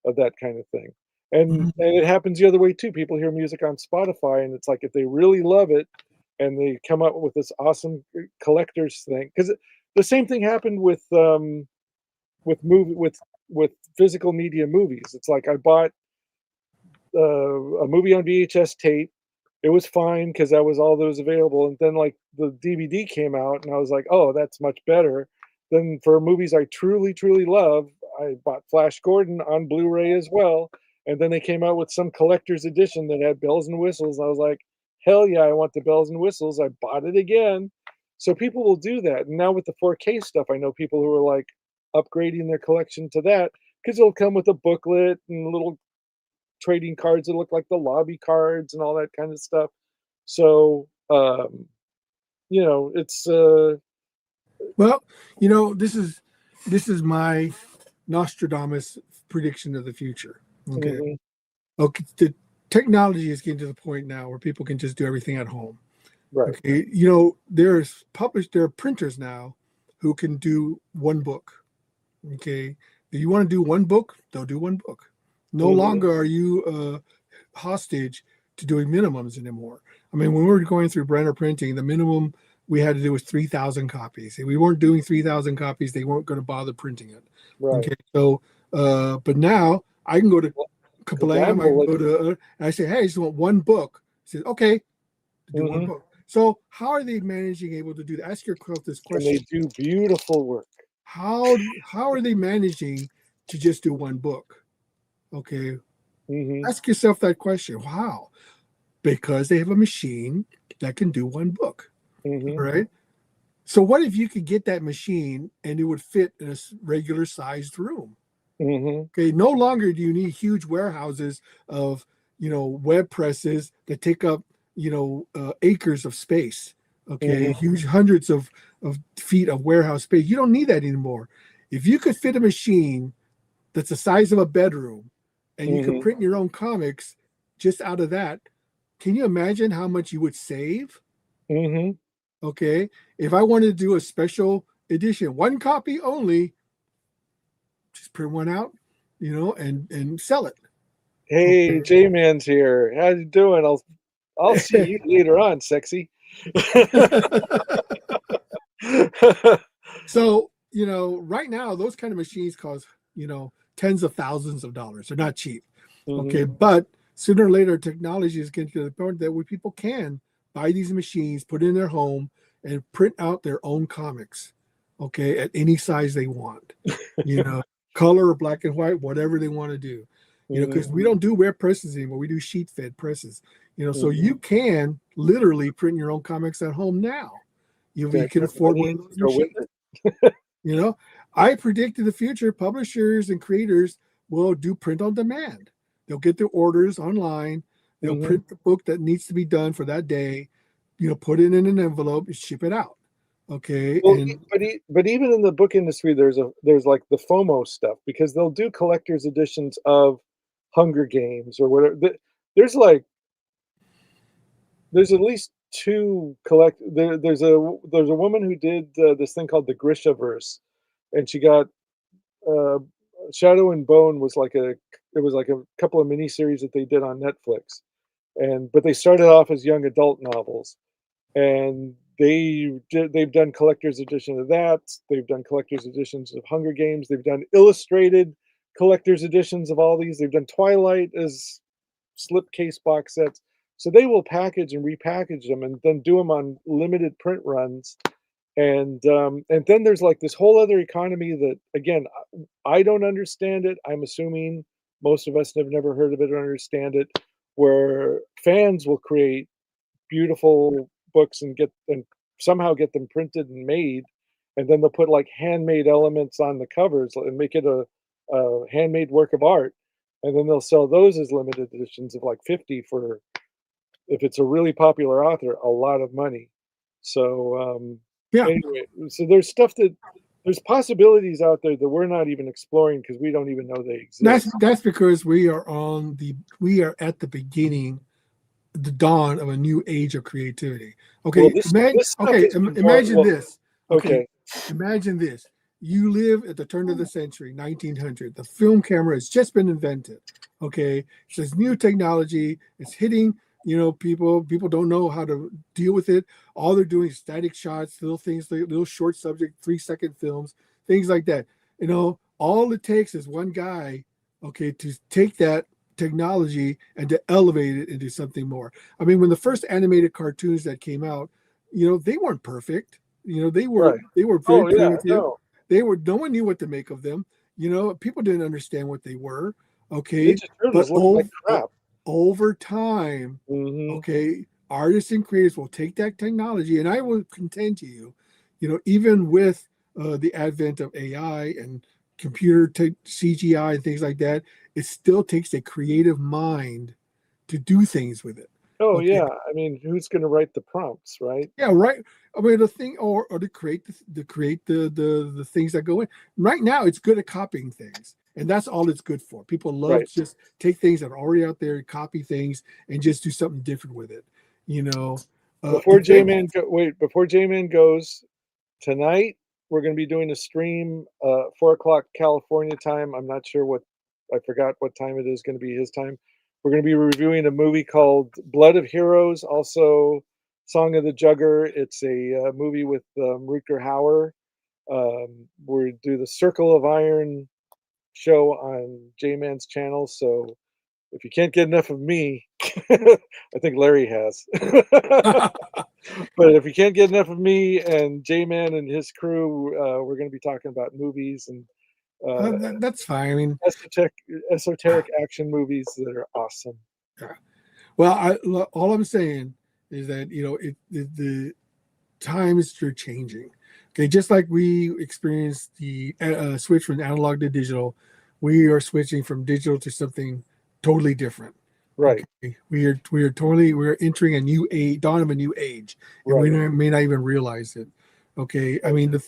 S2: of that kind of thing. And
S1: Mhm.
S2: and it happens the other way too. People hear music on Spotify, and it's like if they really love it, and they come up with this awesome collector's thing. Because the same thing happened with movie with physical media movies. It's like I bought a movie on VHS tape. It was fine because that was all that was available. And then like the DVD came out, and I was like, oh, that's much better. Then for movies I truly, truly love, I bought Flash Gordon on Blu-ray as well. And then they came out with some collector's edition that had bells and whistles. I was like, hell yeah, I want the bells and whistles. I bought it again. So people will do that. And now with the 4K stuff, I know people who are like upgrading their collection to that because it'll come with a booklet and little trading cards that look like the lobby cards and all that kind of stuff. So, it's
S1: Well, this is my Nostradamus prediction of the future. Okay.
S2: mhm,
S1: Okay. The technology is getting to the point now where people can just do everything at home.
S2: right.
S1: Okay. There are printers now who can do one book. Okay. If you want to do one book, they'll do one book. No
S2: Mhm,
S1: longer are you hostage to doing minimums anymore. I mean, when we were going through Brenner printing, the minimum we had to do was 3,000 copies. If we weren't doing 3,000 copies, they weren't going to bother printing it.
S2: right.
S1: Okay. So, but now I can go to
S2: Well, because
S1: Kablam, I can go to, and I say, hey, I just want one book. He says, okay, do one
S2: mhm,
S1: book. So, how are they managing able to do that? Ask yourself this
S2: and they
S1: question:
S2: do beautiful work.
S1: How are they managing to just do one book? Okay,
S2: Mhm,
S1: ask yourself that question. Wow, because they have a machine that can do one book.
S2: mhm,
S1: All right. So, what if you could get that machine and it would fit in a regular sized room?
S2: mhm,
S1: Okay, no longer do you need huge warehouses of web presses that take up acres of space. Okay,
S2: mhm,
S1: huge hundreds of feet of warehouse space. You don't need that anymore. If you could fit a machine that's the size of a bedroom, and you could
S2: mhm,
S1: print your own comics just out of that, can you imagine how much you would save?
S2: mhm.
S1: Okay, if I wanted to do a special edition, one copy only, just print one out, and sell it.
S2: Hey, J-Man's here. How you doing? I'll see
S1: Okay.
S2: you later on, sexy.
S1: So, right now, those kind of machines cost, tens of thousands of dollars. They're not cheap. Okay.
S2: Mhm,
S1: But sooner or later, technology is getting to the point that where people can buy these machines, put it in their home, and print out their own comics, okay, at any size they want, you know, color or black and white, whatever they want to do, you know, because
S2: Mhm.
S1: we don't do web presses anymore. We do sheet fed presses, you know, so
S2: Mhm.
S1: you can literally print your own comics at home now. If
S2: Yeah,
S1: you can
S2: got the
S1: afford
S2: money
S1: one of
S2: to
S1: those
S2: go with
S1: machines,
S2: it.
S1: you know, I predicted the future publishers and creators will do print on demand. They'll get their orders online. They'll
S2: Mhm.
S1: print the book that needs to be done for that day, you know, put it in an envelope and ship it out. Okay.
S2: Well,
S1: And
S2: but even in the book industry, there's like the FOMO stuff because they'll do collector's editions of Hunger Games or whatever. There's like there's at least two there's a woman who did this thing called the Grishaverse, and she got uh, Shadow and Bone was like a it was like a couple of miniseries that they did on Netflix, and but they started off as young adult novels, and they've done collector's edition of that. They've done collector's editions of Hunger Games. They've done illustrated collector's editions of all these. They've done Twilight as slipcase box sets. So they will package and repackage them and then do them on limited print runs. And then there's like this whole other economy that again I don't understand it. I'm assuming most of us have never heard of it or understand it, where fans will create beautiful books and somehow get them printed and made, and then they'll put like handmade elements on the covers and make it a handmade work of art, and then they'll sell those as limited editions of like 50 for if it's a really popular author, a lot of money. So
S1: yeah,
S2: anyway, so there's stuff that there's possibilities out there that we're not even exploring because we don't even know they exist.
S1: that's because we are at the beginning, the dawn of a new age of creativity.
S2: Well,
S1: Okay,
S2: this stuff has been going
S1: imagine
S2: well.
S1: this. Okay,
S2: Okay,
S1: imagine this. You live at the turn of the century, 1900. The film camera has just been invented. Okay, it's this new technology. It's hitting. You know, people don't know how to deal with it. All they're doing is static shots, little things, little short subject, 3-second films, things like that. You know, all it takes is one guy, okay, to take that technology and to elevate it into something more. I mean, when the first animated cartoons that came out, you know, they weren't perfect. You know,
S2: right.
S1: they were very
S2: Oh yeah,
S1: primitive.
S2: no.
S1: They were no one knew what to make of them. You know, people didn't understand what they were. Okay,
S2: Ninja
S1: but
S2: Turtles look like crap.
S1: over time,
S2: Mhm.
S1: okay, artists and creators will take that technology, and I will contend to you, you know, even with the advent of AI and CGI and things like that, it still takes a creative mind to do things with it.
S2: Oh,
S1: Okay.
S2: yeah, I mean, who's gonna write the prompts, right?
S1: Yeah, right. I mean, the thing, or to create the things that go in. Right now, it's good at copying things, and that's all it's good for. People love
S2: Right.
S1: to just take things that are already out there, copy things, and just do something different with it. You know,
S2: Before
S1: event.
S2: J-Man go wait, before J-Man goes, tonight, we're gonna be doing a stream, 4 o'clock California time. I'm not sure what I forgot what time it is gonna be his time. We're gonna be reviewing a movie called Blood of Heroes, also Song of the Jugger. It's a, movie with, Rutger Hauer. We do the Circle of Iron show on J-Man's channel, so if you can't get enough of me, I think Larry has. But if you can't get enough of me and J-Man and his crew, we're going to be talking about movies and uh,
S1: That's fine. I mean,
S2: esoteric, esoteric action movies that are awesome.
S1: yeah. Well, all I'm saying is that you know the times are changing. Okay, just like we experienced the switch from analog to digital, we are switching from digital to something totally different.
S2: Right,
S1: Okay, we are entering a new age, dawn of a new age, and we
S2: right,
S1: may not even realize it. Okay, I
S2: right.
S1: mean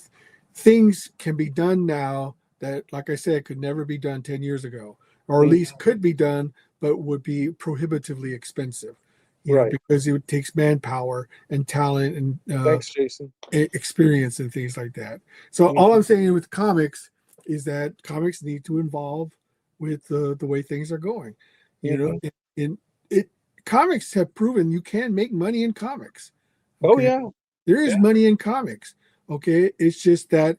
S1: things can be done now that, like I said, could never be done 10 years ago, or at
S2: Mm,
S1: least could be done, but would be prohibitively expensive. You know,
S2: right.
S1: because it takes manpower and talent and
S2: Thanks, Jason.
S1: experience and things like that. So all
S2: Mhm,
S1: I'm saying with comics is that comics need to evolve with the way things are going. You know,
S2: mhm.
S1: in it comics have proven you can make money in comics.
S2: Oh
S1: Okay,
S2: yeah,
S1: there is
S2: yeah.
S1: money in comics. Okay, it's just that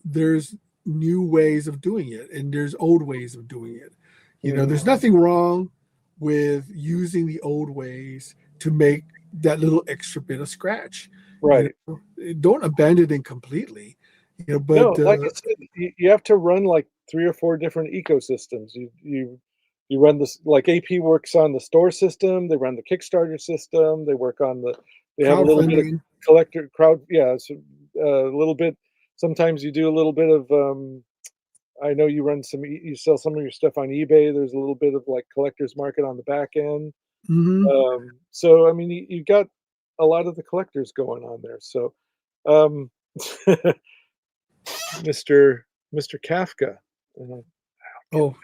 S1: there's new ways of doing it and there's old ways of doing it. You know,
S2: Mhm.
S1: there's nothing wrong with using the old ways to make that little extra bit of scratch. You
S2: Right.
S1: know, don't abandon it completely. You know, but
S2: No, like I said, you have to run like 3 or 4 different ecosystems. You run this, like AP works on the store system, they run the Kickstarter system, they work on the they have a little bit of
S1: crowdfunding.
S2: collector crowd, yeah, so, a little bit, sometimes you do a little bit of, I know you run some you sell some of your stuff on eBay, there's a little bit of, like, collector's market on the back end.
S1: Hmm.
S2: So, I mean, you've got a lot of the collectors going on there, so, um Mr. Kafka. Uh,
S1: Oh,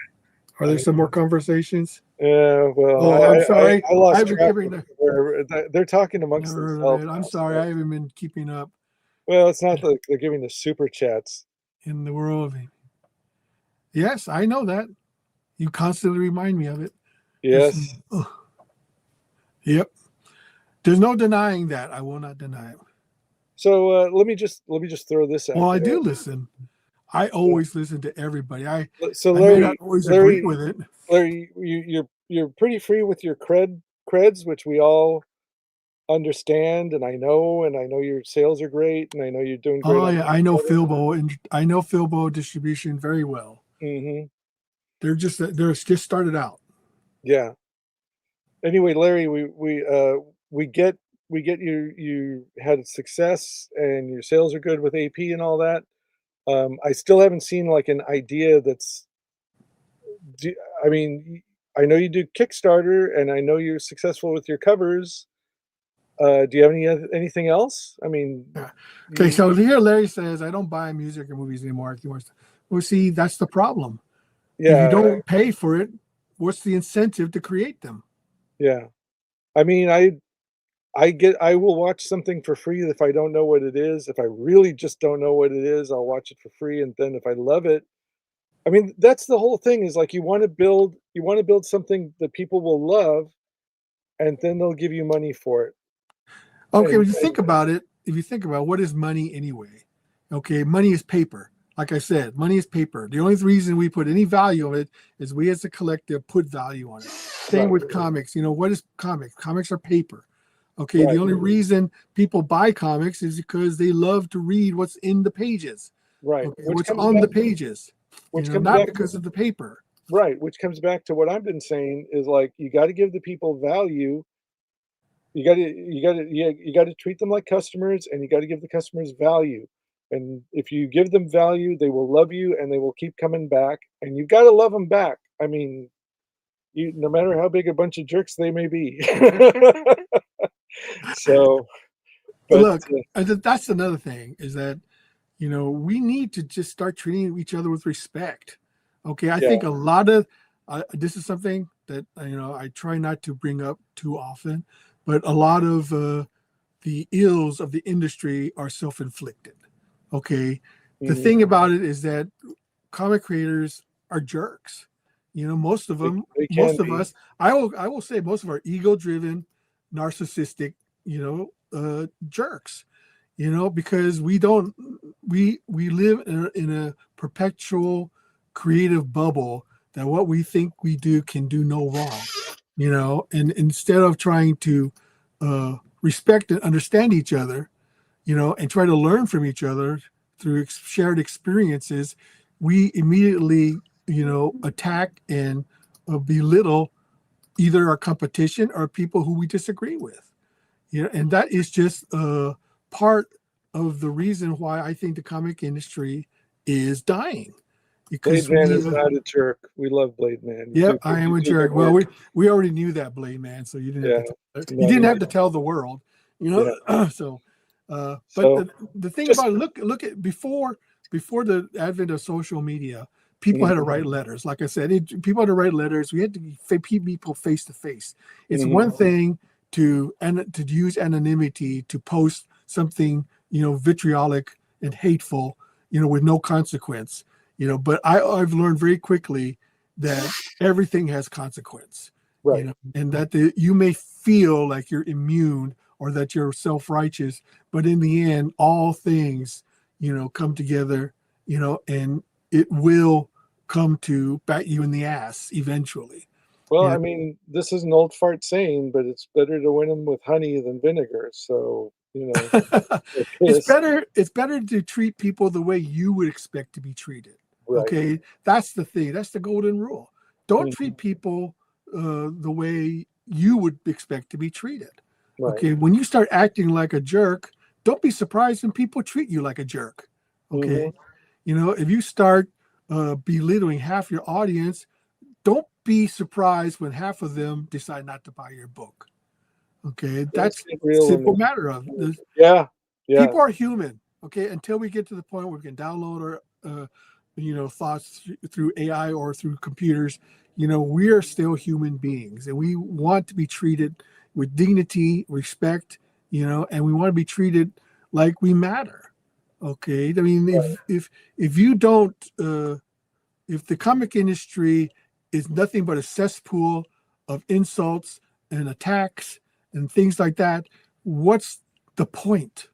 S1: are there
S2: I
S1: some more conversations?
S2: yeah, well,
S1: Oh, I'm sorry.
S2: I lost
S1: I've been
S2: track
S1: keeping
S2: of
S1: the.
S2: where they're talking amongst
S1: Never heard of
S2: themselves
S1: it. I'm
S2: now,
S1: sorry.
S2: so
S1: I haven't been keeping up
S2: well, it's not like they're giving the super chats.
S1: in the world. Yes, I know that. You constantly remind me of it. It's,
S2: Yes.
S1: yep. There's no denying that. I will not deny it.
S2: So, let me just throw this out
S1: Well, I
S2: there.
S1: do listen. I always listen to everybody. I
S2: So,
S1: I may not always agree with it.
S2: Larry, you're pretty free with your creds, which we all understand, and I know your sales are great, and I know you're doing great
S1: Oh
S2: on
S1: yeah, I know
S2: Kickstarter.
S1: Philbo and I know Philbo distribution very well.
S2: Mhm.
S1: They're just started out.
S2: Yeah. Anyway, Larry, we get you had success and your sales are good with AP and all that. I still haven't seen like an idea that's. Do, I mean, I know you do Kickstarter, and I know you're successful with your covers. Do you have anything else? I mean,
S1: Yeah. Okay,
S2: you
S1: so here Larry says I don't buy music or movies anymore. Well, see, that's the problem. If you
S2: yeah,
S1: don't pay for it, what's the incentive to create them?
S2: yeah. I mean, I will watch something for free if I don't know what it is. If I really just don't know what it is, I'll watch it for free, and then if I love it, I mean, that's the whole thing is like you wanna build something that people will love, and then they'll give you money for it.
S1: Okay,
S2: And
S1: when you think about it, if you think about what is money anyway, okay, money is paper. Like I said, money is paper. The only reason we put any value on it is we as a collective put value on it. Same
S2: right,
S1: with comics. You know, what is comics? Comics are paper. Okay, the
S2: right,
S1: only reason people buy comics is because they love to read what's in the pages.
S2: right,
S1: Okay, what's on the pages,
S2: which comes
S1: not
S2: back
S1: because of the paper.
S2: right, which comes back to what I've been saying is, like, you gotta give the people value. You gotta treat them like customers, and you gotta give the customers value. And if you give them value, they will love you, and they will keep coming back, and you gotta love them back. I mean, you no matter how big a bunch of jerks they may be. So, but,
S1: Look, that's another thing is that we need to just start treating each other with respect. Okay, I
S2: yeah,
S1: think a lot of this is something that I try not to bring up too often, but a lot of the ills of the industry are self-inflicted. Okay, the
S2: mhm,
S1: thing about it is that comic creators are jerks. Most of them,
S2: they can
S1: most of
S2: be.
S1: us, I will say most of our ego-driven, narcissistic, jerks. Because we live in a perpetual creative bubble that what we think we do can do no wrong. And instead of trying to respect and understand each other, and try to learn from each other through shared experiences, we immediately, attack and belittle either our competition or people who we disagree with. And that is just part of the reason why I think the comic industry is dying
S2: Blade
S1: because
S2: Man is not a jerk. We love Blade Man.
S1: yeah, I am
S2: You
S1: a
S2: do good
S1: jerk. Well,
S2: work.
S1: we already knew that, Blade Man, so you didn't have
S2: Yeah.
S1: to you
S2: No,
S1: didn't
S2: you
S1: have to
S2: didn't.
S1: tell the world,
S2: Yeah.
S1: so but
S2: So,
S1: the thing
S2: just
S1: about it, look at before the advent of social media, people
S2: mhm,
S1: had to write letters. Like I said, people had to write letters. We had to meet people face to face. It's
S2: mhm,
S1: one thing to use anonymity to post something vitriolic and hateful, with no consequence. But I've learned very quickly that everything has consequence.
S2: right.
S1: And that you may feel like you're immune or that you're self-righteous, but in the end, all things, come together, and it will come to bite you in the ass eventually.
S2: Well,
S1: You
S2: I
S1: know?
S2: mean, this is an old fart saying, but it's better to win them with honey than vinegar. So, or
S1: It's
S2: piss.
S1: better to treat people the way you would expect to be treated.
S2: Right.
S1: Okay, that's the thing. That's the golden rule. Don't
S2: Mhm.
S1: treat people the way you would expect to be treated.
S2: Right.
S1: Okay, when you start acting like a jerk, don't be surprised when people treat you like a jerk.
S2: Mhm.
S1: Okay, if you start belittling half your audience, don't be surprised when half of them decide not to buy your book. Okay,
S2: Let's
S1: that's
S2: get real in
S1: simple
S2: this.
S1: matter of
S2: Yeah. Yeah.
S1: people are human. Okay, until we get to the point where we can download our thoughts through AI or through computers, we are still human beings, and we want to be treated with dignity, respect, and we want to be treated like we matter. Okay, I mean, if you don't, if the comic industry is nothing but a cesspool of insults and attacks and things like that, what's the point?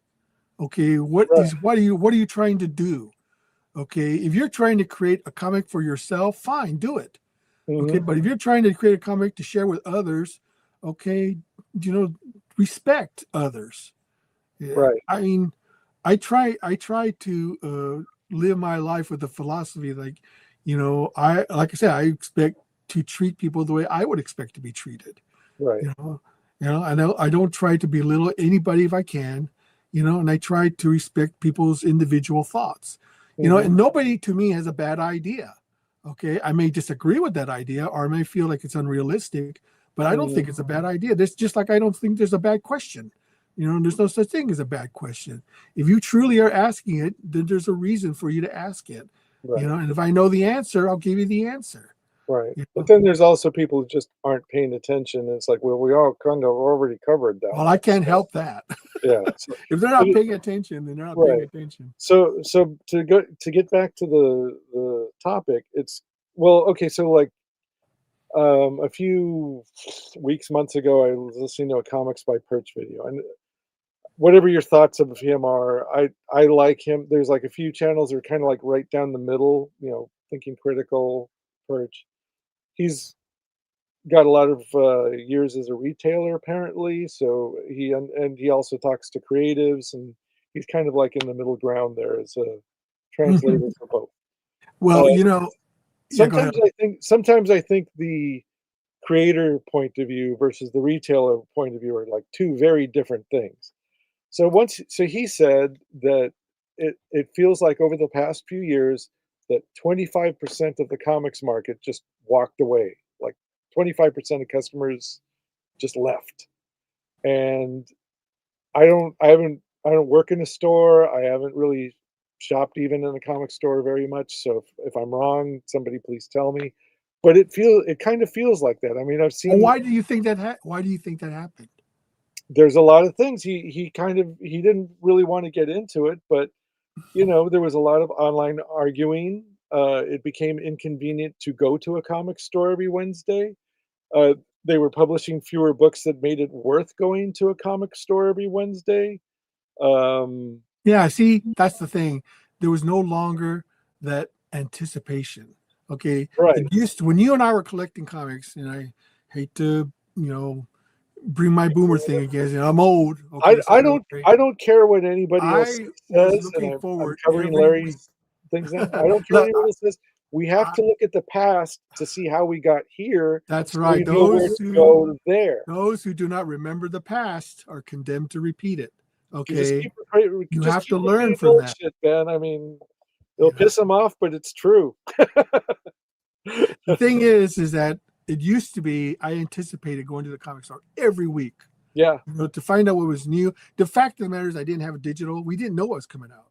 S1: Okay,
S2: Right.
S1: what are you trying to do? Okay, if you're trying to create a comic for yourself, fine, do it. Okay,
S2: Mhm.
S1: but if you're trying to create a comic to share with others, okay, you know, respect others. Yeah,
S2: Right.
S1: I mean, I try to live my life with the philosophy like, like I said, I expect to treat people the way I would expect to be treated.
S2: Right.
S1: You know, I don't try to belittle anybody if I can, and I try to respect people's individual thoughts.
S2: Mhm.
S1: And nobody to me has a bad idea. Okay, I may disagree with that idea or I may feel like it's unrealistic, but I don't
S2: Mhm.
S1: think it's a bad idea. That's just like I don't think there's a bad question. There's no such thing as a bad question. If you truly are asking it, then there's a reason for you to ask it.
S2: Right.
S1: And if I know the answer, I'll give you the answer.
S2: Right.
S1: You
S2: But
S1: know?
S2: then there's also people who just aren't paying attention. It's like, well, we all kind of already covered that
S1: Well, I
S2: one.
S1: can't
S2: So,
S1: help that.
S2: yeah. So,
S1: If they're
S2: but
S1: not
S2: it,
S1: paying attention, then they're not paying
S2: right.
S1: attention.
S2: So to get back to the topic, it's well, okay. So like a few weeks, months ago, I was listening to a comics by Perch video, and whatever your thoughts of him are, I like him. There's like a few channels that are kind of like right down the middle, thinking critical. Perch. He's got a lot of years as a retailer apparently, so and he also talks to creatives, and he's kind of like in the middle ground there as a translator for both.
S1: Well,
S2: Uh,
S1: yeah, go ahead.
S2: sometimes I think the creator point of view versus the retailer point of view are like two very different things. So he said that it feels like over the past few years that 25% of the comics market just walked away. Like 25% of customers just left. And I don't work in a store. I haven't really shopped even in a comic store very much. So if I'm wrong, somebody please tell me. But it kind of feels like that. I mean, I've
S1: Well,
S2: seen
S1: why do you think that happened?
S2: there's a lot of things he didn't really want to get into it, but there was a lot of online arguing. It became inconvenient to go to a comic store every Wednesday. Uh, they were publishing fewer books that made it worth going to a comic store every Wednesday. Um,
S1: Yeah, see, that's the thing. There was no longer that anticipation. Okay.
S2: right.
S1: It used to, when you and I were collecting comics, and I hate to, bring my boomer thing again. I'm old. Okay, so anyway,
S2: I don't care what anybody else
S1: I was
S2: says, and
S1: looking
S2: I'm
S1: forward
S2: covering
S1: every week.
S2: Larry's things now. I don't care what
S1: Look,
S2: anyone else says. We have
S1: I,
S2: to look at the past to see how we got here,
S1: that's
S2: so we
S1: right.
S2: know where to go there.
S1: Those who do not remember the past are condemned to repeat it.
S2: You just
S1: Okay,
S2: you
S1: you
S2: just
S1: have
S2: keep
S1: to learn
S2: repeating
S1: from
S2: old
S1: that.
S2: shit, Ben. I mean, it'll
S1: You know,
S2: piss them off, but it's true.
S1: the thing is that it used to be I anticipated going to the comic store every week,
S2: Yeah,
S1: to find out what was new. The fact of the matter is, I didn't have a digital. We didn't know what was coming out.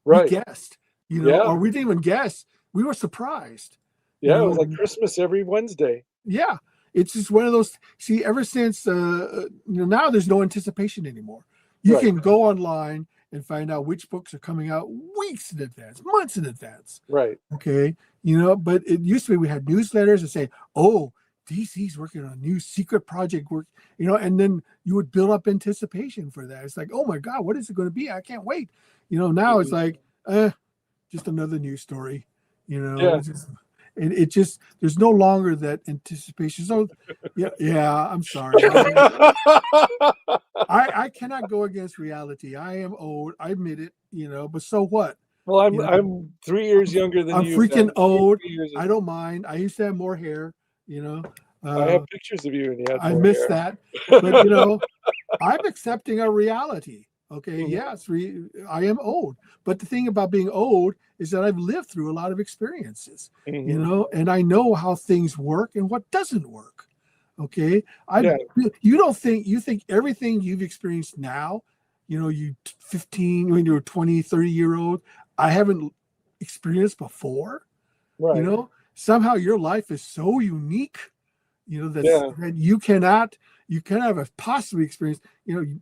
S1: We
S2: right.
S1: guessed,
S2: Yeah,
S1: or we didn't even guess. We were surprised, you
S2: yeah. It was
S1: know.
S2: like Christmas every Wednesday.
S1: Yeah, it's just one of those. See, ever since now there's no anticipation anymore. You
S2: Right,
S1: can go online and find out which books are coming out weeks in advance, months in advance.
S2: right.
S1: Okay, but it used to be we had newsletters that say, "Oh, DC's working on a new secret project work," and then you would build up anticipation for that. It's like, "Oh my God, what is it going to be? I can't wait." Now it's
S2: Mhm.
S1: like, just another news story.
S2: Yeah,
S1: It's just, and it just there's no longer that anticipation. So yeah, I'm sorry. I cannot go against reality. I am old. I admit it, but so what?
S2: Well,
S1: You know,
S2: I'm 3 years younger than
S1: I'm
S2: you,
S1: freaking
S2: Ben. Two or
S1: old.
S2: 3 years.
S1: I don't mind. I used to have more hair, you know.
S2: I
S1: Uh,
S2: have pictures of you and you had
S1: I
S2: more
S1: miss
S2: hair.
S1: that. But I'm accepting a reality. Okay,
S2: Mhm,
S1: yes, I am old. But the thing about being old is that I've lived through a lot of experiences,
S2: mhm.
S1: and I know how things work and what doesn't work. Okay, I
S2: Yeah,
S1: you don't think you think everything you've experienced now, you 15 when you were 20, 30-year old, I haven't experienced before.
S2: right.
S1: Somehow your life is so unique,
S2: Yeah,
S1: that you cannot have possibly experienced.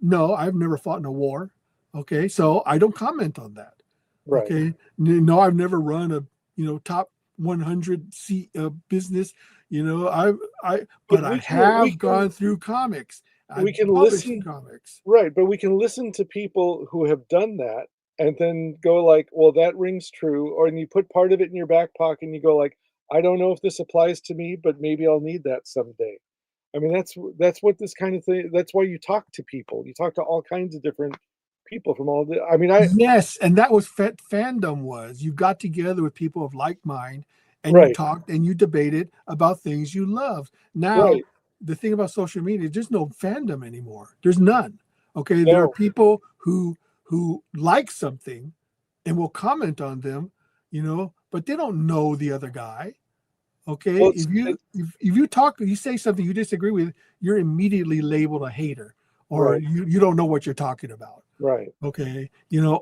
S1: No, I've never fought in a war. Okay, so I don't comment on that.
S2: right.
S1: Okay, no, I've never run a top 100 seat business.
S2: But
S1: But I
S2: we
S1: have
S2: can
S1: gone through comics.
S2: we
S1: I've
S2: can
S1: published
S2: listen.
S1: comics.
S2: Right, but we can listen to people who have done that and then go like, "Well, that rings true," or and you put part of it in your back pocket and you go like, "I don't know if this applies to me, but maybe I'll need that someday." I mean, that's what this kind of thing that's why you talk to people. You talk to all kinds of different people from all the I mean,
S1: Yes, and that was fandom was. You got together with people of like mind, and you
S2: right,
S1: talked and you debated about things you loved. Now,
S2: right.
S1: the thing about social media, there's no fandom anymore. There's none. Okay, there are
S2: No.
S1: people who like something and will comment on them, but they don't know the other guy. Okay,
S2: Well,
S1: if you say something you disagree with, you're immediately labeled a hater, or
S2: right,
S1: you don't know what you're talking about.
S2: right.
S1: Okay,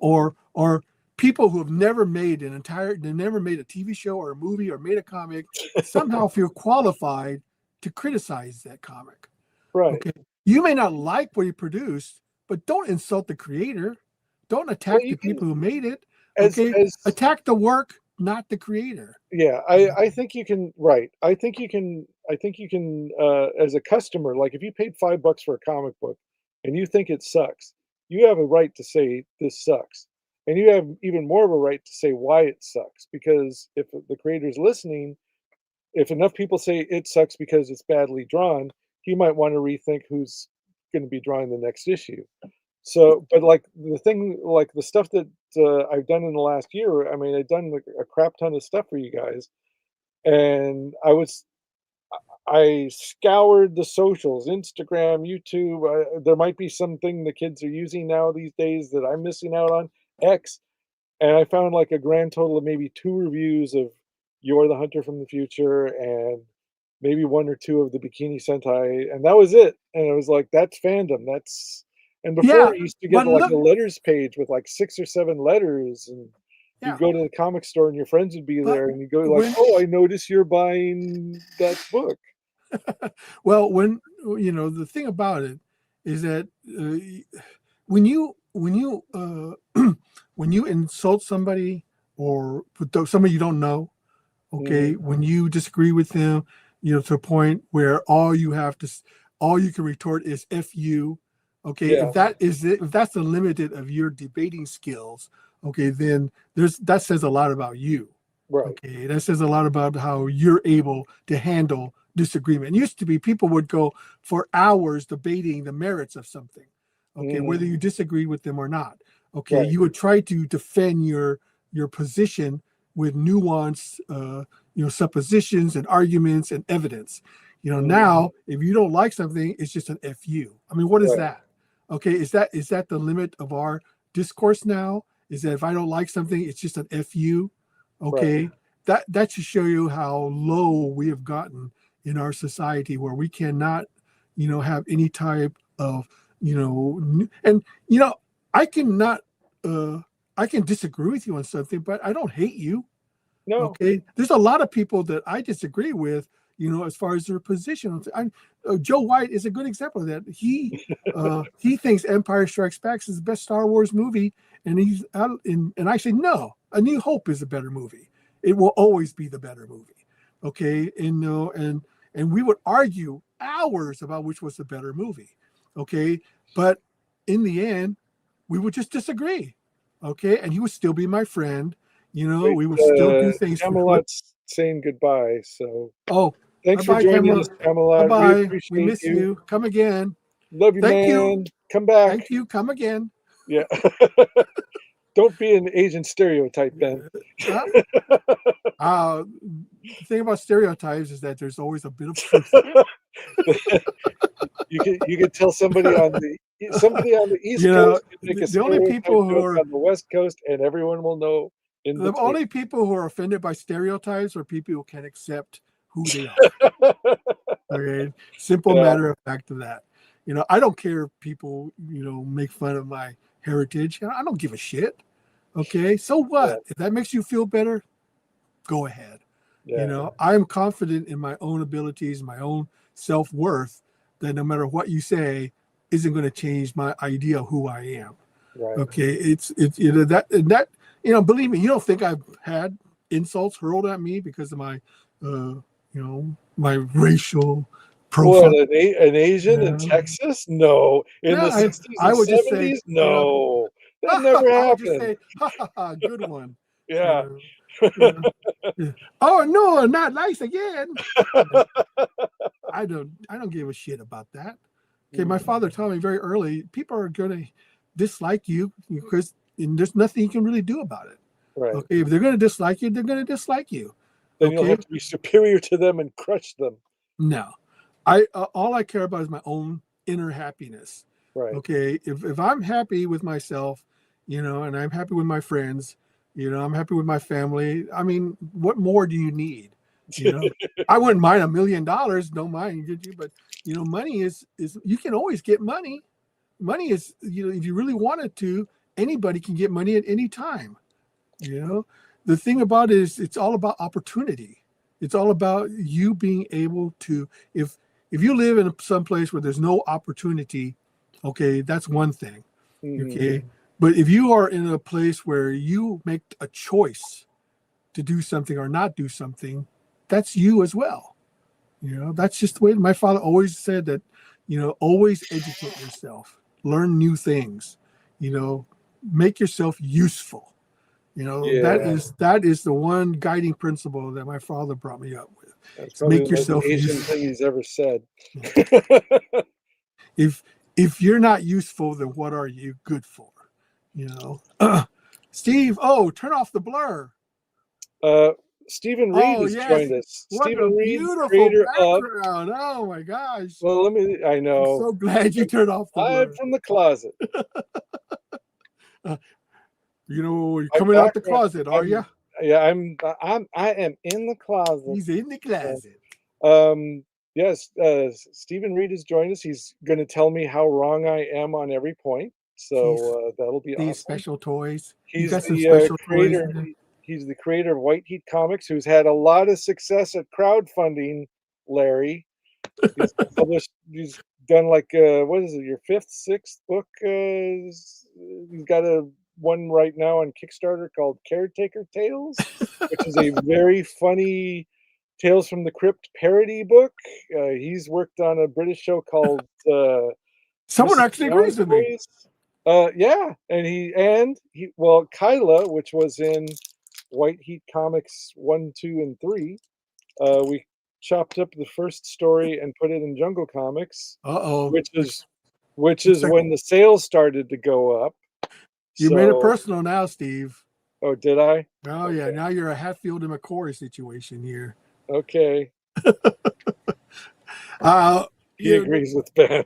S1: or people who have they never made a TV show or a movie or made a comic somehow feel qualified to criticize that comic.
S2: Right.
S1: Okay, you may not like what he produced, but don't insult the creator. Don't
S2: Well,
S1: attack
S2: you
S1: the
S2: can
S1: people who made it.
S2: as
S1: Okay,
S2: as
S1: attack the work, not the creator.
S2: yeah, I think you can right. I think you can, as a customer, like, if you paid $5 for a comic book and you think it sucks, you have a right to say, "This sucks." And you have even more of a right to say why it sucks, because if the creator's listening, if enough people say it sucks because it's badly drawn, he might wanna rethink who's gonna be drawing the next issue. So, but, like, the thing like, the stuff that, I've done in the last year, I mean, I've done, like, a crap ton of stuff for you guys, and I scoured the socials, Instagram, YouTube, there might be something the kids are using now these days that I'm missing out on, X, and I found, like, a grand total of maybe 2 reviews of You're the Hunter from the Future and maybe 1 or 2 of the Bikini Sentai, and that was it, and I was like, "That's fandom, that's" and before
S1: Yeah,
S2: I used to get,
S1: but
S2: like,
S1: look,
S2: a letters page with, like, 6 or 7 letters, and you'd
S1: yeah,
S2: go to the comic store and your friends would be
S1: but
S2: there, and you'd go like,
S1: when
S2: "Oh, I notice you're buying that book."
S1: well, the thing about it is that when you insult somebody or somebody you don't know, okay,
S2: Mhm.
S1: when you disagree with them, to a point where all you can retort is "f you," okay,
S2: Yeah,
S1: if that's the limit of your debating skills, okay, then that says a lot about you.
S2: right.
S1: Okay, that says a lot about how you're able to handle disagreement. It used to be people would go for hours debating the merits of something, okay,
S2: Mhm.
S1: whether you disagree with them or not. Okay,
S2: Right.
S1: you would try to defend your position with nuance, suppositions and arguments and evidence.
S2: Mhm.
S1: Now if you don't like something, it's just an fu. I mean, what is
S2: Right,
S1: that? Okay, is that the limit of our discourse now? Is that if I don't like something, it's just an fu?
S2: right.
S1: Okay, that should show you how low we have gotten in our society, where we cannot have any type of and I cannot I can disagree with you on something, but I don't hate you.
S2: No.
S1: Okay, there's a lot of people that I disagree with, as far as their position. Joe White is a good example of that. He thinks Empire Strikes Back is the best Star Wars movie, and and I say no. A New Hope is a better movie. It will always be the better movie. Okay, and we would argue hours about which was the better movie. Okay, but in the end, we would just disagree. Okay, and he would still be my friend.
S2: Wait,
S1: We would still do things.
S2: Camelot's saying goodbye. So
S1: Oh,
S2: thanks for
S1: bye-bye,
S2: joining us, Camelot. We
S1: bye-bye. We
S2: appreciate
S1: miss
S2: you.
S1: you. Come again.
S2: Love you,
S1: Thank you.
S2: man. Come back.
S1: Thank you. Come again.
S2: Yeah. Don't be an Asian stereotype, Ben.
S1: The thing about stereotypes is that there's always a bit of truth.
S2: You could tell somebody on the East Coast could make a
S1: the only
S2: stereotype
S1: people who
S2: joke
S1: are
S2: on the West Coast, and everyone will know in
S1: the
S2: between.
S1: only people who are offended by stereotypes are people who can accept who they are. Okay, simple matter of fact of that. I don't care if people make fun of my heritage. I don't give a shit. Okay, so what?
S2: Yeah.
S1: If that makes you feel better, go ahead.
S2: Yeah.
S1: I'm confident in my own abilities, my own self-worth, that no matter what you say isn't going to change my idea of who I am.
S2: Right.
S1: Okay, it's that believe me, you don't think I've had insults hurled at me because of my my racial profile.
S2: What, an Asian in Texas? No. In the 60s
S1: I
S2: and
S1: would just say,
S2: 70s? No. That never
S1: I would just
S2: happened.
S1: say, ha ha ha, good one.
S2: Yeah.
S1: Yeah. Oh no, not nice again. I don't give a shit about that. Okay, my father told me very early, people are going to dislike you because there's nothing you can really do about it.
S2: Right.
S1: Okay, if they're going to dislike you, they're going to dislike you.
S2: Then you'll have to be superior to them and crush them.
S1: No, all I care about is my own inner happiness.
S2: Right.
S1: Okay, if I'm happy with myself, and I'm happy with my friends, I'm happy with my family. I mean, what more do you need? I wouldn't mind $1 million, don't mind, did you? But money is you can always get money. Money is, if you really wanted to, anybody can get money at any time. The thing about it is it's all about opportunity. It's all about you being able to, if you live in some place where there's no opportunity, okay, that's one thing. Okay. But if you are in a place where you make a choice to do something or not do something, that's you as well. That's just the way my father always said that, always educate yourself, learn new things, make yourself useful. That is the one guiding principle that my father brought me up with.
S2: That's probably
S1: make
S2: the most
S1: yourself
S2: Asian
S1: useful.
S2: thing he's ever said.
S1: If you're not useful, then what are you good for? Steve, turn off the blur.
S2: Stephen Reed has joined us.
S1: What
S2: Stephen
S1: a
S2: Reed,
S1: beautiful
S2: creator
S1: background. Oh my gosh.
S2: Well, I know.
S1: I'm so glad you turned off the blur.
S2: I'm from the closet.
S1: You're coming out the closet, are you?
S2: Yeah, I am in the closet.
S1: He's in the closet.
S2: Yes, Stephen Reed has joined us. He's going to tell me how wrong I am on every point. So that'll be awesome.
S1: These special toys.
S2: He's the creator. He's the creator of White Heat Comics, who's had a lot of success at crowdfunding. Larry, he's published. He's done what is it? Your fifth, sixth book? He's got one right now on Kickstarter called Caretaker Tales, which is a very funny Tales from the Crypt parody book. He's worked on a British show called
S1: Someone actually agrees with me.
S2: Yeah, and Kyla, which was in White Heat Comics 1, 2, and 3. We chopped up the first story and put it in Jungle Comics. Which is when the sales started to go up.
S1: You made it personal now, Steve.
S2: Oh, did I?
S1: Oh yeah, now you're a Hatfield and McCoy situation here.
S2: Okay. He agrees with Ben.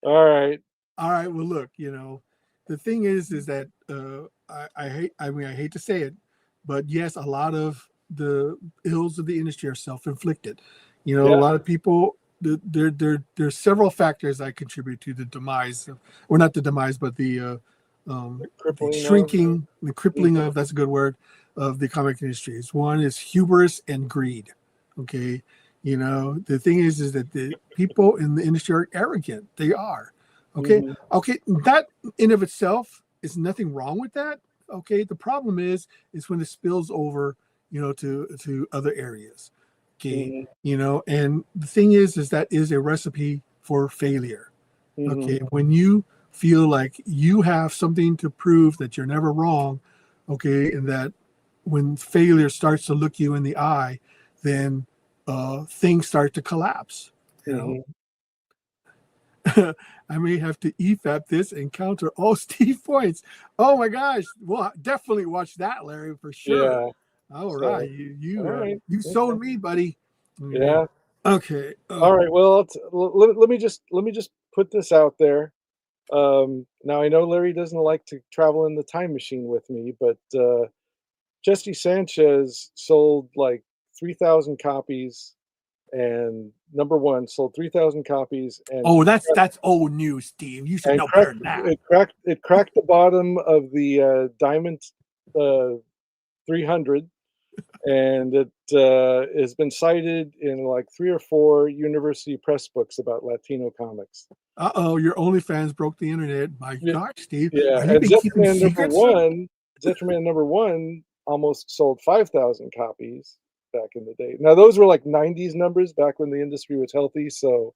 S2: All right.
S1: Well, look, the thing is that I hate to say it, but yes, a lot of the ills of the industry are self-inflicted. A lot of people. There's several factors that contribute to the demise, or not the demise, but the crippling of, that's a good word, of the comic industry. One is hubris and greed. Okay. The thing is that the people in the industry are arrogant. They are. Okay. Okay. That in of itself is nothing wrong with that. Okay. The problem is when it spills over, to other areas. Okay. And the thing is that is a recipe for failure. Okay. When you feel like you have something to prove that you're never wrong, okay, and that when failure starts to look you in the eye, then things start to collapse. You know, I may have to EFAP this and counter all Steve points. Oh my gosh! Well, definitely watch that, Larry, for sure.
S2: Yeah.
S1: All
S2: So,
S1: right,
S2: all right.
S1: you sold me, buddy.
S2: Yeah.
S1: Okay.
S2: All right. Well, let me just put this out there. Now I know Larry doesn't like to travel in the time machine with me, but Jesse Sanchez sold like 3,000 copies, and number one sold 3,000 copies,
S1: Oh, that's old news, Steve. You should
S2: and
S1: know better than that.
S2: it cracked the bottom of the Diamond 300, and it has been cited in like 3 or 4 university press books about Latino comics.
S1: Uh-oh, your OnlyFans broke the internet. My
S2: Yeah,
S1: gosh, Steve.
S2: yeah,
S1: Have you
S2: and
S1: been keeping secrets?
S2: Zetraman number one almost sold 5,000 copies back in the day. Now those were like 90s numbers back when the industry was healthy, so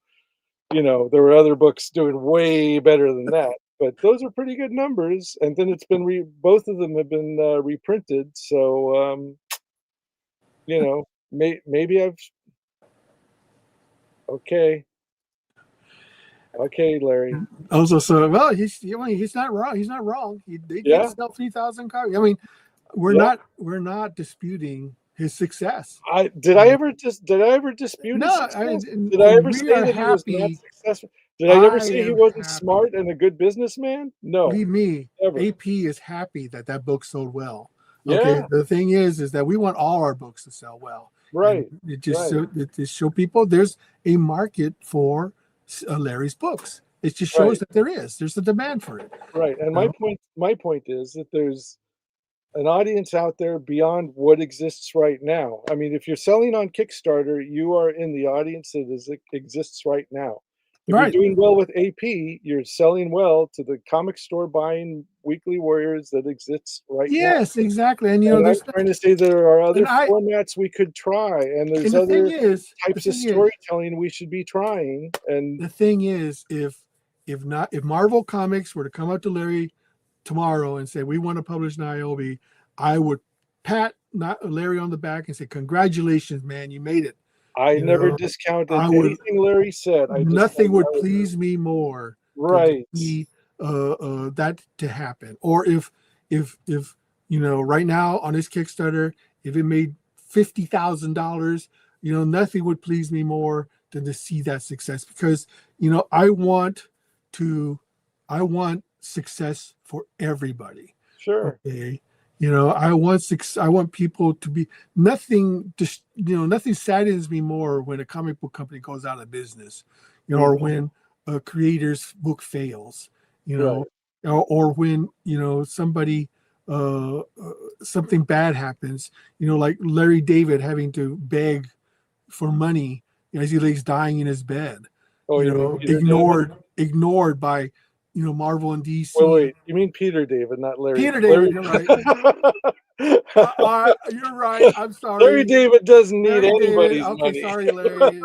S2: there were other books doing way better than that. But those are pretty good numbers, and then it's been both of them have been reprinted. So maybe I've okay, okay, Larry.
S1: Also, so well, he's not wrong. He's not wrong. They did
S2: Yeah,
S1: sell 3,000 copies. I mean,
S2: yeah.
S1: we're not disputing his success.
S2: Did I ever dispute his
S1: No, I
S2: success?
S1: mean,
S2: Did I ever
S1: we
S2: say
S1: are
S2: that he was not
S1: happy.
S2: successful? Did I ever
S1: I
S2: say he
S1: am
S2: wasn't
S1: happy.
S2: smart and a good businessman? No,
S1: Believe me,
S2: never.
S1: AP is happy that that book sold well. Okay,
S2: Yeah,
S1: the thing is that we want all our books to sell well, and
S2: right, right,
S1: it just show people there's a market for Larry's books. It just shows
S2: right,
S1: that there's a demand for it.
S2: right. And
S1: You know?
S2: my point is that there's an audience out there beyond what exists right now. I mean, if you're selling on Kickstarter, you are in the audience that exists right now. If you're
S1: Right.
S2: doing well with AP, you're selling well to the comic store buying Weekly Warriors that exists right now.
S1: Yes, exactly. And
S2: And I'm trying to say there are other
S1: and I
S2: formats we could try, and there's
S1: and
S2: other types of storytelling we should be trying. And
S1: the thing is, if Marvel Comics were to come up to Larry tomorrow and say we want to publish Niobe, I would pat Larry on the back and say, "Congratulations, man, you made it."
S2: I
S1: You
S2: never
S1: know,
S2: discounted
S1: I would.
S2: anything Larry said. I just
S1: Nothing would please me more than to
S2: right.
S1: see that to happen. Or if right now on his Kickstarter, if it made $50,000, nothing would please me more than to see that success because I want to I want success for everybody.
S2: Sure.
S1: Okay. I want people to be nothing. Just nothing saddens me more when a comic book company goes out of business, or
S2: Mhm.
S1: when a creator's book fails,
S2: Right.
S1: or when somebody something bad happens, like Larry David having to beg for money as he lays dying in his bed,
S2: Oh, you mean Peter David?
S1: ignored by Marvel and
S2: Well,
S1: DC.
S2: wait, you mean Peter David, not Larry.
S1: Peter
S2: Larry
S1: David, you're right. You're right. I'm
S2: Larry
S1: sorry.
S2: David doesn't need
S1: Larry David.
S2: anybody's
S1: Okay,
S2: money.
S1: sorry, Larry.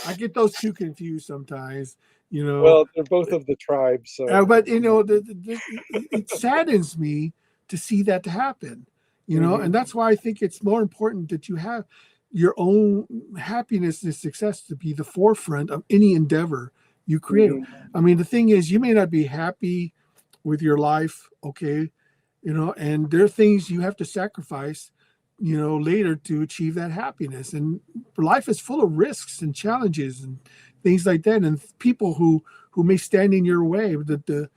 S1: I get those two confused sometimes,
S2: Well, they're both of the tribe, so
S1: but it saddens me to see that to happen,
S2: mhm,
S1: and that's why I think it's more important that you have your own happiness and success to be the forefront of any endeavor you create.
S2: mhm,
S1: I mean, the thing is, you may not be happy with your life, okay, and there are things you have to sacrifice, later to achieve that happiness. And life is full of risks and challenges and things like that, and people who may stand in your way. The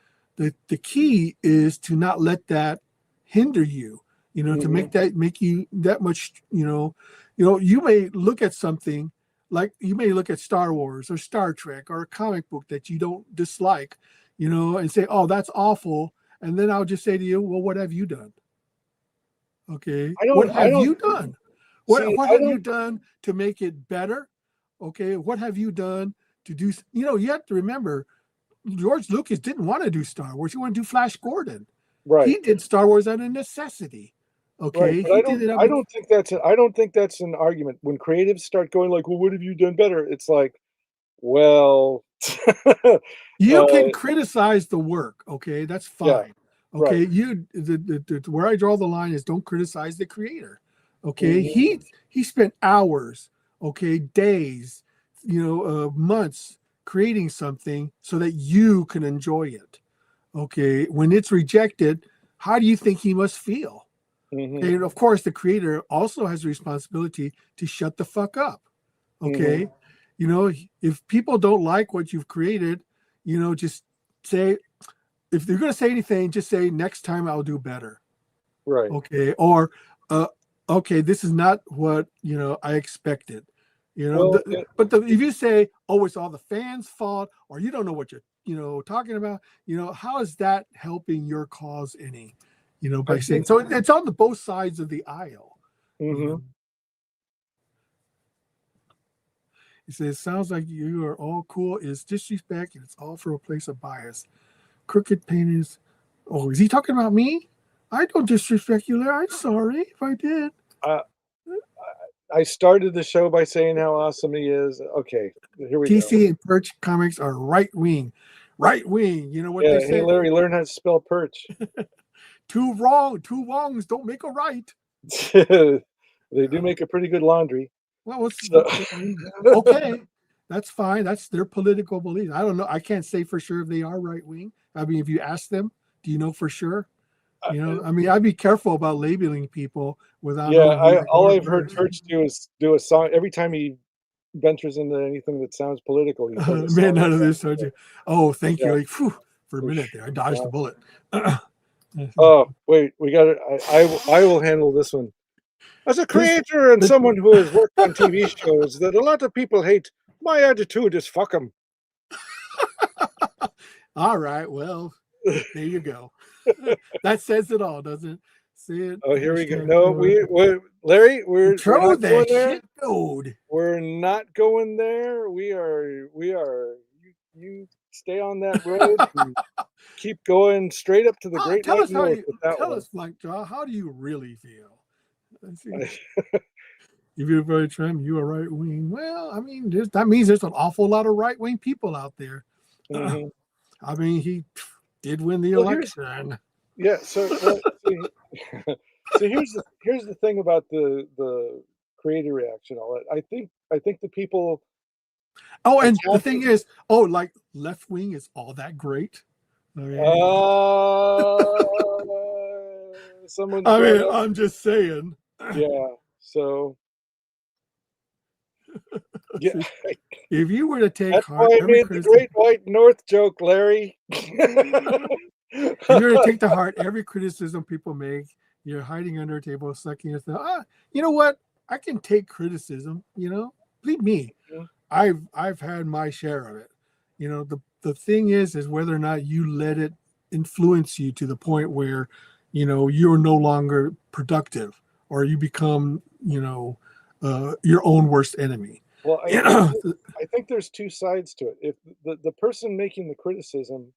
S1: key is to not let that hinder you. To
S2: mhm,
S1: make you that much. You may look at something like you may look at Star Wars or Star Trek or a comic book that you don't dislike, and say, "Oh, that's awful." And then I'll just say to you, "Well, what have you done? Okay, what
S2: I
S1: have
S2: don't
S1: you done?
S2: see,
S1: What
S2: I
S1: have you
S2: don't
S1: done to make it better? Okay, what have you done to do? You have to remember, George Lucas didn't want to do Star Wars. He wanted to do Flash Gordon.
S2: right,
S1: He did Star Wars out of necessity.
S2: right,
S1: Okay,
S2: but
S1: he did it out
S2: I don't think that's an argument. When creatives start going like, "Well, what have you done better?" It's like, well,
S1: You
S2: uh,
S1: can criticize the work, okay? That's
S2: yeah,
S1: fine. Okay,
S2: Right.
S1: where I draw the line is don't criticize the creator. Okay,
S2: Mhm.
S1: he spent hours, okay, days, months creating something so that you can enjoy it. Okay, when it's rejected, how do you think he must feel?
S2: Mhm.
S1: Okay, and of course, the creator also has a responsibility to shut the fuck up.
S2: Mhm.
S1: Okay, if people don't like what you've created, just say, if they're going to say anything, just say next time I'll do better.
S2: Right.
S1: Okay, or uh, okay, this is not what I expected.
S2: Well,
S1: If you say, oh, it's all the fans' fault, or you don't know what you're talking about, how is that helping your cause any?
S2: I
S1: By saying
S2: think.
S1: so, it's on the both sides of the aisle. You
S2: Mhm.
S1: know, he says, sounds like you are all cool. It's disrespect, and it's all from a place of bias. Crooked painters. Oh, is he talking about me? I don't disrespect you, Larry. I'm sorry if I did.
S2: I I started the show by saying how awesome he is. Okay, here we go.
S1: TC and Perch comics are right wing. Right wing. You know what they
S2: Yeah, hey
S1: say?
S2: Larry, learn how to spell perch.
S1: Two wrongs don't make a right.
S2: They do make a pretty good laundry.
S1: Well,
S2: So,
S1: okay. That's fine. That's their political beliefs. I don't know. I can't say for sure if they are right wing. I mean, if you ask them, do you know for sure? I mean, I'd be careful about labeling people without
S2: yeah,
S1: knowing who
S2: I
S1: they
S2: all
S1: are
S2: I've heard
S1: first.
S2: Perch do is do a song every time he ventures into anything that sounds political. He does a
S1: Man,
S2: song
S1: none of
S2: about
S1: this. Oh, thank
S2: yeah.
S1: you. Like, phew, for a
S2: Whoosh.
S1: minute there, I dodged the
S2: Wow.
S1: bullet.
S2: Oh wait, we got it. I will handle this one. As a
S1: this,
S2: creator and
S1: this
S2: someone who has worked on TV shows that a lot of people hate, my attitude is fuck 'em.
S1: all right. Well, there you go. That says it all, doesn't it? See it?
S2: Oh, here we go.
S1: Hashtag
S2: No, we Larry, we're
S1: throw
S2: not going
S1: that
S2: there.
S1: shit code.
S2: We're not going there. We are you stay on that road and keep going straight up to the Great
S1: Tell
S2: White
S1: us how
S2: North
S1: you
S2: with that
S1: tell
S2: one.
S1: us, Mike Jaw, how do you really feel? Let's see. If you're very Trump, you are right wing. Well, I mean, that means there's an awful lot of right wing people out there.
S2: Mhm.
S1: I mean, he did win the
S2: Well, here's
S1: election.
S2: yeah, so well, see, so here's the thing about the creator reaction. All that I think the people
S1: Oh, and the
S2: attacking.
S1: thing is, oh, like left wing is all that great. Okay.
S2: Uh, someone's
S1: I
S2: brought
S1: mean,
S2: up.
S1: I'm just saying.
S2: Yeah. So yeah,
S1: See, if you were to take
S2: that's
S1: heart
S2: why I
S1: every
S2: made the
S1: criticism,
S2: Great White North joke, Larry.
S1: if you were to take to heart every criticism people make, you're hiding under a table, sucking your thumb. You know what? I can take criticism. Believe me, I've had my share of it. The thing is whether or not you let it influence you to the point where, you're no longer productive or you become, your own worst enemy.
S2: Well,
S1: You know,
S2: I think there's two sides to it. If the person making the criticism,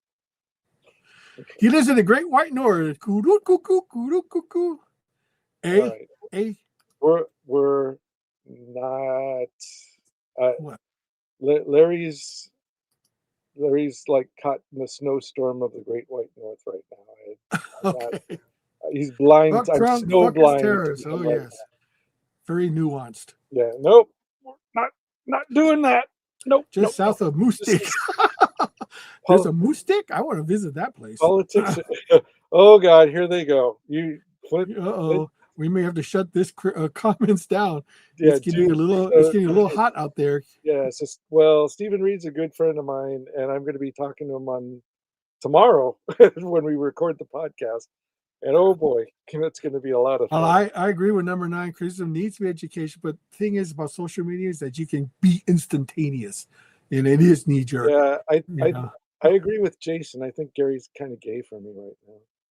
S1: he lives in the Great White North. Kudu, kuku, kudu, kuku.
S2: all
S1: A,
S2: right,
S1: a,
S2: we're not. Uh,
S1: what?
S2: Larry's like caught in the snowstorm of the Great White North right now. I'm not.
S1: Okay.
S2: He's blind.
S1: Fuck
S2: I'm
S1: Trump,
S2: snow
S1: fuck his
S2: blind to
S1: terrorists. Oh,
S2: him right
S1: yes. Very nuanced.
S2: now. Yeah. Nope. Not doing that. Nope.
S1: Just
S2: Nope. Nope.
S1: south of Moose
S2: This
S1: Stick.
S2: is
S1: There's
S2: pol-
S1: a Moose Stick? I want to visit that place.
S2: politics. Oh God, here they go. You Flint. Flint
S1: Uh-oh. We may have to shut this comments down.
S2: yeah.
S1: It's getting a little hot out there.
S2: Yeah. So well, Stephen Reed's a good friend of mine, and I'm going to be talking to him on tomorrow when we record the podcast. And oh boy, it's going to be a lot of
S1: Well,
S2: fun.
S1: I agree with number 9. Criticism needs to be education, but the thing is about social media is that you can be instantaneous, and it is knee jerk.
S2: Yeah,
S1: You know,
S2: I agree with Jason. I think Gary's kind of gay for me right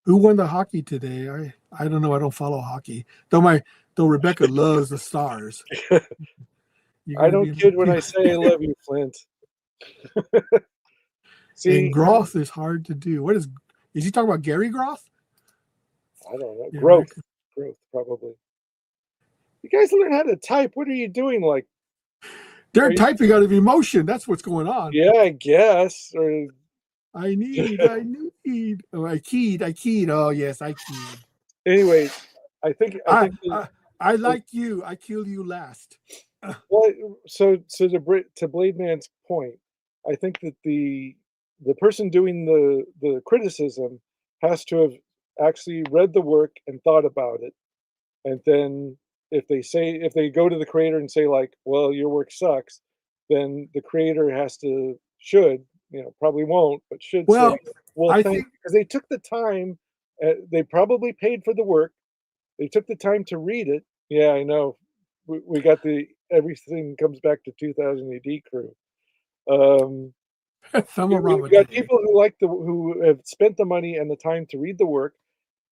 S1: who won the hockey today? I don't know. I don't follow hockey. Though Rebecca loves the Stars.
S2: now.
S1: You're
S2: I
S1: gonna
S2: don't
S1: be
S2: kid when I say I love you, Flint.
S1: and
S2: See,
S1: Groth is hard to do. Is he talking about Gary Groth?
S2: I don't know.
S1: Yeah, right.
S2: Growth, probably. You guys learn how to type. What are you doing? Like,
S1: They're
S2: are you?
S1: typing out of emotion. That's what's going on.
S2: Yeah, I guess. Or
S1: I need. Oh, I keyed. Oh yes, I keyed.
S2: Anyway, I think
S1: I I like you. I kill you last.
S2: well, so to Blade Man's point, I think that the person doing the criticism has to have actually read the work and thought about it, and then if they go to the creator and say like, "Well, your work sucks," then the creator should, probably won't, but should say,
S1: Well,
S2: "Well,
S1: I
S2: thank,"
S1: think
S2: because they took the time. They probably paid for the work. They took the time to read it. Yeah, I know. We got the everything comes back to 2000 AD crew. Um,
S1: Thumbarama
S2: we got
S1: today.
S2: people who have spent the money and the time to read the work,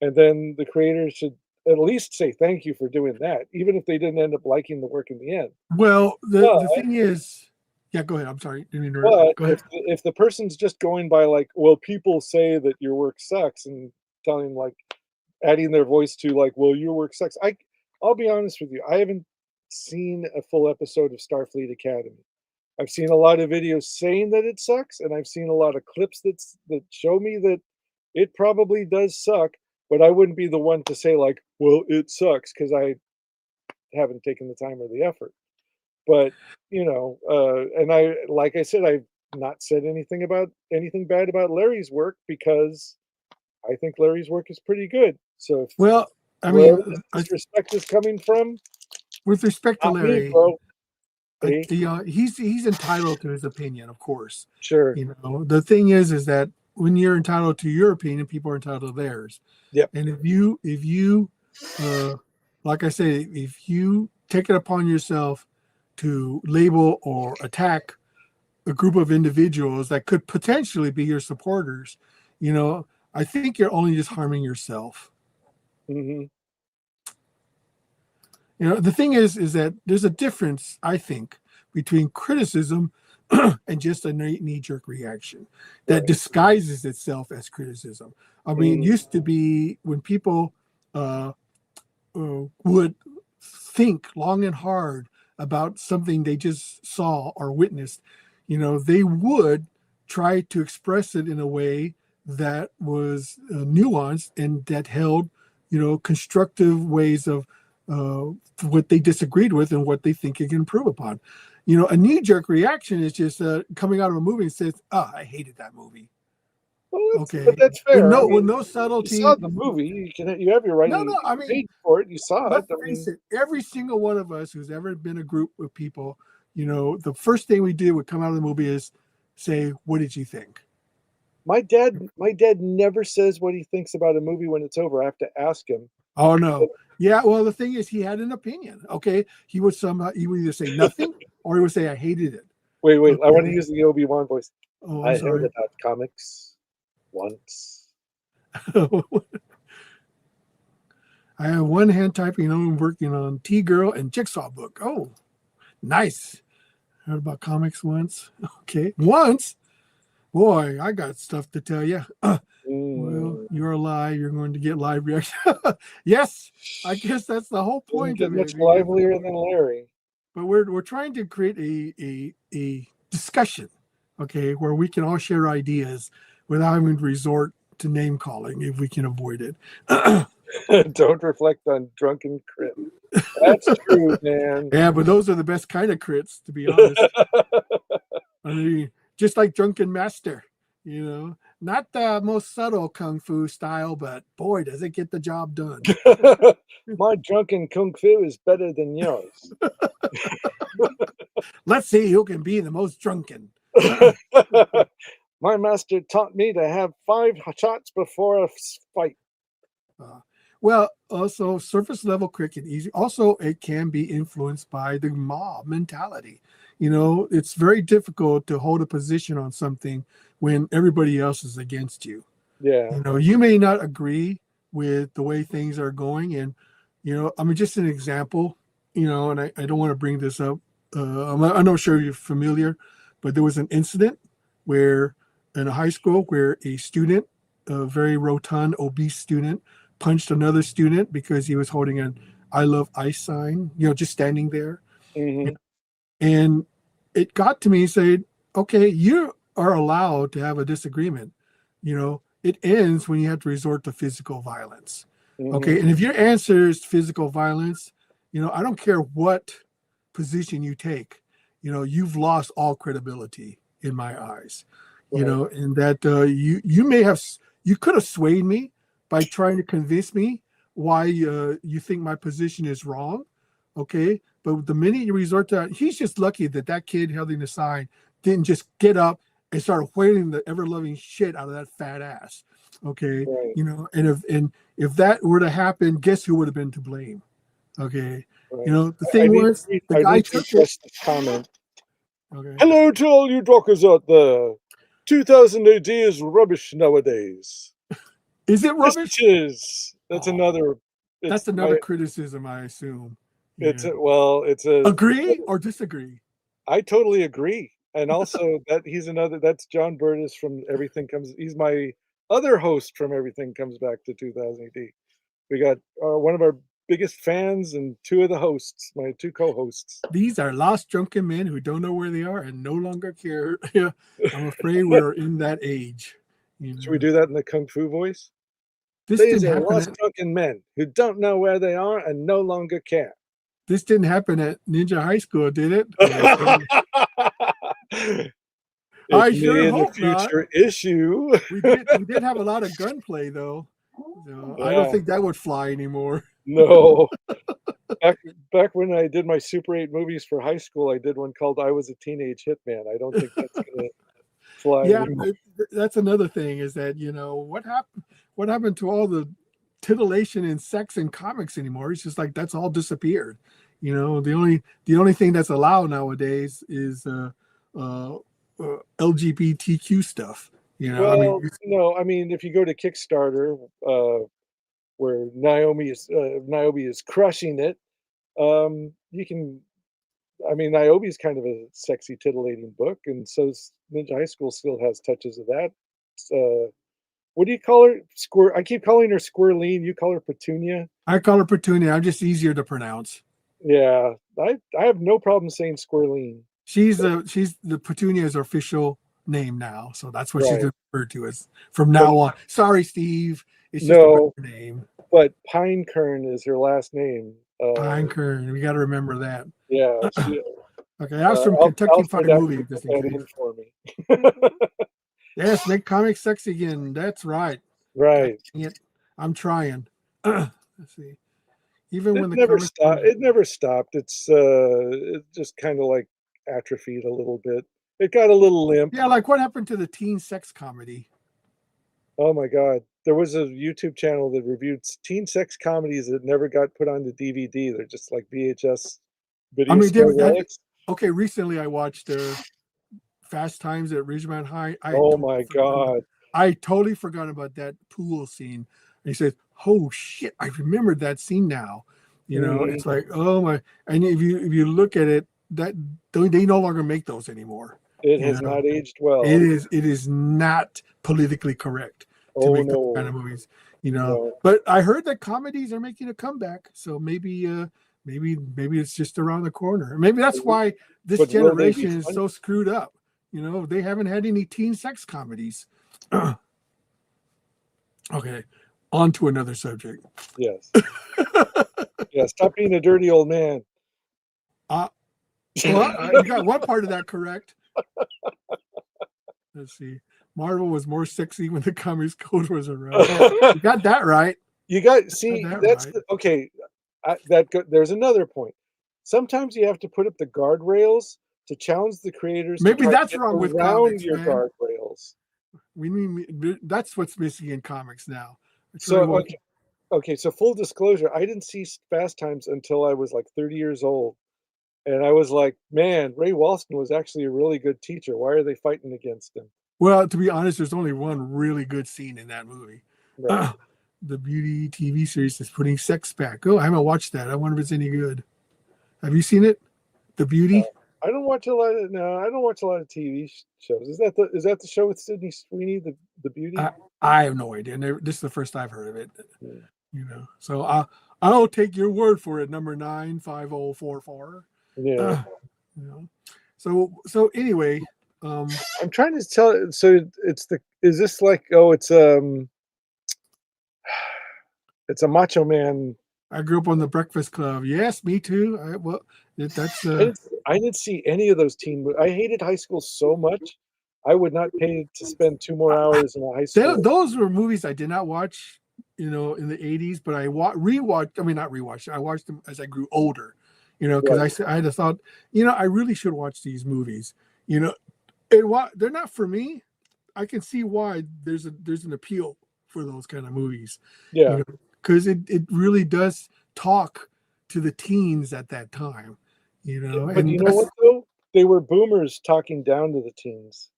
S2: and then the creators should at least say thank you for doing that, even if they didn't end up liking the work in the end.
S1: Well,
S2: But
S1: the thing is, yeah. Go ahead. I'm sorry. Didn't interrupt.
S2: but
S1: Go ahead.
S2: if the person's just going by like, well, people say that your work sucks, and telling like adding their voice to like, well, your work sucks. I'll be honest with you. I haven't seen a full episode of Starfleet Academy. I've seen a lot of videos saying that it sucks, and I've seen a lot of clips that show me that it probably does suck. But I wouldn't be the one to say like, well, it sucks because I haven't taken the time or the effort. But and I like I said, I've not said anything bad about Larry's work because I think Larry's work is pretty good. So if
S1: Well, I
S2: wherever
S1: mean,
S2: this disrespect is coming from,
S1: with respect to
S2: not me,
S1: Larry,
S2: bro. See?
S1: he's entitled to his opinion, of course.
S2: Sure.
S1: The thing is that when you're entitled to your opinion, people are entitled to theirs.
S2: Yep.
S1: And if you, like I say, if you take it upon yourself to label or attack a group of individuals that could potentially be your supporters, I think you're only just harming yourself.
S2: Hmm.
S1: The thing is that there's a difference, I think, between criticism and just a knee-jerk reaction that
S2: Right.
S1: disguises itself as criticism. I mean, it used to be when people would think long and hard about something they just saw or witnessed, they would try to express it in a way that was nuanced and that held, constructive ways of what they disagreed with and what they think it can improve upon. A knee-jerk reaction is just coming out of a movie and says, "Oh, I hated that movie."
S2: Well, but
S1: Okay,
S2: that's
S1: with
S2: fair. I
S1: with
S2: mean,
S1: no
S2: you saw
S1: subtlety.
S2: the movie. You have your right.
S1: No,
S2: You
S1: no. I mean,
S2: paid for it. You saw it.
S1: let's
S2: I
S1: face
S2: mean,
S1: it. Every single one of us who's ever been a group of people, the first thing we do would come out of the movie is say, "What did you think?"
S2: my dad never says what he thinks about a movie when it's over. I have to ask him.
S1: Oh no. Yeah, well, the thing is, he had an opinion. Okay, he would either say nothing or he would say, "I hated it."
S2: Wait. I want to
S1: Okay.
S2: use the Obi-Wan voice.
S1: Oh,
S2: I
S1: I'm
S2: heard
S1: sorry.
S2: about comics once.
S1: I have one hand typing. I'm working on T-Girl and Jigsaw book. Oh, nice. Heard about comics once. Okay, once. Boy, I got stuff to tell you. Well,
S2: Mm.
S1: you're alive. You're going to get live reaction. Yes, I guess that's the whole
S2: Doesn't
S1: point
S2: get
S1: of
S2: much
S1: it.
S2: livelier than Larry.
S1: But we're trying to create a discussion, okay, where we can all share ideas without having to resort to name calling if we can avoid it.
S2: Don't reflect on drunken crit. That's true, man.
S1: Yeah, but those are the best kind of crits, to be honest. I mean, just like Drunken Master, not the most subtle kung fu style, but boy, does it get the job done.
S2: My drunken kung fu is better than yours.
S1: Let's see who can be the most drunken.
S2: My master taught me to have 5 shots before a fight.
S1: Well, also surface level cricket easy. Also, it can be influenced by the mob mentality. It's very difficult to hold a position on something when everybody else is against you.
S2: Yeah.
S1: You may not agree with the way things are going, and I mean, just an example. And I don't want to bring this up. I'm not sure if you're familiar, but there was an incident where in a high school where a student, a very rotund, obese student, punched another student because he was holding an "I love ice" sign, just standing there.
S2: Hmm.
S1: And it got to me, saying, okay, are allowed to have a disagreement. It ends when you have to resort to physical violence. Okay. And if your answer is physical violence, I don't care what position you take, you've lost all credibility in my eyes, and that you could have swayed me by trying to convince me why you think my position is wrong. Okay. But the minute you resort to that, he's just lucky that kid holding the sign didn't just get up and start wailing the ever-loving shit out of that fat ass. Okay.
S2: Right.
S1: And if that were to happen, guess who would have been to blame? Okay.
S2: Right.
S1: The thing was, the guy took it.
S2: Comment.
S1: Okay.
S2: Hello to all you dockers out there. 2000 AD is rubbish nowadays.
S1: Is it rubbish?
S2: Yes, it is. That's another.
S1: That's another criticism, I assume.
S2: It's a
S1: agree or disagree.
S2: I totally agree, and also that's John Burtis from Everything Comes. He's my other host from Everything Comes Back to 2000 AD. We got one of our biggest fans and two of the hosts, my two co-hosts.
S1: These are lost drunken men who don't know where they are and no longer care. I'm afraid we're in that age.
S2: Should we do that in the Kung Fu voice?
S1: This
S2: These
S1: didn't
S2: are
S1: happen
S2: lost drunken men who don't know where they are and no longer care.
S1: This didn't happen at Ninja High School, did it? I sure hope
S2: future
S1: not.
S2: Issue.
S1: We did have a lot of gunplay, though. So I don't think that would fly anymore.
S2: No. Back when I did my Super 8 movies for high school, I did one called I Was a Teenage Hitman. I don't think that's going to fly anymore.
S1: That's another thing is that, what happened to all the titillation and sex in comics anymore? It's just like that's all disappeared. The only thing that's allowed nowadays is LGBTQ stuff.
S2: No. If you go to Kickstarter, where Naomi is crushing it, you can. Niobe is kind of a sexy, titillating book, and so Ninja High School still has touches of that. What do you call her? I keep calling her Squirrline. You call her Petunia.
S1: I call her Petunia. I'm just easier to pronounce.
S2: Yeah, I have no problem saying Squirrline.
S1: She's the Petunia's official name now, so that's what she's referred to as from now on. Sorry, Steve. It's just a name.
S2: But Pinekern is her last name.
S1: Pinekern. We got to remember that.
S2: Yeah.
S1: Okay, I was from Kentucky Fried Movie.
S2: Just in for me.
S1: Yes, make comics sexy again. That's right.
S2: Right.
S1: I'm trying. Let's see. Even when
S2: it never stopped. It's it just kind of like atrophied a little bit. It got a little limp.
S1: Yeah, like what happened to the teen sex comedy?
S2: Oh my God. There was a YouTube channel that reviewed teen sex comedies that never got put onto DVD. They're just like VHS video.
S1: Okay, recently I watched Fast Times at Ridgemont High.
S2: Oh my God.
S1: I totally forgot about that pool scene. And he says, "Oh shit, I remembered that scene now." It's like, oh my. And if you look at it, that they no longer make those anymore.
S2: It has not aged well.
S1: It is not politically correct to make those kind of movies. But I heard that comedies are making a comeback, so maybe it's just around the corner. Maybe that's why this generation is so screwed up. They haven't had any teen sex comedies. Okay, on to another subject.
S2: Yes. Yeah, stop being a dirty old man.
S1: Well, you got one part of that correct. Let's see. Marvel was more sexy when the Comics Code was around. You got that right.
S2: Okay. There's another point. Sometimes you have to put up the guardrails to challenge the creators.
S1: Maybe that's wrong with comics,
S2: your guardrails.
S1: That's what's missing in comics now.
S2: So okay. So full disclosure, I didn't see Fast Times until I was like 30 years old. And I was like, man, Ray Walston was actually a really good teacher. Why are they fighting against him?
S1: Well, to be honest, there's only one really good scene in that movie.
S2: Right.
S1: The Beauty TV series is putting sex back. Oh, I haven't watched that. I wonder if it's any good. Have you seen it? The Beauty?
S2: I don't watch a lot of TV shows. Is that the show with Sydney Sweeney, the Beauty?
S1: I have no idea. This is the first I've heard of it. Yeah. So I'll take your word for it. Number 95044.
S2: Yeah.
S1: So anyway,
S2: I'm trying to tell. So it's the. Is this like? Oh, it's a Macho Man.
S1: I grew up on the Breakfast Club. Yes, me too. That's
S2: I didn't see any of those I hated high school so much. I would not pay to spend 2 more hours in a high school.
S1: those were movies I did not watch, in the 80s, but I rewatched. I mean, not rewatched. I watched them as I grew older, because
S2: Right.
S1: I had a thought, I really should watch these movies. They're not for me. I can see why there's an appeal for those kind of movies,
S2: Yeah.
S1: because it really does talk to the teens at that time,
S2: But
S1: and
S2: you know what though? They were boomers talking down to the teens.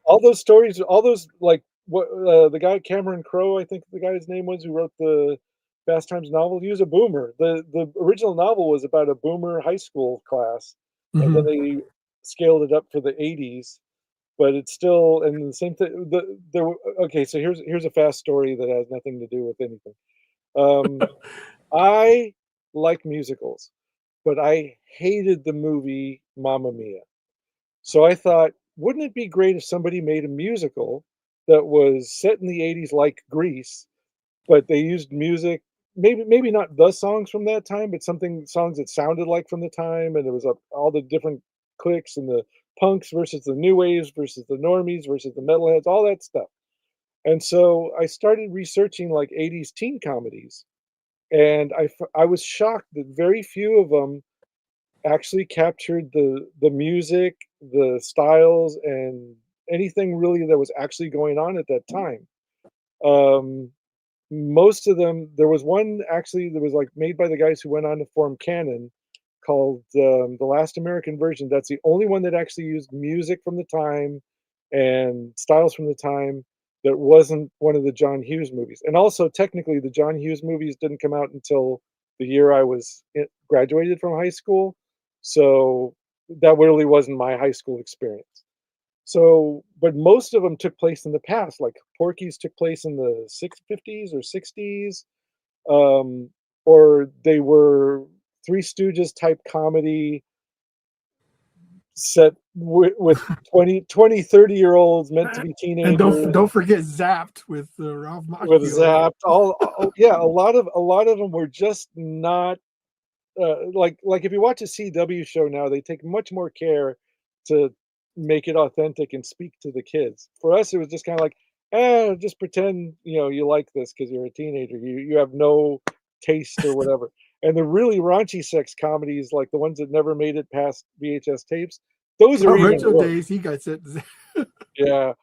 S2: All those stories, all those like what the guy Cameron Crowe, I think the guy's name was, who wrote the Fast Times novel. He was a boomer. The original novel was about a boomer high school class, and then
S1: Mhm.
S2: they scaled it up for the 80s. But it's still and the same thing. Okay, so here's a fast story that has nothing to do with anything. Um, I like musicals, but I hated the movie Mamma Mia. So I thought, wouldn't it be great if somebody made a musical that was set in the 80s like Grease, but they used music, maybe not the songs from that time, but songs that sounded like from the time, and there was all the different cliques and the punks versus the new waves versus the normies versus the metalheads, all that stuff. And so I started researching like 80s teen comedies, and I was shocked that very few of them actually captured the music, the styles, and anything really that was actually going on at that time. Um, Most of them, there was one actually that was like made by the guys who went on to form Canon called The Last American Version. That's the only one that actually used music from the time and styles from the time that wasn't one of the John Hughes movies. And also, technically, the John Hughes movies didn't come out until the year I was graduated from high school. So that really wasn't my high school experience. So, but most of them took place in the past. Like Porky's took place in the 50s or 60s, um, or they were Three Stooges type comedy set with 30 year olds meant to be
S1: And
S2: teenagers
S1: don't forget Zapped with Ralph
S2: with
S1: Macchio.
S2: Zapped. Yeah, a lot of them were just not like if you watch a CW show now, they take much more care to make it authentic and speak to the kids. For us, it was just kind of like, just pretend you like this because you're a teenager. You have no taste or whatever. And the really raunchy sex comedies, like the ones that never made it past VHS tapes, those are
S1: Oh,
S2: even
S1: retro
S2: worse.
S1: days, he got set.
S2: Yeah.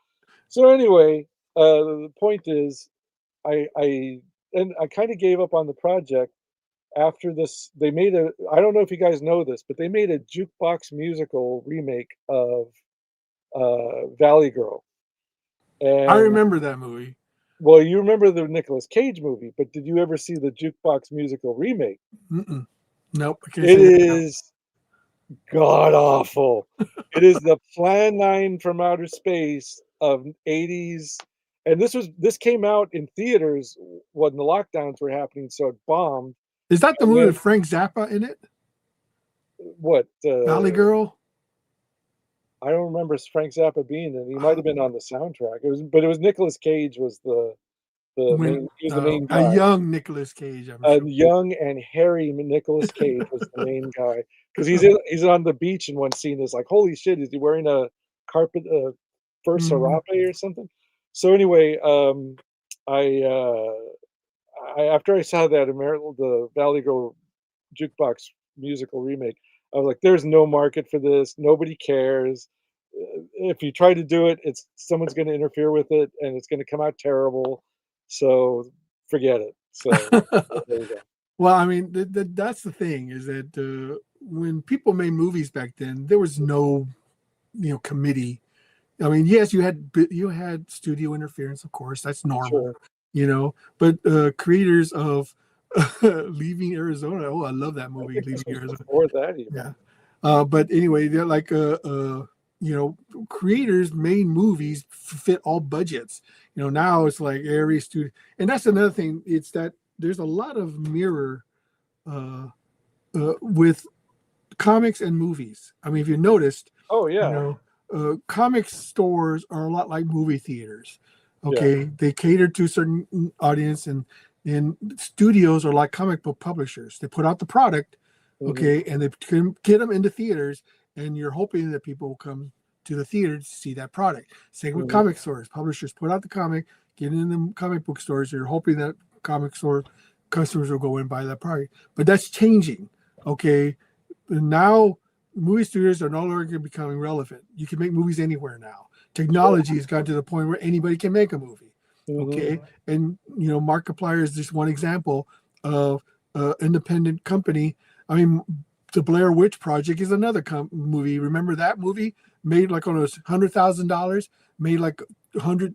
S2: So anyway, the point is, I kind of gave up on the project after this. They made I don't know if you guys know this, but they made a jukebox musical remake of Valley Girl.
S1: I
S2: And
S1: remember that movie.
S2: well, you remember the Nicolas Cage movie, but did you ever see the jukebox musical remake?
S1: Mm-mm. Nope, I can't
S2: It
S1: say that now.
S2: is god awful. It is the Plan 9 from outer space of 80s. And this came out in theaters when the lockdowns were happening, so it bombed.
S1: Is that the
S2: And
S1: movie
S2: then
S1: with Frank Zappa in it?
S2: what
S1: Valley Girl?
S2: I don't remember Frank Zappa being in it. He might have been on the soundtrack. But it was Nicolas Cage was the
S1: When
S2: main. He was the main
S1: a
S2: guy.
S1: young Nicolas Cage, I'm
S2: A
S1: sure.
S2: young and hairy Nicolas Cage was the main guy because he's on the beach in one scene. It's like, holy shit, is he wearing a carpet fur
S1: Mhm.
S2: serape or something? So anyway, I, uh, after I saw that the Valley Girl jukebox musical remake, I was like, "There's no market for this. Nobody cares. If you try to do it, it's someone's going to interfere with it, and it's going to come out terrible. So forget it." So there you go.
S1: Well, I mean, that's the thing is that when people made movies back then, there was no, committee. I mean, yes, you had studio interference, of course, that's normal,
S2: Sure.
S1: but creators of Leaving Arizona. Oh, I love that
S2: I
S1: movie,
S2: think this
S1: Leaving
S2: was
S1: Arizona.
S2: before that even.
S1: Yeah. But anyway, they're like you know, creators made movies fit all budgets. Now it's like every studio, and that's another thing. It's that there's a lot of mirror uh, with comics and movies. I mean, if you noticed,
S2: Oh,
S1: you
S2: yeah.
S1: know, comic stores are a lot like movie theaters.
S2: Yeah.
S1: Okay, they cater to a certain audience, and studios are like comic book publishers. They put out the product,
S2: Hmm.
S1: okay, and they can get them into theaters, and you're hoping that people will come to the theater to see that product. Same with
S2: Hmm.
S1: comic stores. Publishers put out the comic, get it in the comic book stores. You're hoping that comic store customers will go in and buy that product. But that's changing. Okay, and now movie studios are no longer becoming relevant. You can make movies anywhere now.
S2: Sure.
S1: Technology has gotten to the point where anybody can make a movie.
S2: Hmm.
S1: Okay, and Markiplier is just one example of independent company. I mean, the Blair Witch Project is another movie. Remember that movie made like almost $100,000, made like 200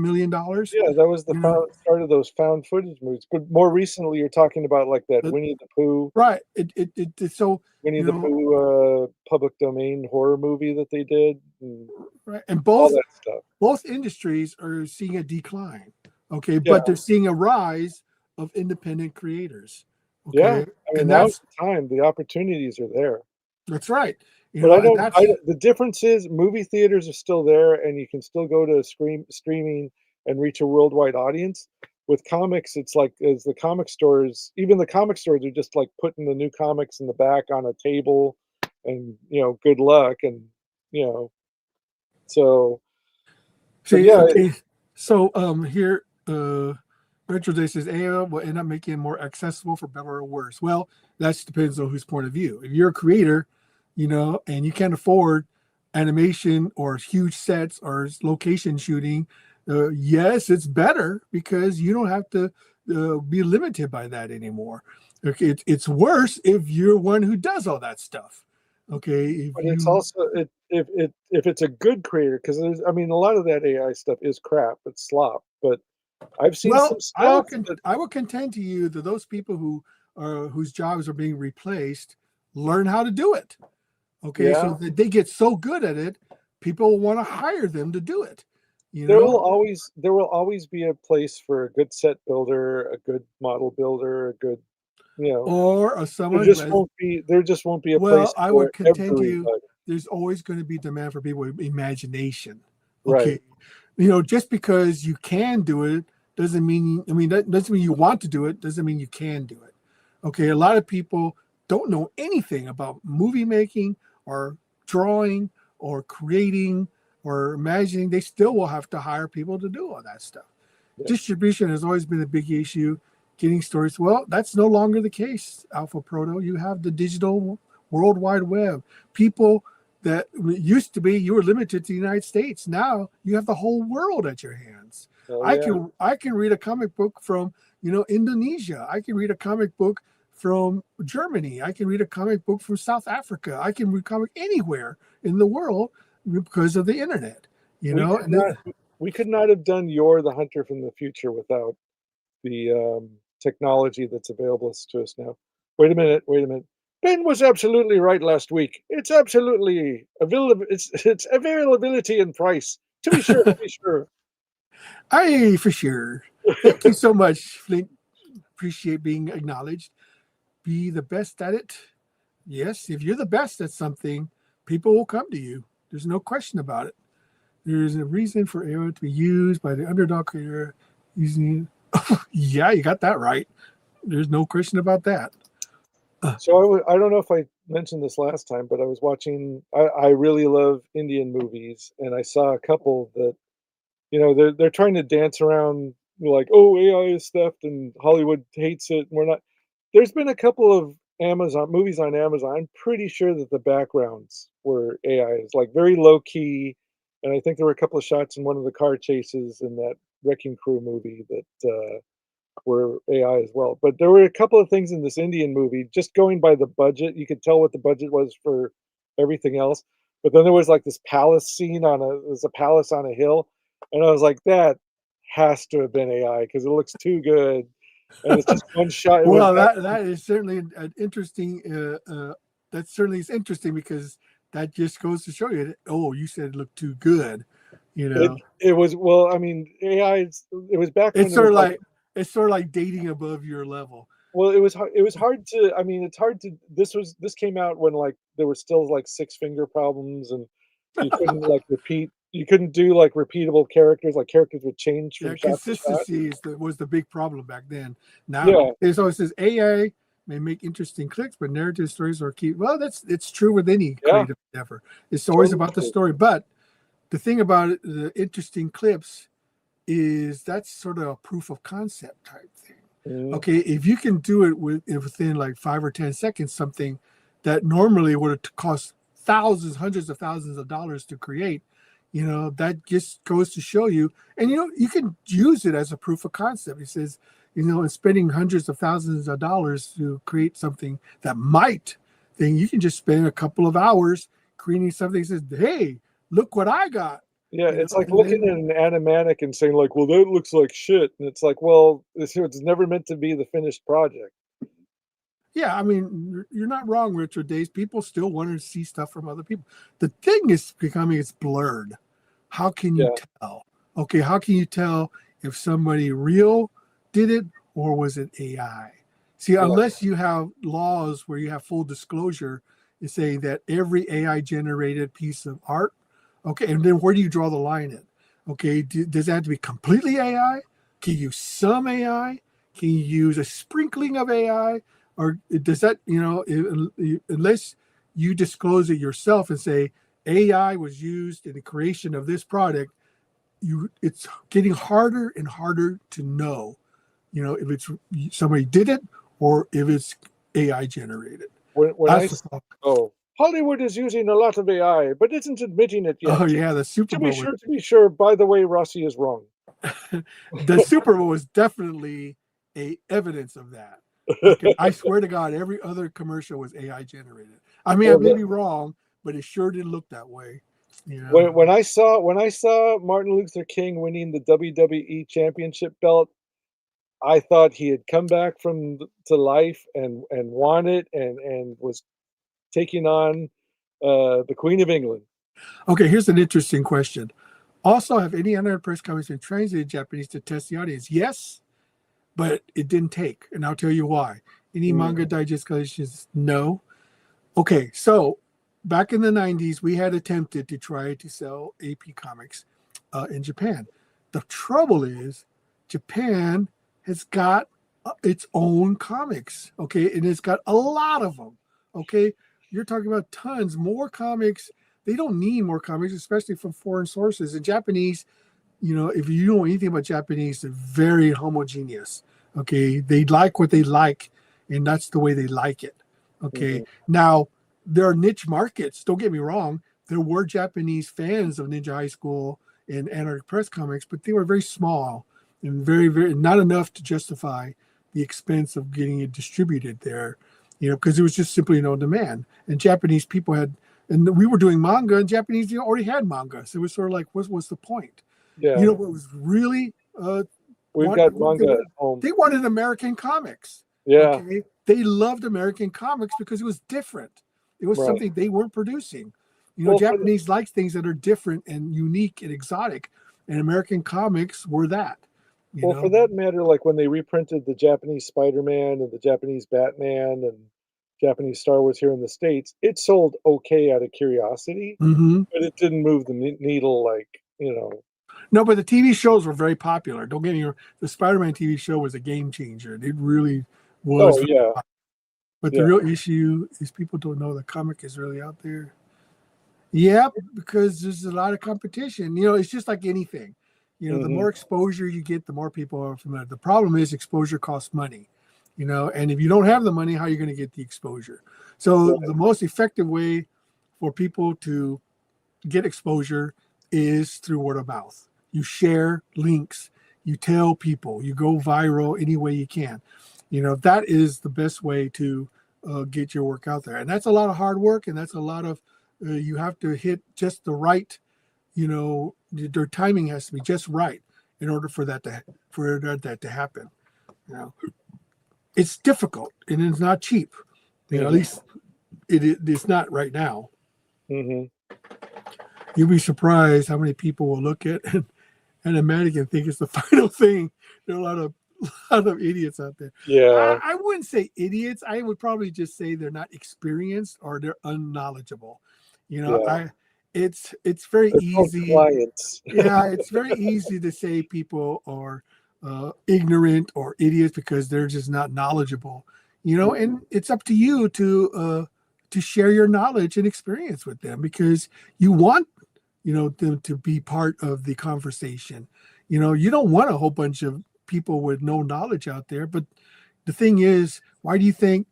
S1: million dollars.
S2: Yeah, that was the
S1: You know,
S2: start of those found footage movies. But more recently, you're talking about like that
S1: the,
S2: Winnie the Pooh,
S1: right? It's so
S2: Winnie
S1: you
S2: the
S1: know
S2: Pooh public domain horror movie that they did, and
S1: right, and
S2: all
S1: both
S2: that stuff.
S1: both industries are seeing a decline. Okay,
S2: Yeah,
S1: but they're seeing a rise of independent creators.
S2: yeah.
S1: Okay,
S2: I mean,
S1: and
S2: now's the time. The opportunities are there.
S1: that's right.
S2: But I
S1: And
S2: don't.
S1: that's
S2: The difference is movie theaters are still there, and you can still go to streaming and reach a worldwide audience. With comics, it's like as the comic stores, even the comic stores are just like putting the new comics in the back on a table, and good luck, and you know, so. But
S1: see.
S2: yeah,
S1: Okay, so here, Retro Day says AI will end up making it more accessible for better or worse. Well, that depends on whose point of view. If you're a creator, and you can't afford animation or huge sets or location shooting, yes, it's better because you don't have to be limited by that anymore. Okay, it's worse if you're one who does all that stuff. Okay, if
S2: but it's
S1: you
S2: also if it's a good creator, because I mean, a lot of that AI stuff is crap, it's slop. But I've seen
S1: well,
S2: some stuff that
S1: I will contend to you that those people whose jobs are being replaced learn how to do it. Okay,
S2: yeah.
S1: so that they get so good at it, people want to hire them to do it. You
S2: There will
S1: know,
S2: always be a place for a good set builder, a good model builder, a good, you know,
S1: or
S2: there
S1: someone who
S2: just
S1: has.
S2: won't be a
S1: Well,
S2: place
S1: I
S2: for
S1: would contend to you,
S2: everybody.
S1: there's always going to be demand for people with imagination.
S2: Right.
S1: Okay, just because you can do it doesn't mean. I mean, that doesn't mean you want to do it. Doesn't mean you can do it. Okay, a lot of people don't know anything about movie making or drawing or creating or imagining. They still will have to hire people to do all that stuff.
S2: Yeah.
S1: Distribution has always been a big issue. Getting stories. Well, that's no longer the case, Alpha Proto. You have the digital World Wide Web. People that used to be you were limited to the United States. Now you have the whole world at your hands.
S2: Oh
S1: I
S2: yeah.
S1: can read a comic book from Indonesia. I can read a comic book from Germany. I can read a comic book from South Africa. I can read comic anywhere in the world because of the internet.
S2: We could
S1: And
S2: not we could not have done You're the Hunter from the Future without the technology that's available to us now. Wait a minute. Wait a minute. Ben was absolutely right last week. It's absolutely available. It's availability and price. To be sure. To be sure.
S1: I for sure. Thank you so much, Flint. Appreciate being acknowledged. Be the best at it. Yes, if you're the best at something, people will come to you. There's no question about it. There's a reason for arrow to be used by the underdog creator using. Yeah, you got that right. There's no question about that.
S2: So I don't know if I mentioned this last time, but I was watching. I really love Indian movies, and I saw a couple that they're trying to dance around like, oh, AI is theft and Hollywood hates it, and we're not. There's been a couple of Amazon movies on Amazon. I'm pretty sure that the backgrounds were AIs, like very low key, and I think there were a couple of shots in one of the car chases in that Wrecking Crew movie that were AI as well. But there were a couple of things in this Indian movie, just going by the budget, you could tell what the budget was for everything else. But then there was like this palace scene there's a palace on a hill, and I was like, that has to have been AI because it looks too good. And it's just one shot. It went
S1: Well,
S2: back.
S1: that is certainly an interesting. That certainly is interesting because that just goes to show you that. Oh, you said it looked too good. You
S2: It
S1: know,
S2: it was well, I mean, AI. It was back when
S1: it's
S2: it was like.
S1: it's sort of like dating above your level.
S2: Well, it was hard to I mean, it's hard to this came out when, like, there were still, like, 6 finger problems, and You couldn't like repeat. You couldn't do like repeatable characters. Like characters would change
S1: Yeah,
S2: from shot to shot.
S1: consistency was the big problem back then. Now
S2: Yeah,
S1: it always says AI may make interesting clicks, but narrative stories are key. Well, it's true with any
S2: yeah,
S1: creative endeavor. It's always
S2: totally
S1: about the
S2: true.
S1: story. But the thing about it, the interesting clips is that's sort of a proof of concept type thing.
S2: Mhm.
S1: Okay, if you can do it within like 5 or 10 seconds, something that normally would have cost thousands, hundreds of thousands of dollars to create, that just goes to show you. And you can use it as a proof of concept. It says, and spending hundreds of thousands of dollars to create something that might, then you can just spend a couple of hours creating something that says, hey, look what I got.
S2: Yeah, it's like
S1: And
S2: looking
S1: then
S2: at an animatic and saying like, "Well, that looks like shit," and it's like, "Well, it's never meant to be the finished project."
S1: yeah, I mean, you're not wrong, Richard Days. People still want to see stuff from other people. The thing is becoming it's blurred. How can you
S2: Yeah,
S1: tell? Okay, how can you tell if somebody real did it or was it AI? See,
S2: yeah,
S1: unless you have laws where you have full disclosure, you say that every AI generated piece of art, okay, and then where do you draw the line in? Okay, does that have to be completely AI? Can you use some AI? Can you use a sprinkling of AI? Or does that, unless you disclose it yourself and say AI was used in the creation of this product, it's getting harder and harder to know, if it's somebody did it or if it's AI generated.
S2: when I
S1: That's the
S2: s
S1: problem.
S2: oh, Hollywood is using a lot of AI, but isn't admitting it yet.
S1: Oh yeah, the Super Bowl was
S2: To be sure, by the way, Rossi is wrong.
S1: the Super Bowl was definitely a evidence of that. Okay, I swear to God, every other commercial was AI generated. I mean, I
S2: Well,
S1: may be wrong, but it sure did look that way. You know,
S2: when I saw Martin Luther King winning the WWE championship belt, I thought he had come back to life and won it and was taking on, the Queen of England.
S1: okay, here's an interesting question. Also, have any other press comics been translated in Japanese to test the audience? Yes, but it didn't take, and I'll tell you why. Any
S2: Mm,
S1: manga digest collections? No. Okay, so back in the 90s, we had attempted to try to sell AP comics in Japan. The trouble is, Japan has got its own comics, okay, and it's got a lot of them, okay. You're talking about tons more comics. They don't need more comics, especially from foreign sources. And Japanese, if you know anything about Japanese, they're very homogeneous. Okay, they like what they like, and that's the way they like it. Okay,
S2: mhm.
S1: now there are niche markets. Don't get me wrong. There were Japanese fans of Ninja High School and Anarch Press comics, but they were very small and very, very not enough to justify the expense of getting it distributed there. Because there was just simply no demand, and Japanese people had, and we were doing manga, and Japanese already had manga, so it was sort of like, what's the point?
S2: Yeah,
S1: What was really
S2: we've got manga at home.
S1: they wanted American comics.
S2: Yeah,
S1: Okay, they loved American comics because it was different. It was
S2: right.
S1: something they weren't producing.
S2: Well,
S1: Japanese likes things that are different and unique and exotic, and American comics were that. You
S2: for
S1: know.
S2: that matter, like when they reprinted the Japanese Spider-Man and the Japanese Batman and Japanese Star Wars here in the States, it sold okay out of curiosity,
S1: Mm-hmm.
S2: but it didn't move the needle like,
S1: No, but the TV shows were very popular. Don't get me wrong. The Spider-Man TV show was a game changer. It really was.
S2: oh, yeah,
S1: But the
S2: yeah.
S1: real issue is people don't know the comic is really out there. Yeah, because there's a lot of competition. It's just like anything. The
S2: Mhm,
S1: more exposure you get, the more people are familiar. The problem is exposure costs money. And if you don't have the money, how are you going to get the exposure? So
S2: right,
S1: the most effective way for people to get exposure is through word of mouth. You share links, you tell people, you go viral any way you can. That is the best way to get your work out there. And that's a lot of hard work, and that's a lot of, you have to hit just the right, their timing has to be just right in order for that to happen. You know, it's difficult and it's not cheap. At
S2: mhm,
S1: least it's not right now.
S2: mhm.
S1: You'll be surprised how many people will look at and imagine and think it's the final thing. There are a lot of idiots out there.
S2: Yeah,
S1: I wouldn't say idiots. I would probably just say they're not experienced or they're unknowledgeable. You know,
S2: yeah,
S1: I it's very
S2: They're called
S1: easy.
S2: clients.
S1: Yeah, it's very easy to say people are ignorant or idiots because they're just not knowledgeable, and it's up to you to share your knowledge and experience with them because you want, them to be part of the conversation. You don't want a whole bunch of people with no knowledge out there, but the thing is, why do you think,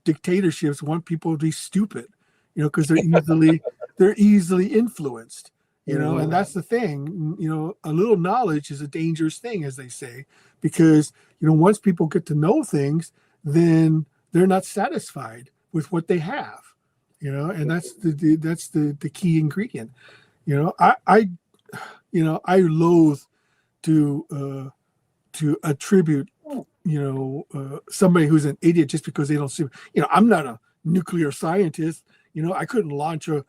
S1: dictatorships want people to be stupid? Because they're easily influenced. And that's the thing. A little knowledge is a dangerous thing, as they say, because once people get to know things, then they're not satisfied with what they have. And that's the key ingredient. I loathe to attribute somebody who's an idiot just because they don't see. I'm not a nuclear scientist. I couldn't launch a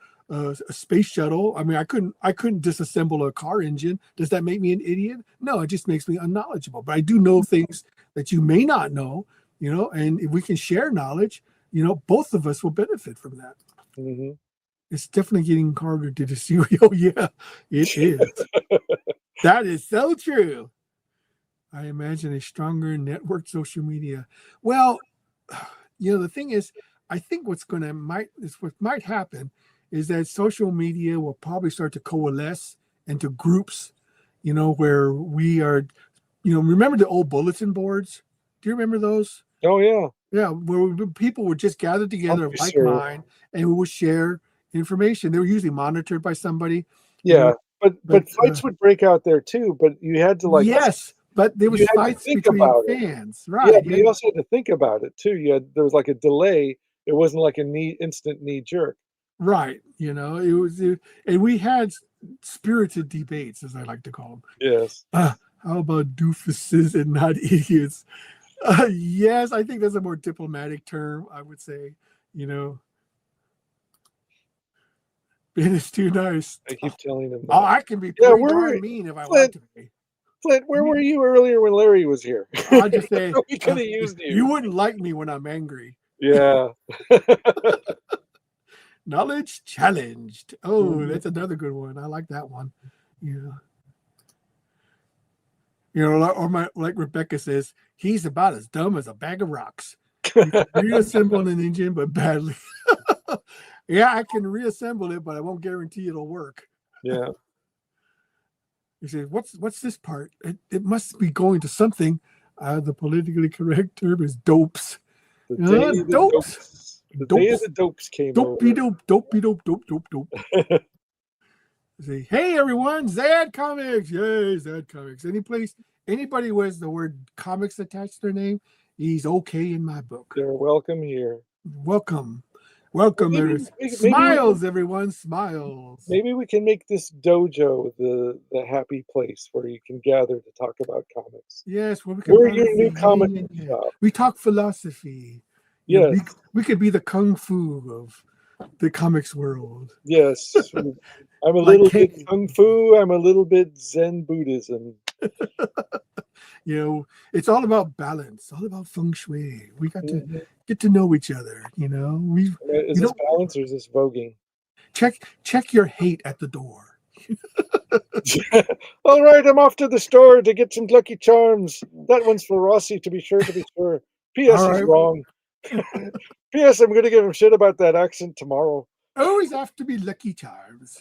S1: space shuttle. I mean, I couldn't disassemble a car engine. Does that make me an idiot? No, it just makes me unknowledgeable. But I do know things that you may not know. And if we can share knowledge, both of us will benefit from that.
S2: Mm-hmm.
S1: It's definitely getting harder to deceive. Oh yeah, it is. That is so true. I imagine a stronger network social media. Well, the thing is, I think what might happen is that social media will probably start to coalesce into groups, where we are, remember the old bulletin boards? Do you remember those?
S2: Oh yeah.
S1: Yeah, where people would just gather together of like
S2: Sure.
S1: mind and we would share information. They were usually monitored by somebody.
S2: Yeah, but fights
S1: uh,
S2: would break out there too. But you had to
S1: yes, but there was
S2: you had to
S1: fights
S2: think
S1: between
S2: about it.
S1: fans,
S2: Yeah,
S1: right?
S2: but you also had to think about it too. There was like a delay. It wasn't like instant knee jerk.
S1: Right. And we had spirited debates, as I like to call them.
S2: Yes.
S1: How about doofuses and not idiots? Yes, I think that's a more diplomatic term, I would say. Ben is too nice.
S2: I keep telling him that.
S1: Oh, I can be pretty darn mean if I want to be.
S2: Flint, where were you earlier when Larry was here?
S1: I'll just say,
S2: we could have used you.
S1: You wouldn't like me when I'm angry.
S2: Yeah.
S1: Knowledge challenged. Oh, that's another good one. I like that one. Yeah. Like Rebecca says, he's about as dumb as a bag of rocks. You can reassemble an engine, but badly. Yeah, I can reassemble it, but I won't guarantee it'll work.
S2: Yeah.
S1: He says, what's this part? It must be going to something. The politically correct term is dopes.
S2: The day the dopes. The day of the dopes came
S1: Dopey
S2: over.
S1: dope. Say, hey everyone, Zad Comics. Yay, Zad Comics. Anybody who has the word comics attached to their name, he's okay in my book.
S2: They're welcome here.
S1: Welcome. Smiles, everyone. Smiles.
S2: Maybe we can make this dojo the happy place where you can gather to talk about comics.
S1: Yes, well,
S2: we're your new comic shop.
S1: We talk philosophy.
S2: Yes.
S1: We could be the kung fu of the comics world.
S2: Yes. I'm a little bit kung fu. I'm a little bit Zen Buddhism.
S1: It's all about balance, all about feng shui. We got to get to know each other.
S2: Is this balance or is this voguing?
S1: Check your hate at the door.
S2: All right, I'm off to the store to get some Lucky Charms. That one's for Rossi, to be sure. P.S. is wrong. P.S. I'm going to give him shit about that accent tomorrow.
S1: Always have to be Lucky Charms.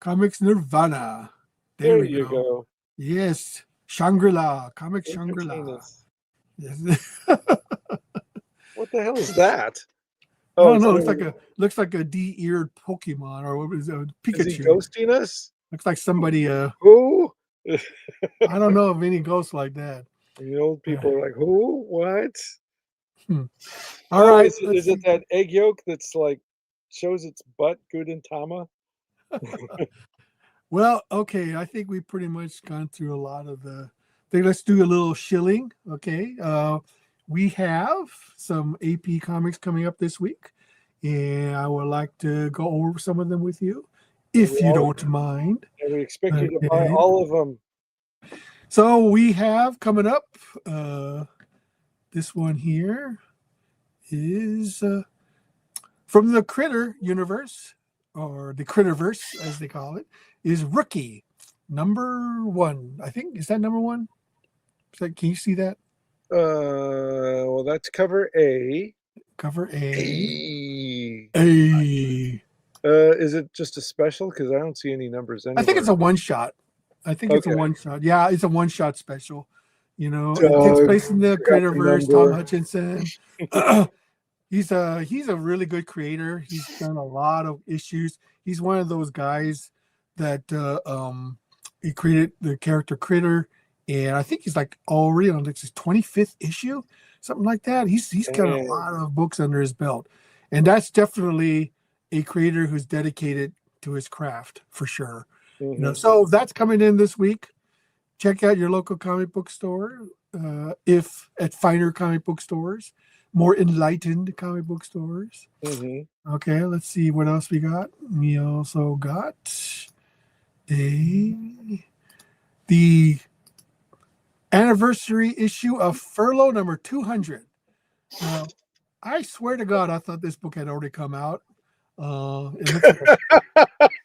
S1: Comics Nirvana.
S2: There you go.
S1: Yes, Shangri-La. Comics Shangri-La. Yes.
S2: What the hell is that?
S1: Oh no! Looks like a de-eared Pokemon, or what is it? Pikachu.
S2: Is he ghosting us?
S1: Looks like somebody.
S2: Who?
S1: I don't know of any ghosts like that.
S2: The old people are like, who? What?
S1: All right.
S2: Is it that egg yolk that's like shows its butt, Gudentama?
S1: Well, okay. I think we've pretty much gone through a lot of the thing. Let's do a little shilling. Okay. We have some AP comics coming up this week, and I would like to go over some of them with you, if you don't mind.
S2: And we expect you to buy all of them.
S1: So we have coming up, this one here is From the Critter universe, or the Critterverse, as they call it, is Rookie, #1. I think, is that #1? Can you see that?
S2: Well, that's cover A.
S1: Cover A.
S2: A.
S1: A.
S2: Is it just a special? Because I don't see any numbers anywhere.
S1: I think it's a one-shot. I think it's a
S2: Okay.
S1: one-shot. Yeah, it's a one-shot special. You know, it takes
S2: Doug,
S1: place in the
S2: forgot the
S1: Critterverse. Tom
S2: number.
S1: Hutchinson. He's a really good creator. He's done a lot of issues. He's one of those guys that he created the character Critter, and I think he's like already on like his 25th issue, something like that. He's got a
S2: Dang.
S1: lot of books under his belt, and that's definitely a creator who's dedicated to his craft for sure. You know,
S2: Mhm.
S1: so that's coming in this week. Check out your local comic book store, if at finer comic book stores, more enlightened comic book stores.
S2: Mhm.
S1: Okay, let's see what else we got. We also got the anniversary issue of Furlough number 200. Now, I swear to God, I thought this book had already come out. It looks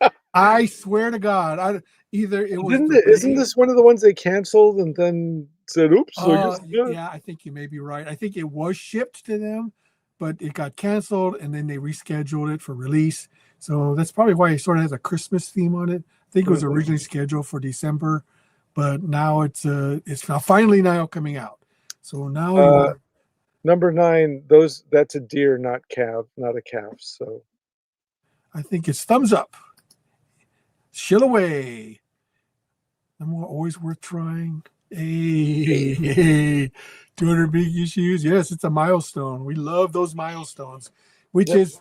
S1: like I swear to God, either it was
S2: Isn't this one of the ones they canceled and then said, "Oops"?
S1: yeah, I think you may be right. I think it was shipped to them, but it got canceled and then they rescheduled it for release. So that's probably why it sort of has a Christmas theme on it. I think it was originally scheduled for December, but now it's now finally now coming out. So now
S2: Number 9. That's a deer, not a calf. So
S1: I think it's thumbs up. Shill away. Always worth trying. Hey, 200 big issues. Yes, it's a milestone. We love those milestones, which is,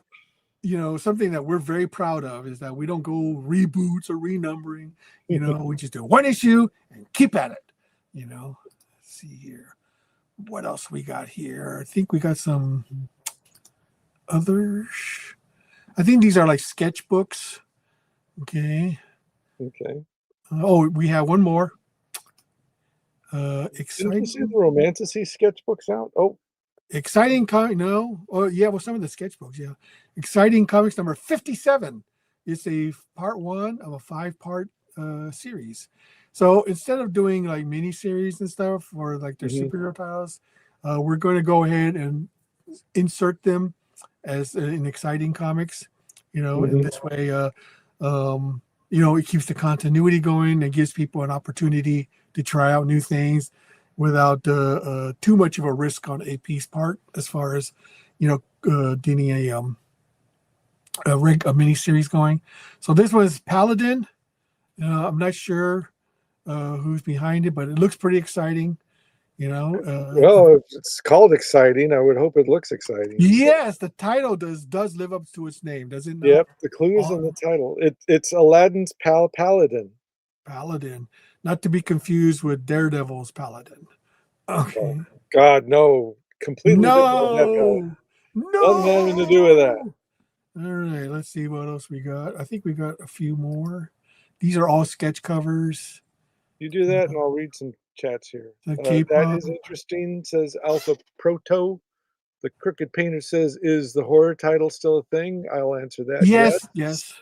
S1: you know, something that we're very proud of, is that we don't go reboots or renumbering. You know, we just do one issue and keep at it. You know, let's see here. What else we got here? I think we got some others. I think these are like sketchbooks. Okay.
S2: Okay.
S1: Oh, we have one more.
S2: Didn't
S1: Exciting.
S2: you see the Romantasy sketchbooks out? Oh,
S1: Exciting comic. No. Oh, yeah. Well, some of the sketchbooks. Yeah. Exciting Comics number 57. It's a part 1 of a 5-part series. So instead of doing like mini series and stuff or like their superhero titles, we're going to go ahead and insert them as in Exciting Comics. You know, in this way, you know, it keeps the continuity going and gives people an opportunity to try out new things without too much of a risk on AP's part, as far as, you know, getting a mini series going. So this was Paladin. I'm not sure who's behind it, but it looks pretty exciting. You know.
S2: well, if it's called Exciting, I would hope it looks exciting.
S1: Yes, the title does live up to its name, does it not?
S2: Yep, the clue is in the title. It's Aladdin's Paladin.
S1: Paladin, not to be confused with Daredevil's Paladin. Okay.
S2: Oh, God, no. Completely different with that guy.
S1: No.
S2: Nothing having to do with that.
S1: All right, let's see what else we got. I think we got a few more. These are all sketch covers.
S2: You do that, and I'll read some chats here.
S1: The
S2: that is interesting, says Alpha Proto. The Crooked Painter says, is the horror title still a thing? I'll answer that.
S1: Yes.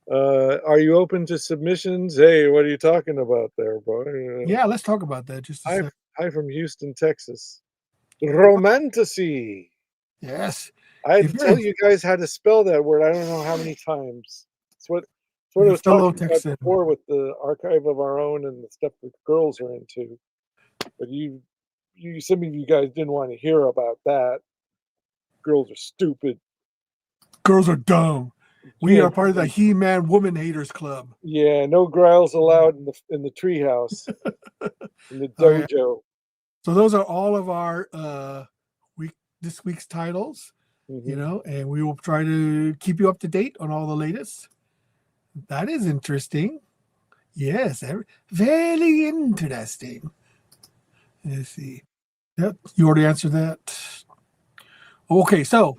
S2: Are you open to submissions? Hey, what are you talking about there, boy?
S1: Yeah, let's talk about that just a second.
S2: Hi from Houston, Texas. Romantasy.
S1: Yes.
S2: I had to tell you guys how to spell that word. I don't know how many times. It's what I was talking about before with the archive of our own and the stuff that girls are into. But some of you guys didn't want to hear about that. Girls are stupid.
S1: Girls are dumb. We are part of the He-Man Woman Haters Club.
S2: Yeah, no growls allowed in the treehouse, in the dojo.
S1: So those are all of our this week's titles, you know, and we will try to keep you up to date on all the latest. That is interesting. Yes, very interesting. Let's see. Yep, you already answered that. Okay, so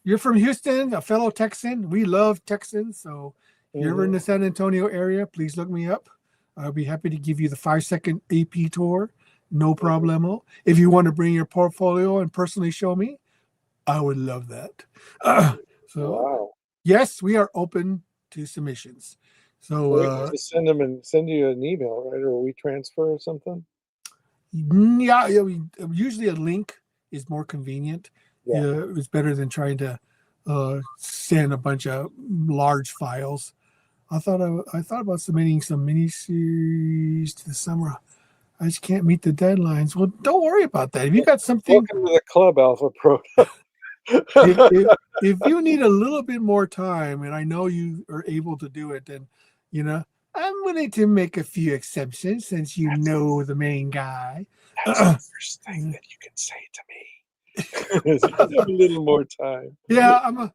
S1: you're from Houston, a fellow Texan. We love Texans, so if you're ever in the San Antonio area, please look me up. I'll be happy to give you the 5-second AP tour. No problemo. If you want to bring your portfolio and personally show me, I would love that. So
S2: Wow.
S1: yes, we are open to submissions. So
S2: Well, we can just send you an email, right, or a WeTransfer or something?
S1: yeah, usually a link is more convenient.
S2: Yeah.
S1: Yeah, it's better than trying to send a bunch of large files. I thought about submitting some miniseries to the summer. I just can't meet the deadlines. Well, don't worry about that. If you got something,
S2: Welcome to the club, Alpha Pro.
S1: if, if, if you need a little bit more time, and I know you are able to do it, then, you know, I'm willing to make a few exceptions since you know the main guy.
S2: That's the first thing that you can say to me. Is you have a little more time.
S1: Yeah, I'm a.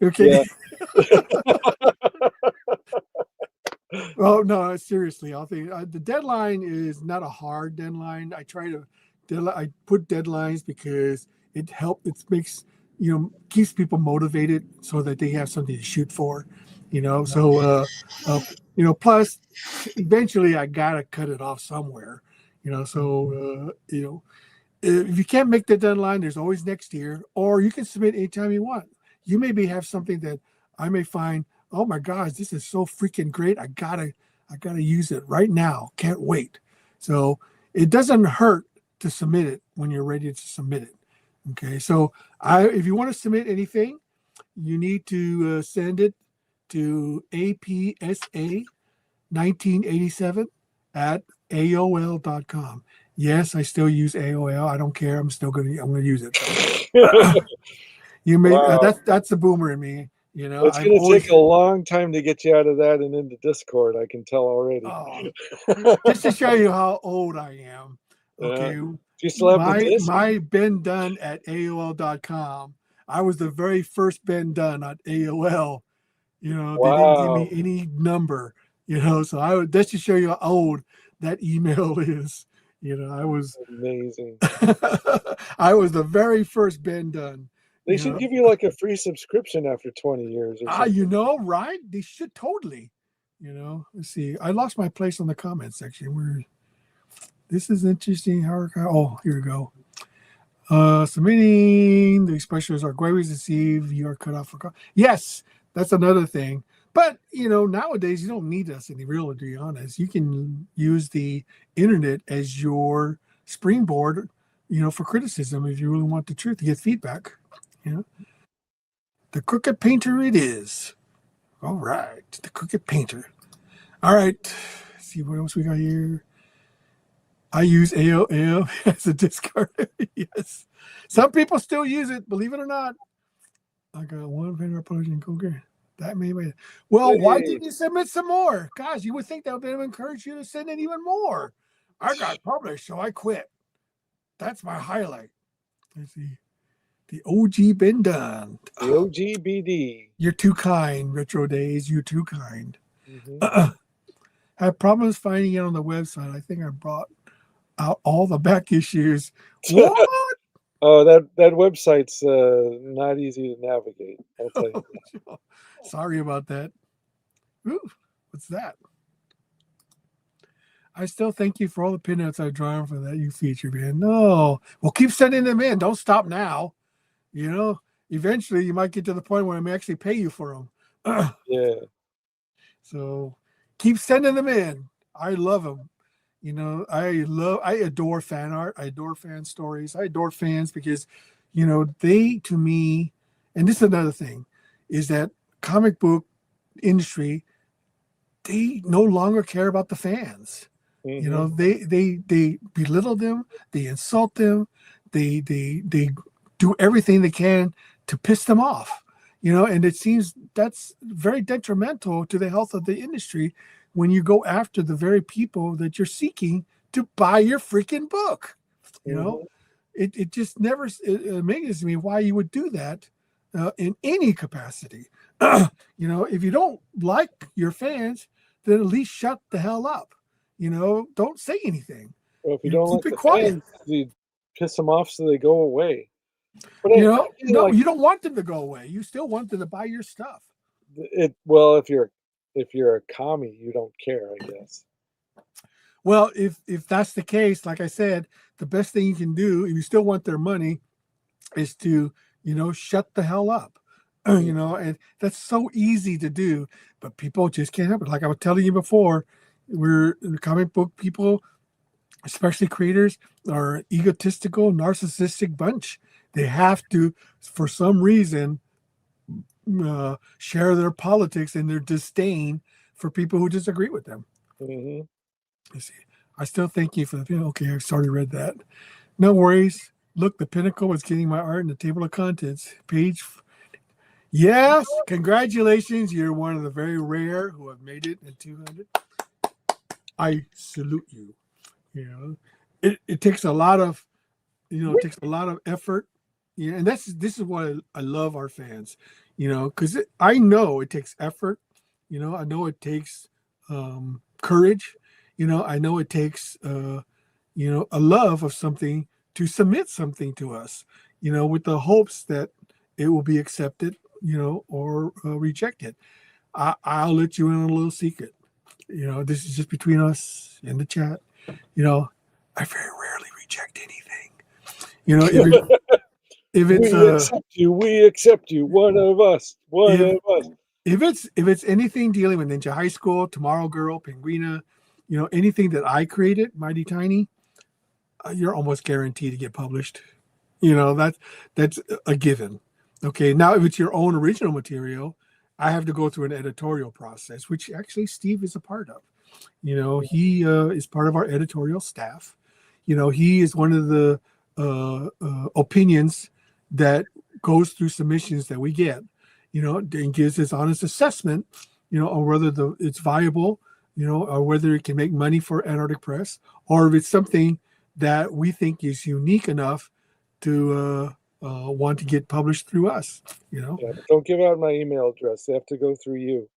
S1: Okay.
S2: Yeah.
S1: Well, no, seriously, I'll think the deadline is not a hard deadline. I try to, I put deadlines because it makes, keeps people motivated so that they have something to shoot for, So, plus eventually I gotta cut it off somewhere, So, if you can't make the deadline, there's always next year, or you can submit anytime you want. You maybe have something that I may find, oh my gosh, this is so freaking great. I gotta use it right now. Can't wait. So it doesn't hurt to submit it when you're ready to submit it. Okay. So if you want to submit anything, you need to send it to APSA 1987 at AOL.com. Yes, I still use AOL. I don't care. I'm gonna use it. You may
S2: Wow.
S1: that's the boomer in me.
S2: It's
S1: I've
S2: gonna
S1: always
S2: take a long time to get you out of that and into Discord, I can tell already.
S1: just to show you how old I am. Okay.
S2: Do you still have the disc?
S1: My Ben Dunn at AOL.com. I was the very first Ben Dunn at AOL. They didn't give me
S2: Wow.
S1: any number, so that's to show you how old that email is. I was
S2: Amazing.
S1: I was the very first Ben Dunn.
S2: They should give you, like, a free subscription after 20 years or something.
S1: Right? They should totally. Let's see. I lost my place on the comment section. This is interesting. Oh, here we go. Submitting the expressions are queries received. You are cut off for. Yes, that's another thing. But nowadays you don't need us any real, to be honest. You can use the internet as your springboard, for criticism if you really want the truth to get feedback. The Crooked Painter it is. All right, the Crooked Painter. All right, let's see what else we got here. I use AOL as a discard. Yes, some people still use it. Believe it or not. I got one vendor publishing Google. That may wait. Well, why didn't you submit some more? Gosh, you would think that would encourage you to send in even more. I got published, so I quit. That's my highlight. Let's see. The OG been done.
S2: The OGBD.
S1: You're too kind, Retro Days. You're too kind.
S2: Mhm.
S1: I have problems finding it on the website. I think I brought out all the back issues. What?
S2: Oh, that website's not easy to navigate, I'll tell you that.
S1: Sorry about that. Ooh, what's that? I still thank you for all the pinouts I've drawn for that you feature, man. No, well, keep sending them in. Don't stop now. Eventually you might get to the point where I may actually pay you for them.
S2: Yeah.
S1: So keep sending them in. I love them. I adore fan art. I adore fan stories. I adore fans because, they, to me, and this is another thing, is that comic book industry, they no longer care about the fans.
S2: Mhm.
S1: They belittle them, they insult them, they do everything they can to piss them off. And it seems that's very detrimental to the health of the industry when you go after the very people that you're seeking to buy your freaking book.
S2: Mhm.
S1: It just never it amazes me why you would do that in any capacity. If you don't like your fans, then at least shut the hell up. Don't say anything.
S2: Well, if you don't
S1: Keep
S2: like
S1: it
S2: the
S1: quiet.
S2: fans, you piss them off so they go away. But I feel
S1: No,
S2: like
S1: you don't want them to go away. You still want them to buy your stuff.
S2: well, if you're a commie, you don't care, I guess.
S1: Well, if that's the case, like I said, the best thing you can do if you still want their money is to shut the hell up. And that's so easy to do, but people just can't help it. Like I was telling you before, we're the comic book people, especially creators, are an egotistical, narcissistic bunch. They have to, for some reason, share their politics and their disdain for people who disagree with them.
S2: Mm-hmm.
S1: Let's see. I still thank you for the okay. I've already read that. No worries. Look, the pinnacle was getting my art in the table of contents page. Yes, congratulations. You're one of the very rare who have made it in 200. I salute you. It takes a lot of, it takes a lot of effort. And this is why I love our fans, because I know it takes effort. I know it takes courage. I know it takes, a love of something to submit something to us, with the hopes that it will be accepted, or rejected. I'll let you in on a little secret. This is just between us and the chat. I very rarely reject anything. If
S2: we accept you. One of us.
S1: If it's anything dealing with Ninja High School, Tomorrow Girl, Penguina, anything that I created, Mighty Tiny, you're almost guaranteed to get published. That's a given. Okay, now if it's your own original material, I have to go through an editorial process, which actually Steve is a part of. He is part of our editorial staff. He is one of the opinions that goes through submissions that we get, and gives his honest assessment, on whether it's viable, or whether it can make money for Antarctic Press, or if it's something that we think is unique enough to want to get published through us.
S2: Yeah, don't give out my email address. They have to go through you.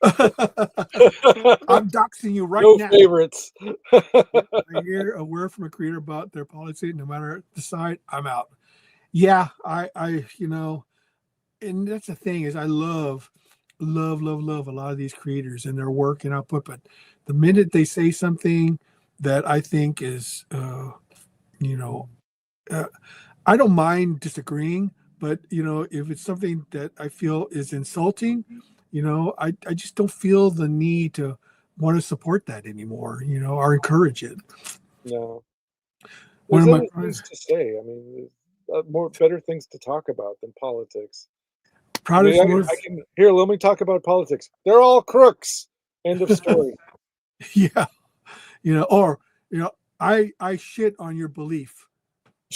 S1: I'm doxing you right now.
S2: No favorites.
S1: I hear a word from a creator about their policy, no matter the side, I'm out. Yeah, I and that's the thing is I love a lot of these creators and their work and output, but the minute they say something that I think is, I don't mind disagreeing, but if it's something that I feel is insulting, I just don't feel the need to want to support that anymore, or encourage it.
S2: No.
S1: One
S2: There's
S1: of
S2: other things to say. I mean, there's better things to talk about than politics.
S1: proudest
S2: Here, let me talk about politics. They're all crooks. End of story.
S1: Yeah. I shit on your belief.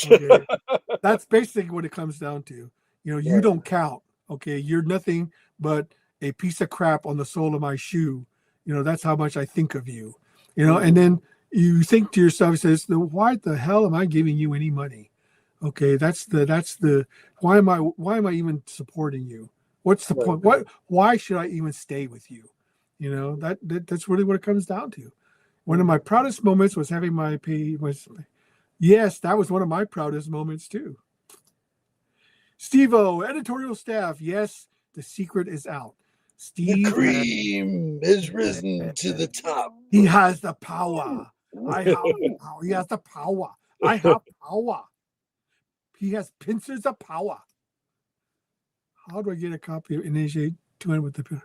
S1: Okay. That's basically what it comes down to. You don't count. Okay. You're nothing but a piece of crap on the sole of my shoe. That's how much I think of you. And then you think to yourself, says, why the hell am I giving you any money? Okay, that's the why am I even supporting you? What's the point? Why should I even stay with you? That's really what it comes down to. One of my proudest moments was having my pay yes, that was one of my proudest moments too. Steve-O, editorial staff. Yes, the secret is out. Steve,
S2: the cream has risen to the top.
S1: He has the power. I have the power. He has the power. I have power. He has pincers of power. How do I get a copy of NHA 200 with the?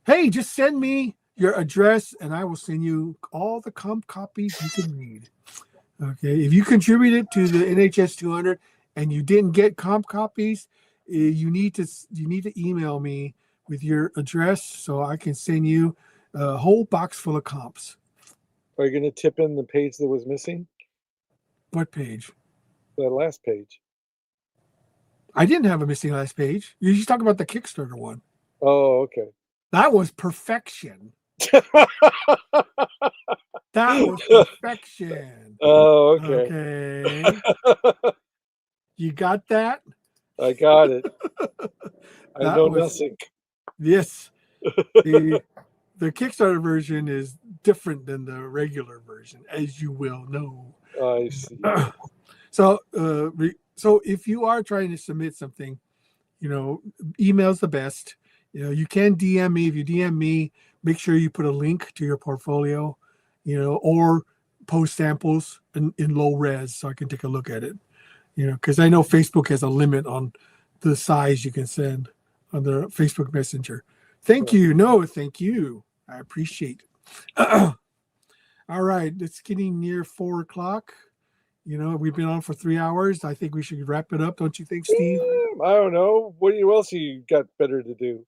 S1: Hey, just send me your address and I will send you all the comp copies you can read. Okay, if you contributed to the NHS 200 and you didn't get comp copies, you need to email me with your address so I can send you a whole box full of comps.
S2: Are you going to tip in the page that was missing?
S1: What page?
S2: The last page.
S1: I didn't have a missing last page. You just talk about the Kickstarter one.
S2: Oh, okay.
S1: That was perfection. That was perfection.
S2: Oh, okay.
S1: You got that?
S2: I got it. I know nothing.
S1: Yes. The Kickstarter version is different than the regular version, as you will know.
S2: I see.
S1: So if you are trying to submit something, email's the best. You can DM me. If you DM me, make sure you put a link to your portfolio, or post samples in low res so I can take a look at it. Because I know Facebook has a limit on the size you can send on the Facebook Messenger. Thank you. No, thank you. I appreciate it. All right, it's getting near 4 o'clock. We've been on for 3 hours. I think we should wrap it up, don't you think, Steve?
S2: I don't know. What else you got better to do?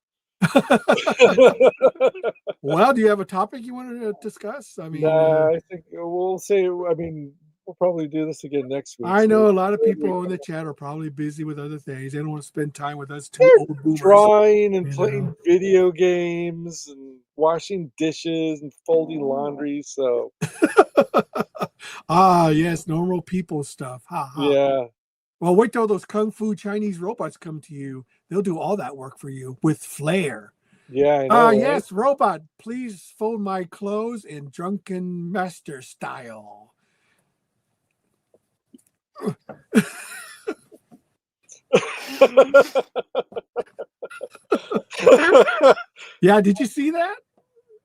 S1: Well, do you have a topic you want to discuss? I mean,
S2: I think we'll say. I mean, we'll probably do this again next week.
S1: I know a lot of people in the chat are probably busy with other things. They don't want to spend time with us two
S2: They're
S1: old boomers.
S2: drawing and playing video games and washing dishes and folding laundry. So,
S1: yes, normal people stuff. Ha ha.
S2: yeah.
S1: Well, wait till those kung fu Chinese robots come to you. They'll do all that work for you with flair.
S2: Yeah, I know.
S1: Yes, robot, please fold my clothes in drunken master style. Yeah, did you see that?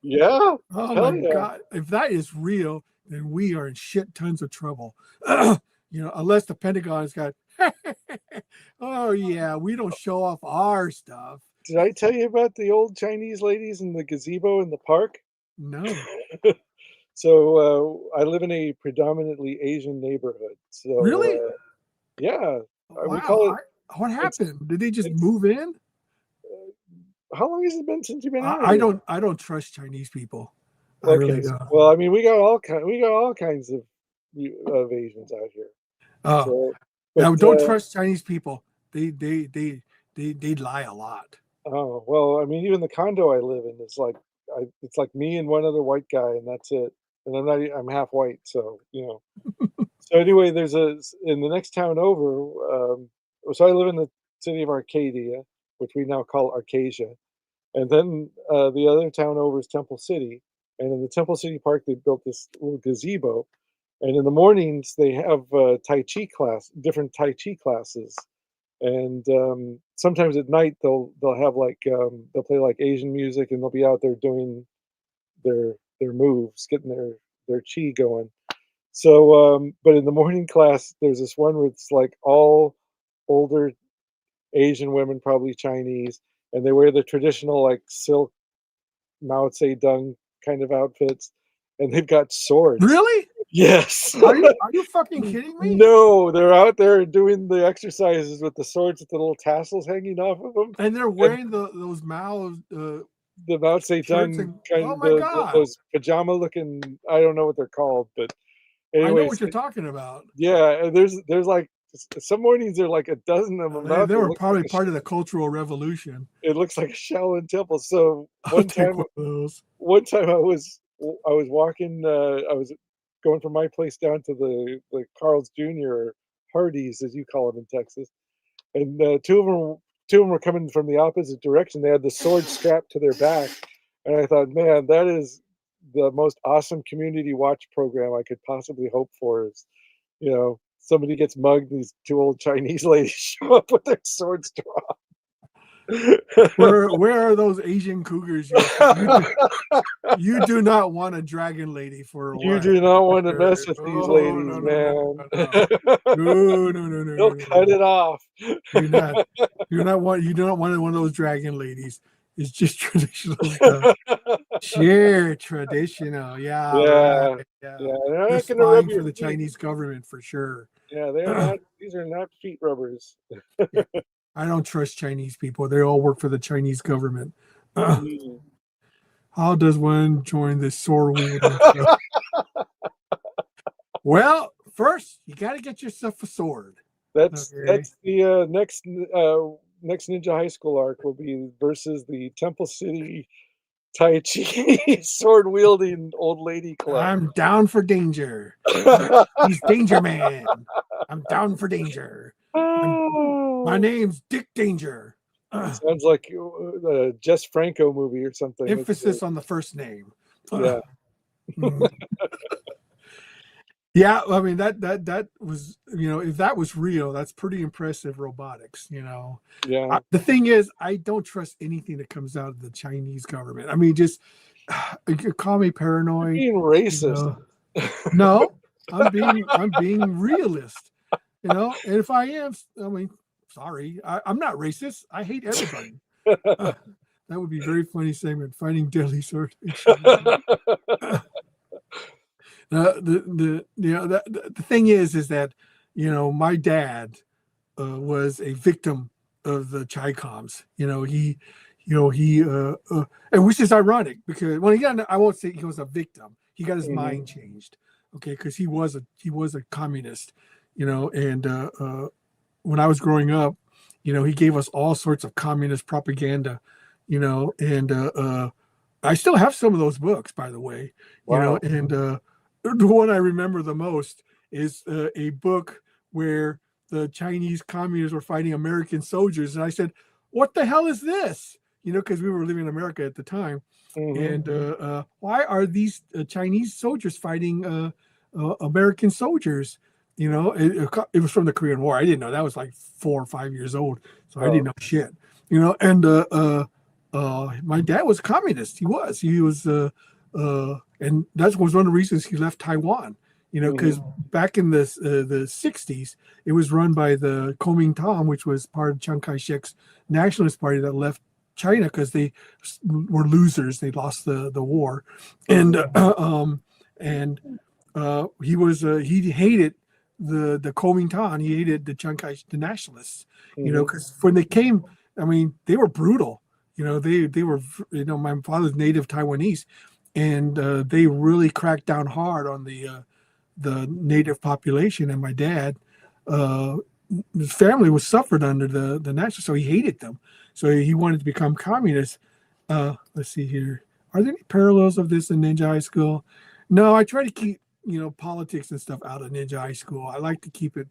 S2: Yeah.
S1: Oh my God. If that is real, then we are in shit tons of trouble. Unless the Pentagon's got, oh yeah, we don't show off our stuff.
S2: Did I tell you about the old Chinese ladies in the gazebo in the park?
S1: No.
S2: So I live in a predominantly Asian neighborhood. So
S1: really?
S2: Yeah.
S1: Wow.
S2: We call it.
S1: What happened? Did they just move in?
S2: How long has it been since you've been out?
S1: I don't trust Chinese people.
S2: Okay.
S1: I really don't.
S2: Well, I mean, we got all kinds of Asians out here.
S1: Oh,
S2: so,
S1: now don't trust Chinese people. They lie a lot.
S2: Oh well, I mean, even the condo I live in is like it's like me and one other white guy, and that's it. And I'm half white, so So anyway, in the next town over. So I live in the city of Arcadia, which we now call Arcasia, and then the other town over is Temple City. And in the Temple City Park, they built this little gazebo, and in the mornings they have different Tai Chi classes, and sometimes at night they'll have they'll play like Asian music, and they'll be out there doing their moves, getting their chi going. So, but in the morning class, there's this one where it's like all older Asian women, probably Chinese, and they wear the traditional like silk Mao Zedong kind of outfits, and they've got swords.
S1: Really?
S2: Yes.
S1: Are you fucking kidding me?
S2: No, they're out there doing the exercises with the swords with the little tassels hanging off of them,
S1: and they're wearing those Mao.
S2: The Mao Zedong those pajama looking. I don't know what they're called, but anyways,
S1: I know what you're talking about.
S2: Yeah, there's like some mornings there are like a dozen of them.
S1: They were probably part of the Cultural Revolution.
S2: It looks like a Shaolin temple. So one time I was walking. I was going from my place down to the Carl's Jr. or Hardee's, as you call them in Texas, and two of them were coming from the opposite direction. They had the sword strapped to their back, and I thought, man, that is the most awesome community watch program I could possibly hope for. Is somebody gets mugged, these two old Chinese ladies show up with their swords drawn.
S1: Where are those Asian cougars? You do not want a dragon lady for a while.
S2: You do not want to mess with these ladies, man.
S1: No.
S2: They'll cut it off.
S1: You do not want one of those dragon ladies. It's just traditional stuff. Sheer traditional. Yeah.
S2: Right.
S1: Yeah.
S2: They're
S1: spying for the Chinese government for sure.
S2: Yeah, they're not. These are not feet rubbers.
S1: I don't trust Chinese people. They all work for the Chinese government. How does one join this sword wielding? Well, first you got to get yourself a sword.
S2: That's the next Ninja High School arc will be versus the Temple City Tai Chi sword wielding old lady club.
S1: I'm down for danger. He's Danger Man. I'm down for danger. My name's Dick Danger.
S2: Sounds like a Jess Franco movie or something.
S1: Emphasis on the first name.
S2: Yeah.
S1: Yeah, I mean that was, if that was real, that's pretty impressive robotics,
S2: Yeah.
S1: The thing is, I don't trust anything that comes out of the Chinese government. I mean, just call me paranoid.
S2: You're being racist.
S1: No, I'm being realist. And if I am, I mean, sorry, I'm not racist. I hate everybody. Uh, that would be a very funny segment, fighting deadly sword in China. The thing is that my dad was a victim of the Chi-Coms. And which is ironic because again, I won't say he was a victim. He got his mind changed, okay, because he was a communist, and when I was growing up, he gave us all sorts of communist propaganda, and I still have some of those books, by the way,
S2: Wow.
S1: and the one I remember the most is a book where the Chinese communists were fighting American soldiers, and I said, "What the hell is this?" Because we were living in America at the time, and why are these Chinese soldiers fighting American soldiers? It was from the Korean War. I didn't know. That was like 4 or 5 years old, so I didn't know shit. And my dad was communist. He was, and that was one of the reasons he left Taiwan. Because back in the '60s, it was run by the Kuomintang, which was part of Chiang Kai-shek's nationalist party that left China because they were losers. They lost the war, and he hated the Kuomintang. He hated the Chiang Kai, the nationalists. Because when they came, I mean, they were brutal. They were, my father's native Taiwanese, and they really cracked down hard on the native population. And my dad, his family was suffered under the national, so he hated them. So he wanted to become communist. Let's see here. Are there any parallels of this in Ninja High School? No, I try to keep politics and stuff out of Ninja High School. I like to keep it,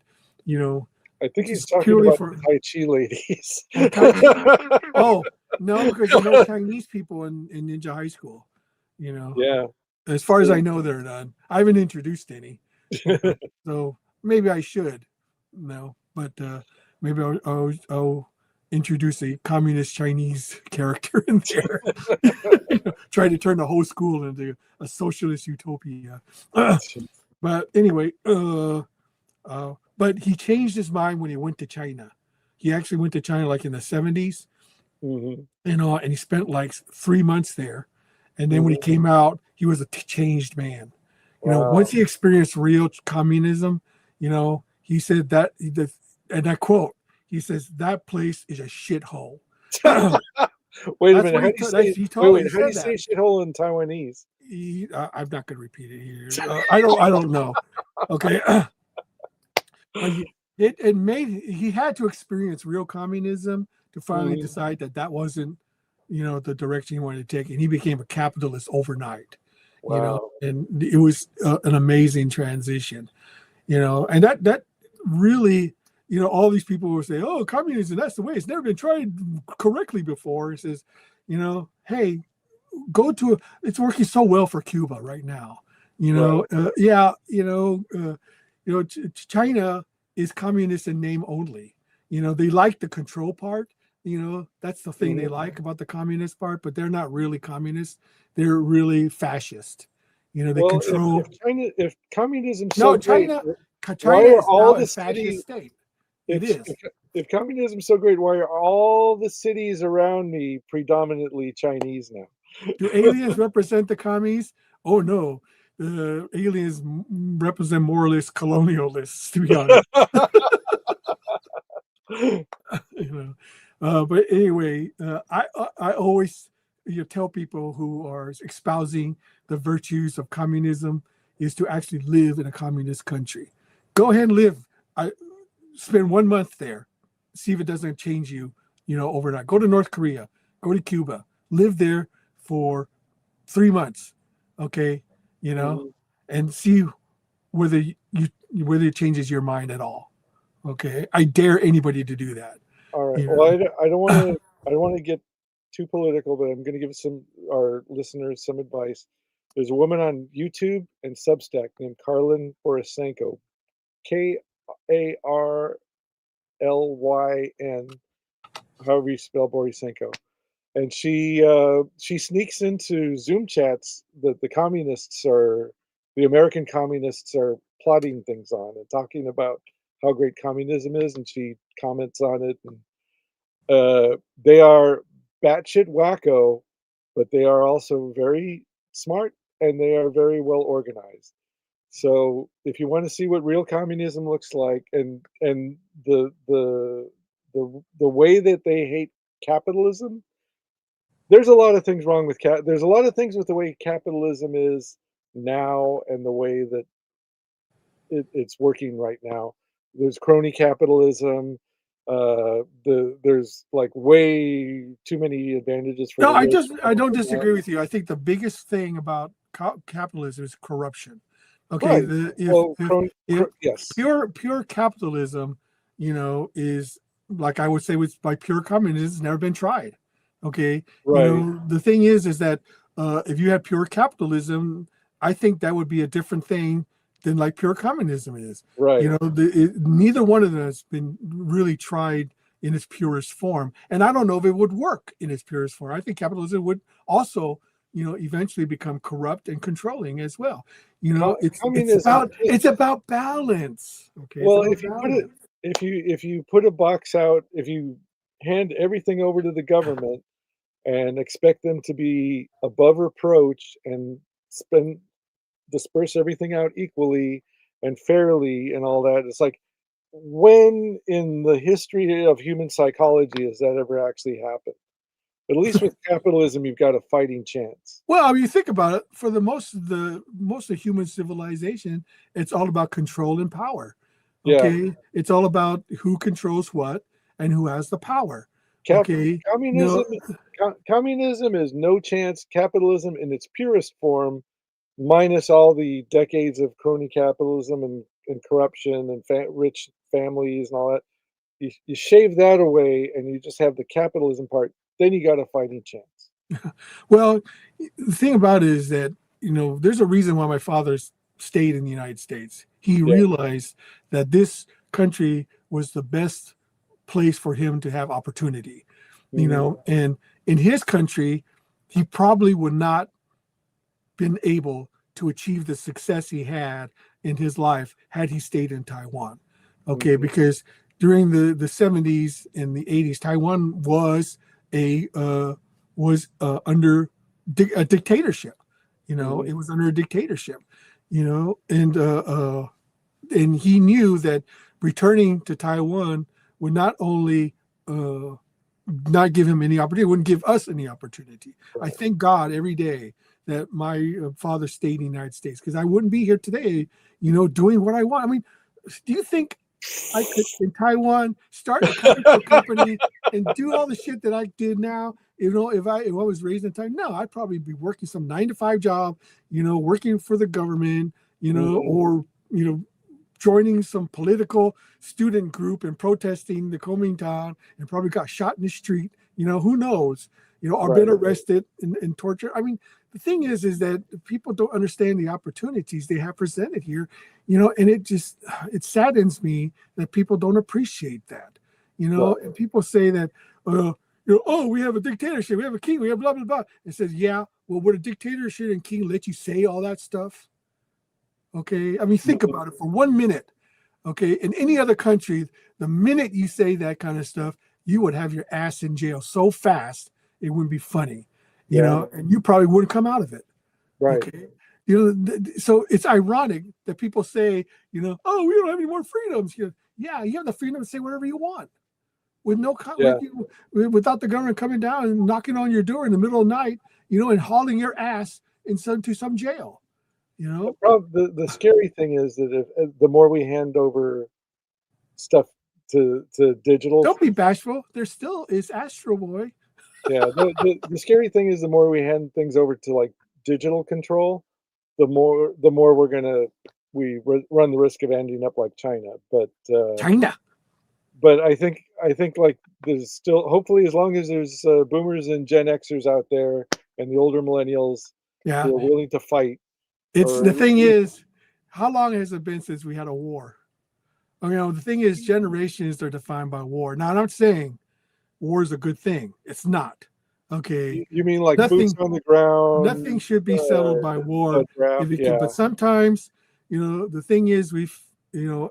S2: I think he's
S1: just
S2: talking
S1: purely
S2: about
S1: for
S2: the Tai Chi ladies.
S1: Tai Chi. Oh no, because Chinese people in Ninja High School.
S2: Yeah.
S1: As far as I know, they're none. I haven't introduced any, so maybe I should. No, but maybe I'll introduce a communist Chinese character in there. Try to turn the whole school into a socialist utopia. But anyway, but he changed his mind when he went to China. He actually went to China like in the '70s, and he spent like 3 months there. And then when he came out, he was a changed man. Once he experienced real communism, he said that, and I quote, he says, "That place is a shithole."
S2: Wait a
S1: That's
S2: minute.
S1: what
S2: How do you
S1: said
S2: say
S1: that.
S2: shithole in Taiwanese?
S1: I'm not going to repeat it here. I don't know. Okay. But he had to experience real communism to finally decide that wasn't, the direction he wanted to take. And he became a capitalist overnight,
S2: Wow.
S1: and it was an amazing transition, and that really, all these people will say, "Oh, communism, that's the way. It's never been tried correctly before." He says, hey, it's working so well for Cuba right now. China is communist in name only. They like the control part. That's the thing they like about the communist part, but they're not really communist. They're really fascist. They control.
S2: If communism's so
S1: No,
S2: great,
S1: China
S2: why are
S1: is now
S2: all
S1: a
S2: the
S1: fascist
S2: cities?
S1: state. It is.
S2: If communism's so great, why are all the cities around me predominantly Chinese now?
S1: Do aliens represent the commies? Oh no, the aliens represent more or less colonialists. To be honest, but anyway, I always tell people who are espousing the virtues of communism is to actually live in a communist country. Go ahead and live. Spend 1 month there, see if it doesn't change you, overnight. Go to North Korea, go to Cuba, live there for 3 months, okay, and see whether it changes your mind at all. Okay, I dare anybody to do that.
S2: All right.
S1: You know?
S2: Well, I don't want to. I don't want to get too political, but I'm going to give our listeners some advice. There's a woman on YouTube and Substack named Karlyn Borisenko, Karlyn, however you spell Borisenko, and she sneaks into Zoom chats that the American communists are plotting things on and talking about how great communism is, and she comments on it. And they are batshit wacko, but they are also very smart and they are very well organized. So if you want to see what real communism looks like, and the way that they hate capitalism, there's a lot of things wrong with there's a lot of things with the way capitalism is now and the way that it's working right now. There's crony capitalism. There's like way too many advantages for
S1: No,
S2: the rich.
S1: I don't disagree with you. I think the biggest thing about capitalism is corruption. Okay,
S2: Right. Well,
S1: if
S2: yes.
S1: pure capitalism, is like I would say with by pure communism, it's never been tried. Okay,
S2: Right.
S1: the thing is that if you had pure capitalism, I think that would be a different thing than like pure communism is.
S2: Right.
S1: Neither one of them has been really tried in its purest form, and I don't know if it would work in its purest form. I think capitalism would also, eventually become corrupt and controlling as well.
S2: Communism.
S1: It's about balance. Okay, it's
S2: Well,
S1: about
S2: if you put it,
S1: balance.
S2: if you put a box out, if you hand everything over to the government and expect them to be above reproach and spend disperse everything out equally and fairly and all that, it's like, when in the history of human psychology has that ever actually happened? At least with capitalism, you've got a fighting chance.
S1: Well, I mean, you think about it. For the most of human civilization, it's all about control and power.
S2: Yeah.
S1: Okay, it's all about who controls what and who has the power.
S2: Cap-
S1: Okay,
S2: communism communism is no chance. Capitalism in its purest form, minus all the decades of crony capitalism and corruption and rich families and all that. You shave that away and you just have the capitalism part, then you got a fighting chance.
S1: well, the thing about it is that there's a reason why my father stayed in the United States. He
S2: Yeah.
S1: realized that this country was the best place for him to have opportunity.
S2: Mhm.
S1: And in his country, he probably would not been able to achieve the success he had in his life had he stayed in Taiwan. Okay,
S2: Mhm.
S1: because during the 70s and the 80s, Taiwan was under a dictatorship.
S2: Mhm.
S1: It was under a dictatorship. And he knew that returning to Taiwan would not only not give him any opportunity, wouldn't give us any opportunity. I
S2: Right.
S1: thank God every day that my father stayed in the United States, because I wouldn't be here today, doing what I want. I mean, do you think I could in Taiwan start a comic book company and do all the shit that I did now? If I was raised in Taiwan, no, I'd probably be working some 9 to 5 job, working for the government,
S2: Mhm.
S1: or joining some political student group and protesting the Kuomintang, and probably got shot in the street. Who knows? Or been
S2: Right.
S1: arrested and tortured. I mean, the thing is that people don't understand the opportunities they have presented here, and it saddens me that people don't appreciate that.
S2: Right.
S1: And people say that, oh, we have a dictatorship, we have a king, we have blah blah blah. It says, yeah, well, would a dictatorship and king let you say all that stuff? Okay, I mean, think
S2: Mhm.
S1: about it for 1 minute. Okay, in any other country, the minute you say that kind of stuff, you would have your ass in jail so fast it wouldn't be funny,
S2: Yeah.
S1: and you probably wouldn't come out of it.
S2: Right.
S1: Okay, so it's ironic that people say, oh, we don't have any more freedoms here. Yeah, you have the freedom to say whatever you want with no
S2: Yeah.
S1: without the government coming down and knocking on your door in the middle of the night, and hauling your ass to some jail.
S2: The scary thing is that if the more we hand over stuff to digital,
S1: Don't be bashful. There still is Astro Boy.
S2: yeah, the scary thing is the more we hand things over to like digital control, the more run the risk of ending up like China.
S1: China.
S2: But I think like there's still, hopefully, as long as there's boomers and Gen Xers out there and the older millennials
S1: Yeah.
S2: who are willing to fight,
S1: It's
S2: or
S1: the
S2: at
S1: thing
S2: least,
S1: is, how long has it been since we had a war? The thing is, generations are defined by war. Now, I'm not saying war is a good thing. It's not. Okay.
S2: you mean like boots
S1: Nothing
S2: on the ground,
S1: nothing should be settled by
S2: a
S1: war if
S2: draft,
S1: it can.
S2: yeah.
S1: But sometimes, the thing is,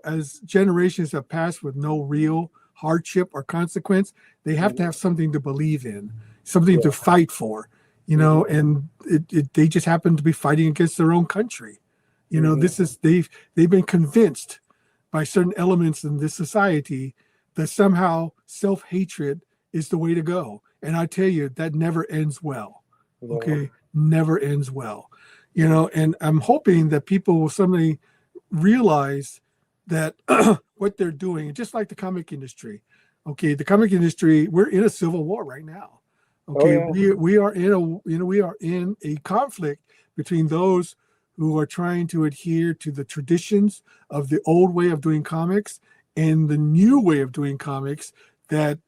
S1: as generations have passed with no real hardship or consequence, they have to have something to believe in, something to fight for, and they just happen to be fighting against their own country. This is they've been convinced by certain elements in this society that somehow self-hatred is the way to go. And I tell you, that never ends well. Okay, never ends well. And I'm hoping that people will suddenly realize that what they're doing, just like the comic industry. Okay, the comic industry, we're in a civil war right now. Okay, we are in a conflict between those who are trying to adhere to the traditions of the old way of doing comics and the new way of doing comics that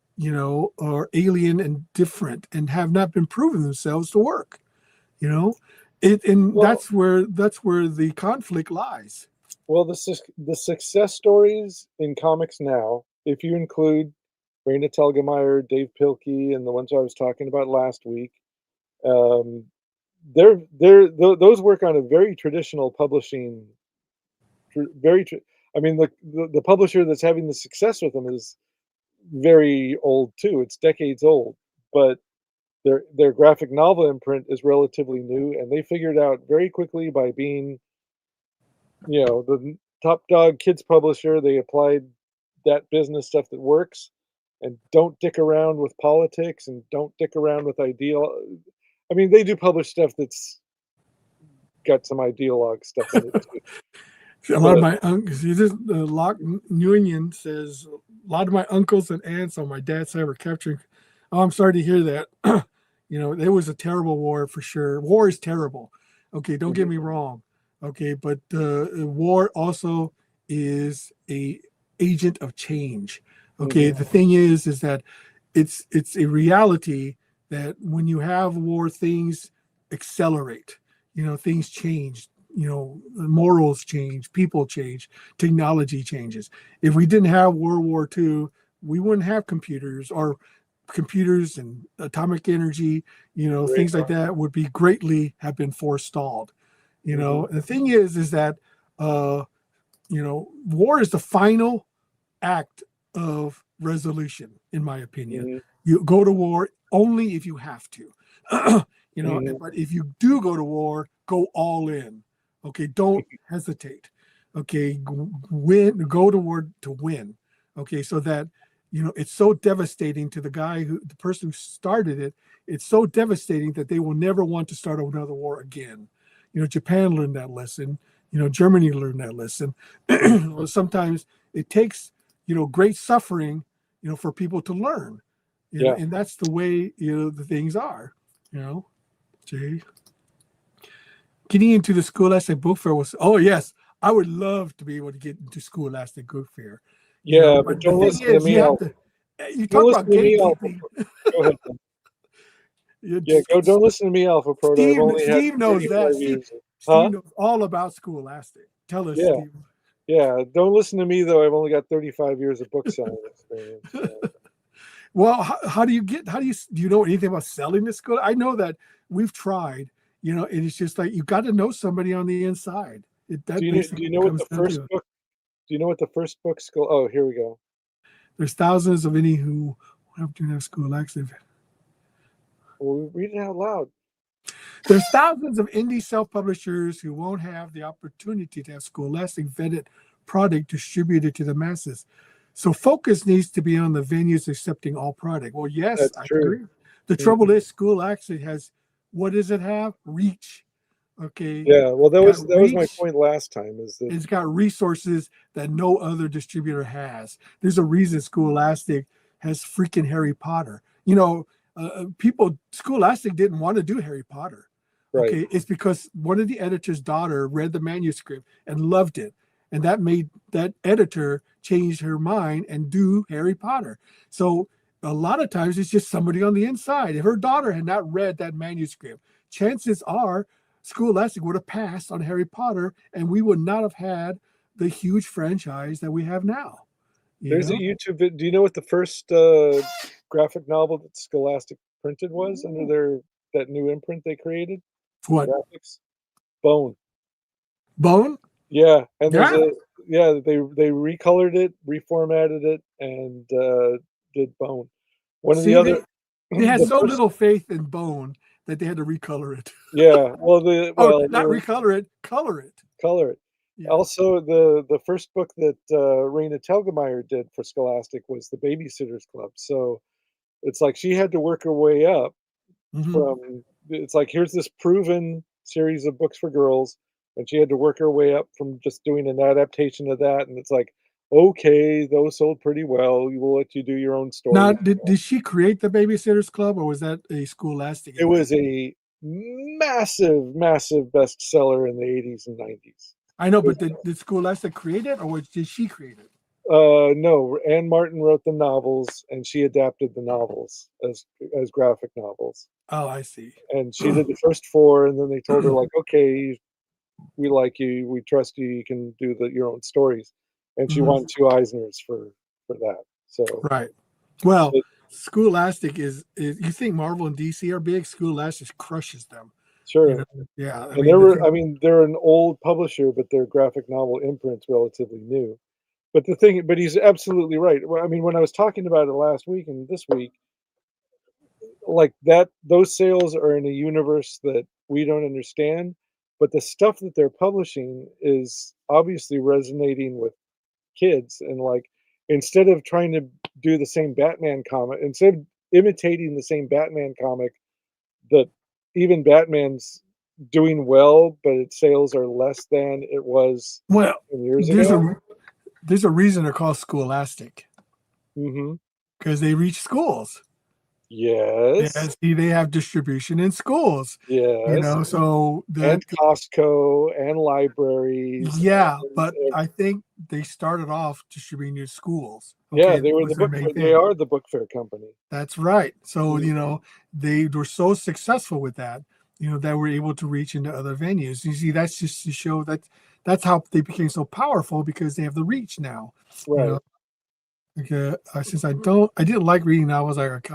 S1: are alien and different and have not been proven themselves to work. That's where the conflict lies.
S2: Well, the success stories in comics now, if you include Raina Telgemeier, Dave Pilkey, and the ones I was talking about last week, those work on a very traditional publishing. I mean, the publisher that's having the success with them is very old too. It's decades old, but their graphic novel imprint is relatively new, and they figured out very quickly by being the top dog kids publisher. They applied that business stuff that works, and don't dick around with politics, and don't dick around with ideal. I mean, they do publish stuff that's got some ideologue stuff in it too.
S1: A lot of my uncles, Locke Nguyen says, a lot of my uncles and aunts on my dad's side were capturing. Oh, I'm sorry to hear that. There was a terrible war for sure. War is terrible. Okay, don't get me wrong. Okay, but war also is a agent of change. Okay, the thing is that it's a reality that when you have war, things accelerate. Things change. Morals change, people change, technology changes. If we didn't have World War II, we wouldn't have computers, or computers and atomic energy, things like that would be greatly have been forestalled. The thing is that war is the final act of resolution, in my opinion. You go to war only if you have to. But if you do go to war, go all in. Okay, don't hesitate. Okay, go to war to win. Okay, so that it's so devastating to the person who started it. It's so devastating that they will never want to start another war again. Japan learned that lesson. Germany learned that lesson. Sometimes it takes great suffering for people to learn. And that's the way the things are. Jay. Getting into the Scholastic Book Fair was, yes, I would love to be able to get into Scholastic Book Fair.
S2: But don't listen to me.
S1: You talk about gatekeeping.
S2: Go ahead. Don't listen to me, Alpha Proto.
S1: Steve knows that. Steve knows all about Scholastic. Tell us, Steve.
S2: Yeah, don't listen to me though. I've only got 35 years of book selling experience.
S1: Well, do you know anything about selling this school? I know that we've tried, and it's just like you got to know somebody on the inside.
S2: Do you know what the first book school? Oh, here we go.
S1: There's thousands of any who have to have Scholastic.
S2: Well, read it out loud.
S1: There's thousands of indie self-publishers who won't have the opportunity to have Scholastic vetted product distributed to the masses. So focus needs to be on the venues accepting all product. Well, yes,
S2: that's
S1: I
S2: true.
S1: agree. The trouble is Scholastic has, what does it have? Reach. Okay.
S2: Yeah, well, that was my point last time. Is that
S1: it's got resources that no other distributor has. There's a reason Scholastic has freaking Harry Potter. Scholastic didn't want to do Harry Potter.
S2: Right.
S1: Okay, it's because one of the editor's daughter read the manuscript and loved it, and that made that editor change her mind and do Harry Potter. So a lot of times it's just somebody on the inside. If her daughter had not read that manuscript, chances are Scholastic would have passed on Harry Potter, and we would not have had the huge franchise that we have now.
S2: There's a YouTube video. Do you know what the first graphic novel that Scholastic printed was under that new imprint they created?
S1: What?
S2: Graphics? Bone.
S1: Bone?
S2: Yeah, and Yeah, they recolored it, reformatted it, and did Bone. One of the
S1: See,
S2: other
S1: they had
S2: the
S1: so
S2: first
S1: little faith in Bone that they had to recolor it.
S2: yeah,
S1: Oh,
S2: well, they
S1: not
S2: were
S1: recolor it, color it.
S2: color it.
S1: Yeah.
S2: Also, the first book that, Raina Telgemeier did for Scholastic was The Babysitter's Club, so it's like she had to work her way up
S1: Mhm.
S2: from it's like, here's this proven series of books for girls, and she had to work her way up from just doing an adaptation of that, and it's like, "Okay, those sold pretty well, we will let you do your own
S1: Now,
S2: story."
S1: did she create the Babysitters Club, or was that a Scholastic
S2: It was
S1: invention?
S2: a massive, massive bestseller in the '80s and '90s.
S1: I know,
S2: It
S1: but
S2: was
S1: did Scholastic create it, or did she create it?
S2: No, Anne Martin wrote the novels, and she adapted the novels as graphic novels,
S1: Oh, I see.
S2: and she did the first 4, and then they told her, like, "Okay, we like you, we trust you, you can do your own stories," and she
S1: Mhm.
S2: won 2 Eisners for that, so
S1: Right. Well,
S2: it
S1: Scholastic is you think Marvel and DC are big, Scholastic crushes them. You know?
S2: sure,
S1: Yeah. I
S2: and
S1: mean, the thing.
S2: they're an old publisher, but their graphic novel imprint's relatively new. But he's absolutely right. Well, I mean, when I was talking about it last week and this week, like those sales are in a universe that we don't understand, but the stuff that they're publishing is obviously resonating with kids, and like instead of trying to do the same Batman comic, instead of imitating the same Batman comic that even Batman's doing well, but its sales are less than it was
S1: Well,
S2: 10 years
S1: there's
S2: ago.
S1: a there's a reason they're called Scholastic
S2: Mhm.
S1: because they reach schools. Yeah,
S2: Yes.
S1: see, they have distribution in schools.
S2: Yes.
S1: So
S2: And Costco and libraries
S1: yeah,
S2: and
S1: but I think they started off distributing to schools.
S2: yeah,
S1: Okay,
S2: they
S1: that
S2: were
S1: was
S2: the
S1: their
S2: book
S1: main
S2: fair they
S1: thing.
S2: are the book fair company.
S1: That's right. So,
S2: Mhm.
S1: they were so successful with that, that we're able to reach into other venues. You see, that's just to show that that's how they became so powerful because they have the reach now. You know,
S2: Right.
S1: like, since I didn't like reading novels like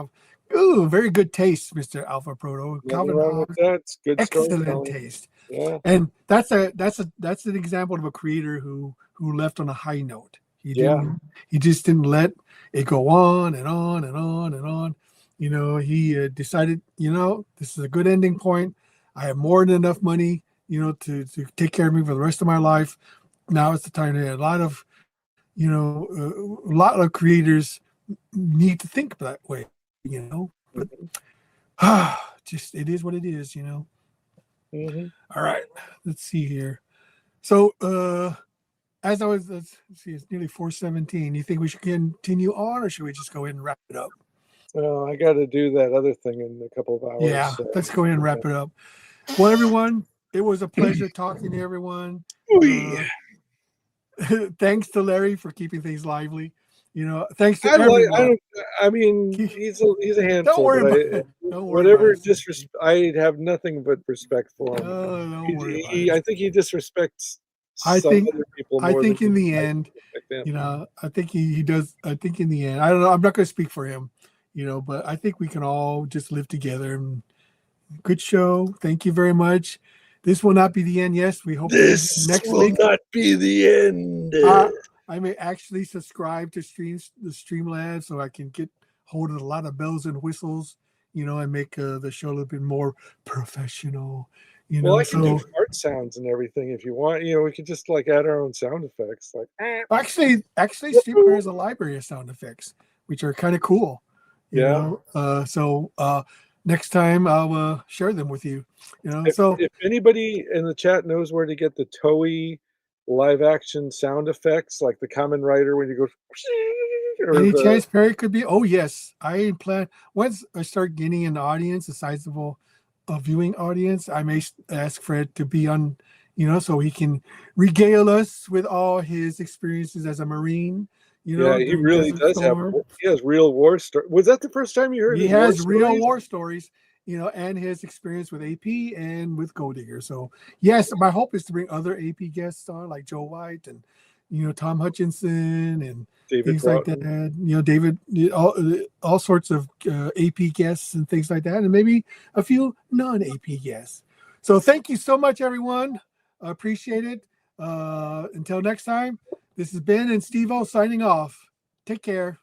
S1: ooh, very good taste, Mr. Alpha Proto.
S2: Nothing
S1: Calvin
S2: wrong with
S1: Hobbes,
S2: that, it's good
S1: excellent
S2: storytelling.
S1: taste.
S2: Yeah.
S1: And that's an example of a creator who left on a high note.
S2: Yeah.
S1: He just didn't let it go on and on and on and on. He decided, this is a good ending point. I have more than enough money, to take care of me for the rest of my life. Now it's the time to a lot of, a lot of creators need to think that way. But
S2: Mhm.
S1: just it is what it is.
S2: Mhm.
S1: All right, let's see here. So, as I was, let's see, it's nearly 4:17. You think we should continue on, or should we just go ahead and wrap it up?
S2: Well, I gotta do that other thing in a couple of hours,
S1: Yeah,
S2: so
S1: let's go ahead and
S2: yeah.
S1: wrap it up. Well, everyone, it was a pleasure talking to everyone.
S2: Oy.
S1: Uh, thanks to Larry for keeping things lively. Thanks to
S2: I
S1: everyone.
S2: don't I mean, he's a
S1: Don't
S2: handful,
S1: worry
S2: but
S1: about it. Don't worry about
S2: whatever
S1: it, Steve.
S2: I have nothing but respect for him.
S1: Oh, don't worry about it.
S2: I think he disrespects
S1: I
S2: some
S1: think,
S2: other people
S1: I
S2: more than
S1: think in the
S2: I
S1: end,
S2: respect him.
S1: I think he does. I think in the end, I don't know. I'm not going to speak for him, but I think we can all just live together. And good show. Thank you very much. This will not be the end. Yes, we hope to see you
S2: This
S1: next
S2: will
S1: week.
S2: not be the end.
S1: I may actually subscribe to the Streamlabs so I can get hold of a lot of bells and whistles, and make the show a little bit more professional.
S2: Well, I can do
S1: So
S2: fart sounds and everything if you want. We could just like add our own sound effects, like
S1: actually, Streamlabs has a library of sound effects, which are kind of cool.
S2: yeah.
S1: So next time I'll share them with you. So
S2: If anybody in the chat knows where to get the Toei live action sound effects, like the Common Rider when you go, or
S1: any
S2: the
S1: chance Perry could be? Oh yes, I plan once I start getting an audience, a sizable viewing audience. I may ask Fred to be on, so he can regale us with all his experiences as a Marine.
S2: yeah, he
S1: During
S2: really
S1: Desert
S2: does have
S1: Storm.
S2: he has real war story. Was that the first time you heard
S1: He
S2: his war
S1: has real
S2: stories?
S1: war stories, and his experience with AP and with Gold Digger. So yes, my hope is to bring other AP guests on, like Joe White and Tom Hutchinson and
S2: David
S1: things like that.
S2: Broughton.
S1: David, all sorts of AP guests and things like that, and maybe a few non-AP guests. So thank you so much, everyone. I appreciate it. Until next time, This is Ben and Steve-O signing off. Take care.